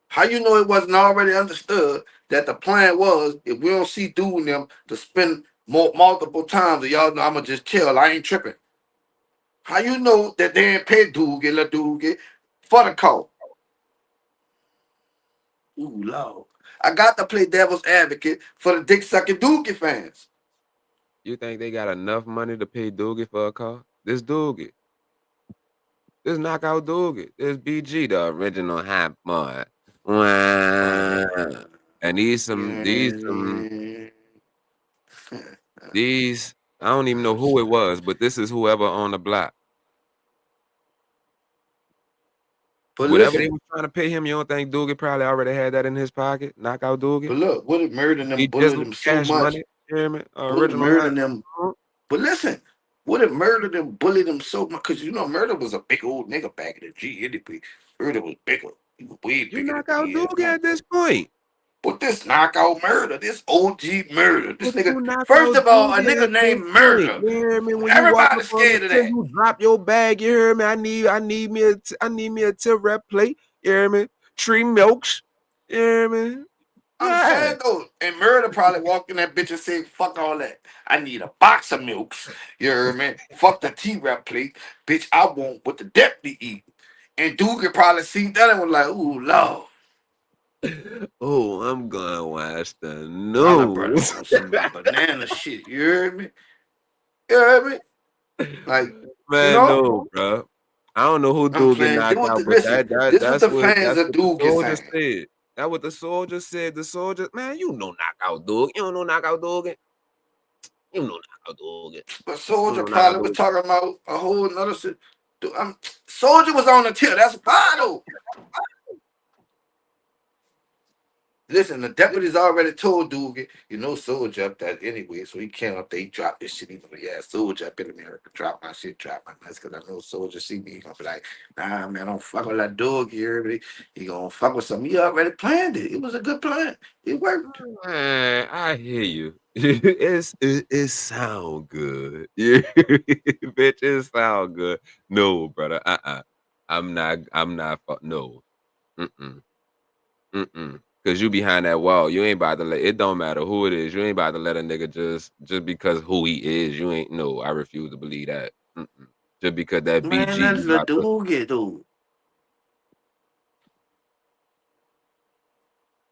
How you know it wasn't already understood that the plan was if we don't see dude and them to spend multiple times, and y'all know I'ma just chill. I ain't tripping. How you know that they ain't pay dude get let dude get for the call? Ooh, Lord. I got to play devil's advocate for the dick sucking Doogie fans. You think they got enough money to pay Doogie for a car? This Doogie. This knockout Doogie. This BG, the original hype boy. Wah. And these, I don't even know who it was, but this is whoever on the block. But Whatever they listen, was trying to pay him, you don't think Doogie probably already had that in his pocket? Knockout Doogie? but look, would it murder them, He bullet jizzled them so cash much? money. You hear me? Would it Original murder hype. them? But listen, would it murder them, bully them so much? Because you know, murder was a big old nigga back in the G anyway. Murder was bigger. He was way You bigger than knock out he is Doogie now. at this point. But this knockout murder, this OG murder, this But nigga. you knock First out of all, a Doogie nigga at this named point. Murder. You hear me? When you walk up Everybody's on the scared of tip, that. you drop your bag. You hear me? I need me a tip rep plate. You hear me? Tree milks. You hear me? I'm Yeah. saying though, and Murder probably walked in that bitch and said, "Fuck all that. I need a box of milks." You heard me? Fuck the T-rap plate, bitch. I want what the deputy eat. And dude could probably see that and was like, "Ooh, Lord, Oh, I'm gonna watch the my brother news. on some banana shit." You heard me? You heard me? Like, you Man, know, no, bro. I don't know who I'm dude get playing. knocked out, but Listen, this what the fans that's of what the dude get soldier saying. said. That's what the soldier said. The soldier, man, you know knockout dog. You don't know knockout dog. You know knockout dog. But You Soldier know knockout probably was dog. talking about a whole nother shit. Soldier was on the tip. That's why though. Listen, the deputies already told Dugan, you know, Soldier up there anyway, so he can't up there. He dropped this shit. He gonna be, yeah, Soldier up in America. Drop my shit, drop my nuts, because I know Soldier see me. He gonna be like, nah, man, don't fuck with that dog here. He gonna fuck with something. He already planned it. It was a good plan. It worked. Man, I hear you. It sound good. Yeah, bitch, it sound good. No, brother. I'm not. No. Mm-mm. Mm-mm. Cause you behind that wall. You ain't about to let it don't matter who it is. You ain't about to let a nigga just because who he is. You ain't no, I refuse to believe that. Mm-mm. Just because that Man, BG, that's you the about to Dugan, dude.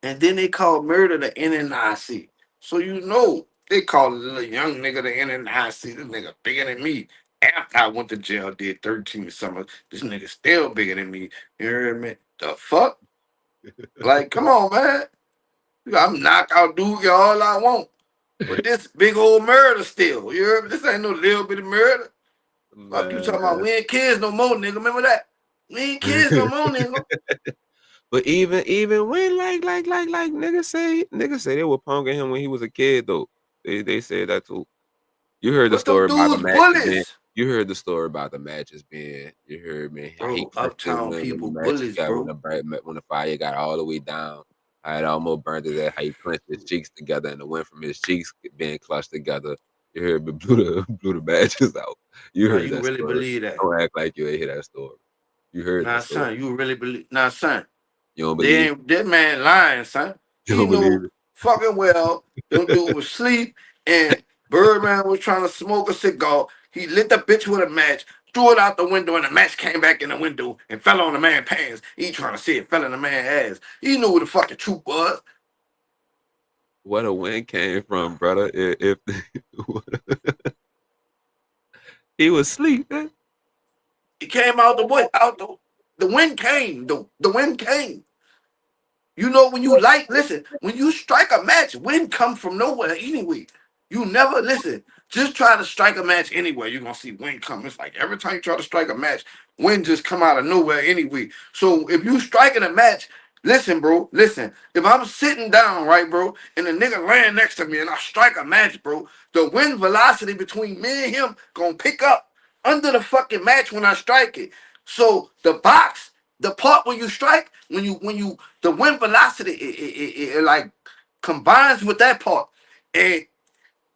And then they called murder the NNIC. So you know they called a little young nigga the NNIC. This nigga bigger than me. After I went to jail, did 13 summers, this nigga still bigger than me. You heard me? The fuck? Like, come on, man. I'm knockout dude all I want. But this big old murder still. You heard me? This ain't no little bit of murder. Fuck you talking about? man. We ain't kids no more, nigga. Remember that? We ain't kids no more, nigga. But even when like niggas say they were punking him when he was a kid though. They said that too. You heard the But them story about the dudes matches being. bullies. You heard the story about the matches being. You heard me. How he Bro, crushed his uptown win when the people matches bullies, got bro. when the fire got all the way down. I had almost burned his ass. How he clenched his cheeks together and the wind from his cheeks being clutched together. You heard me blew the matches out. You Now heard you that really story. believe that. Don't act like you ain't hear that story. You heard Nah, that story. son, you really believe. Nah, son, You don't they believe it. ain't that man lying, son. You He don't believe knew it. fucking well them dude was asleep and Birdman was trying to smoke a cigar. He lit the bitch with a match, threw it out the window, and the match came back in the window and fell on the man's pants. He trying to say it fell in the man's ass. He knew who the fucking truth was. Where the wind came from, brother? If he was sleeping. He came out the way, the wind came. The wind came. You know, when you like, listen, when you strike a match, wind come from nowhere anyway. You never listen. Just try to strike a match anywhere. You're gonna see wind come. It's like every time you try to strike a match, wind just come out of nowhere anyway. So if you striking a match, listen, bro, listen. If I'm sitting down, right, bro, and the nigga laying next to me and I strike a match, bro, the wind velocity between me and him gonna pick up under the fucking match when I strike it. So the box, the part where you strike, when you the wind velocity it like combines with that part, and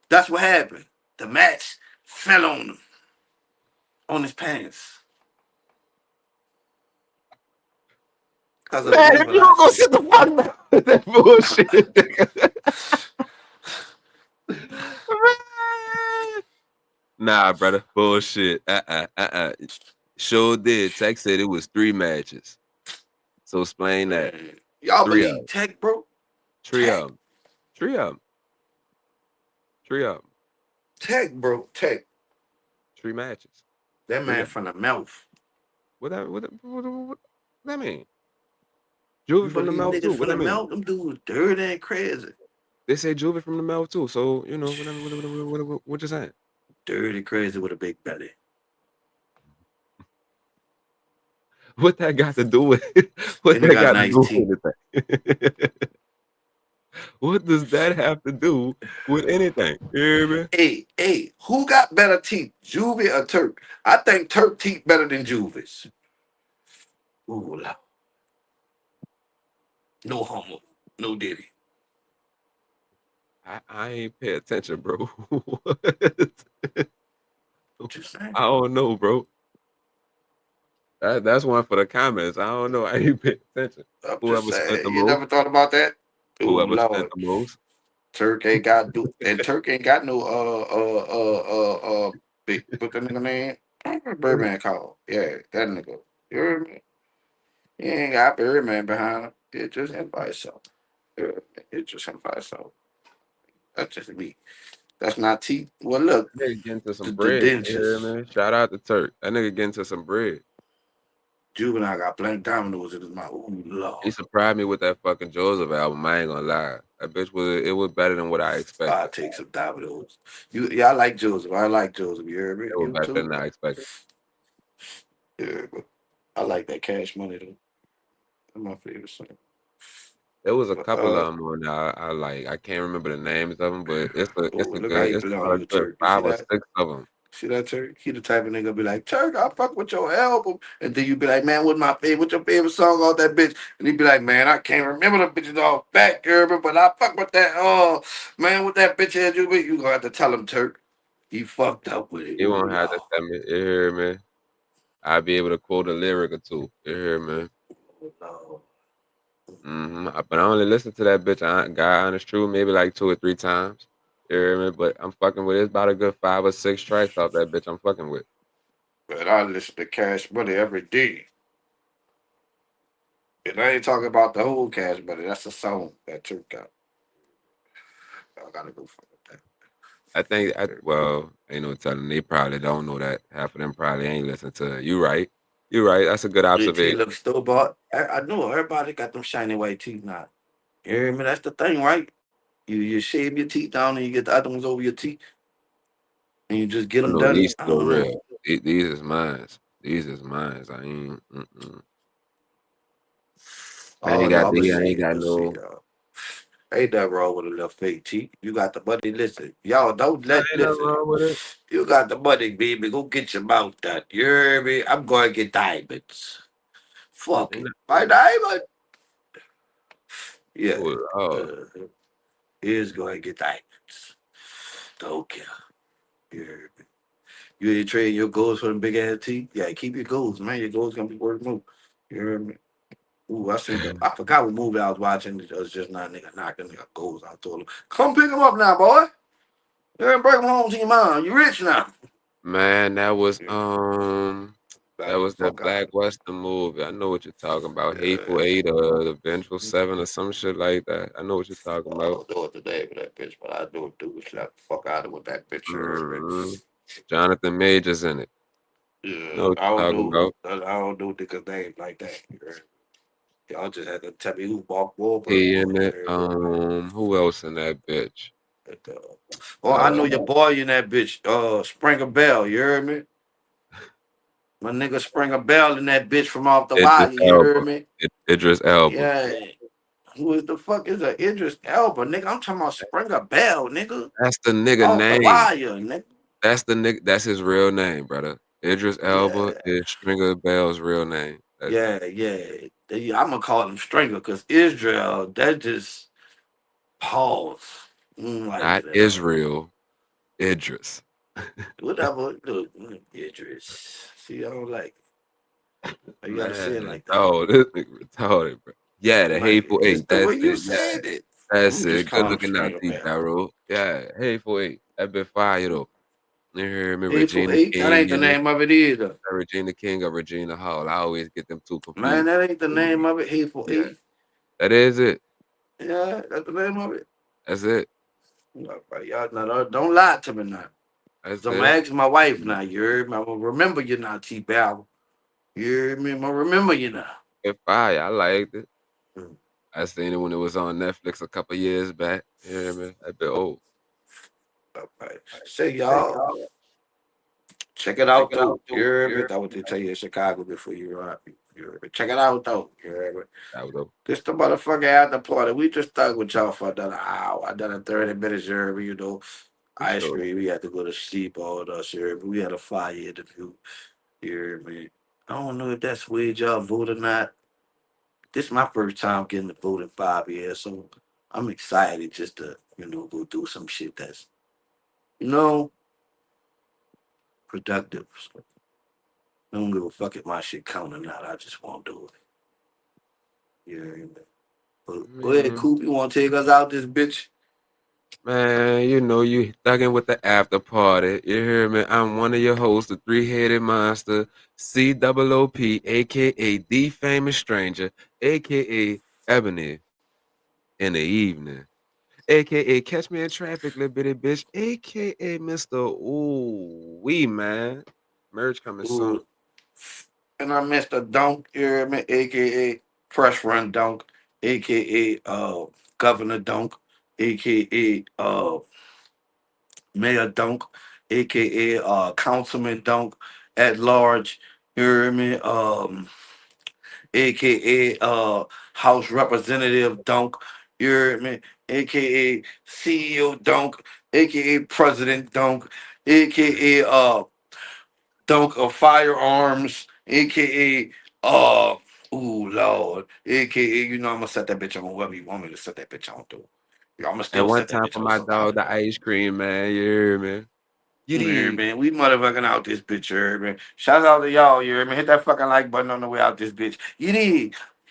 that's what happened. The match fell on him on his pants because of the Man, wind if you don't go velocity. sit the fuck down with that bullshit, nigga. Nah, brother, bullshit. Sure did. Tech said it was 3 matches. So explain that. Man, y'all 3 of believe them. tech, bro? Tree Tech, of 'em. Tree of 'em. Tree of 'em. Tech, bro, Tech. Tree matches. That Tree man of 'em. from the mouth. What that mean? Juvie You from the believe mouth niggas too. What from that the mean? mouth? Them dudes dirty and crazy. They say Juvie from the mouth too. So you know what you saying? Dirty crazy with a big belly. What that got to do with what And he that got got to nice do teeth. with anything? What does that have to do with anything? You hear me? Hey, who got better teeth, Juvie or Turk? I think Turk teeth better than Juvie's. Ooh, Lord. No homo, no diddy. I ain't pay attention, bro. Just saying. I don't know, bro. That's one for the comments. I don't know. I ain't pay attention. I'm just Whoever spent the saying. You most, never thought about that? Ooh, whoever spent Lord. the most. Turk ain't got do and Turk ain't got no big what the nigga name? Birdman called. Yeah, that nigga. You heard me? He ain't got Birdman behind him. It's just him by himself. It's just him by himself. That's just me. That's not T. Well, look, That nigga getting to some the bread. You hear dentures. me? Shout out to Turk. That nigga getting to some bread. Juvenile got blank dominoes in his mouth. Ooh, He Lord. surprised me with that fucking Joseph album. I ain't gonna lie. That bitch was better than what I I expected. take some dominoes. Yeah, I like Joseph. I like Joseph. You heard me? It was You better too? than I expected. Yeah, but I like that cash money though. That's my favorite song. There was a But couple of them on there I like. I can't remember the names of them, but it's oh, a look how good. he It's play on about a you, good Turk. You see 5 or that? 6 of them. See that, Turk? He the type of nigga be like, Turk, I fuck with your album. And then you be like, man, what's your favorite song off that bitch? And he be like, man, I can't remember the bitches off back, Gerber, but I fuck with that, man, with that bitch had you with. You gonna have to tell him, Turk. He fucked up with it. You Ooh, won't have to Lord. tell me. You hear me? I'll be able to quote a lyric or two. You hear me? Ooh, Lord. But I only listen to that bitch, God Honest True, maybe like 2 or 3 times. You hear me? But I'm fucking with it's about a good 5 or 6 tracks off that bitch I'm fucking with. But I listen to Cash Money every day. And I ain't talking about the whole Cash Money. That's a song that Turk got. I gotta go fuck with that. I think well, ain't no telling. They probably don't know that. Half of them probably ain't listen to it. You right. You right. That's a good Your teeth observation. look still bought. I know everybody got them shiny white teeth now. You hear me? That's the thing, right? You shave your teeth down and you get the other ones over your teeth and you just get I them know done. these I still don't know. real. These is mines. These is mines. I ain't. Oh no, I'm gonna I see ain't it. got Let's see. no. Ain't that wrong with a little fake teeth? You got the money. Listen, y'all don't I let ain't nothing listen. wrong with it. You got the money, baby. Go get your mouth done. You hear me? I'm going to get diamonds. Fuck Ain't it. nothing My wrong with diamond. it. Yeah. Oh, Lord. Uh, is going to get diamonds. Don't care. You hear me? You ain't trading your goals for them big ass teeth? Yeah, keep your goals, man. Your goals gonna be worth more. You hear me? Ooh, I forgot what movie I was watching. It was just not nigga knocking nigga goals. I told him, come pick him up now, boy. You bring him home to your mom. You rich now. Man, Yeah, that back the was that fuck out Black of Western movie. I know what you're talking about. Hateful it. Eight or the Vengeful Seven or some shit like that. I know what you're talking I about. don't know what the name of that bitch, but I know a dude slap the fuck out of with that bitch. You heard me? Mhm. Jonathan Majors in it. Know Yeah, what you're talking about. I don't know niggas' names like that. You heard me? Y'all just had to tell me who Mark Wahlberg He in was. You it. heard me? Who else in that bitch? But, oh, I know your Uh, boy in that bitch, Springer Bell, you heard me? My nigga Springer Bell in that bitch from off the Idris wire, you Elba. heard me? Idris Elba. Yeah. Who is the fuck is that? Idris Elba, nigga. I'm talking about Springer Bell, nigga. That's the nigga Off the name. wire, nigga. That's the nigga. That's his real name, brother. Idris Elba Yeah. is Stringer Bell's real name. Yeah. I'm gonna call him Stringer because Israel, that just pause. Like Not that. Israel. Idris. Whatever. Look, Idris. See, I don't like it. You gotta say it Man, like that. oh, this nigga retarded, bro. I Yeah, the don't like Hateful it. It's Eight. the That's way you it. Yeah, said it. that's I'm just it. Good calling him looking out, Stringer T. Bell. Daryl. Yeah, Hateful Eight. That been fire though. You hear me? Hateful Regina Eight, that King ain't the in it. name of it either. Regina King or Regina Hall. I always get them two Man, confused. that ain't the name of it. Hateful Yeah, Eight. that is it. Yeah, that's the name of it. That's it. No, but y'all, no, don't lie to me now. That's So I'm gonna it. ask my wife now. You heard me? I'm gonna remember you now, T Bell. You heard me? I'm gonna remember you now. If I liked it. Mm, I seen it when it was on Netflix a couple years back. You hear me? A bit old. all right. Say y'all, check it out though. You heard me? That's what they tell you in Chicago before you arrive. You heard me? Check it out though. You heard me? That was dope. This the motherfucker after party. We just stuck with y'all for another hour, another 30 minutes. You heard me? You know, For ice sure. cream. We had to go to sleep all us. You heard me? We had a fire interview. You heard me? I don't know if that's where y'all vote or not. This is my first time getting to vote in 5 years, so I'm excited just to, go do some shit that's, you know, productive. So I don't give a fuck if my shit count or not. I just want to do it. Yeah. But go ahead, Man, Coop. You want to take us out this bitch? man, you know you thugging with the after party. You hear me? I'm one of your hosts, the three-headed monster, COOP, aka the famous stranger, aka Ebony in the evening. AKA Catch Me in Traffic, little bitty bitch, AKA Mr. Ooh Wee Man. Merch coming soon. Ooh. And I missed a dunk, you hear me? AKA Fresh Run Dunk, AKA Governor Dunk, AKA Mayor Dunk, aka Councilman Dunk at large. You hear me? Aka House Representative Dunk. You hear me? Aka CEO Dunk, aka President Dunk, aka Dunk of Firearms, aka ooh Lord, aka I'm gonna set that bitch on whoever you want me to set that bitch on to. Yeah, I'm gonna And still one set that time bitch for on my dog, somebody. the ice cream man. You hear me? You You hear dig? me? We motherfucking out this bitch, you hear me? Shout out to y'all, you hear me? Hit that fucking like button on the way out this bitch. You need.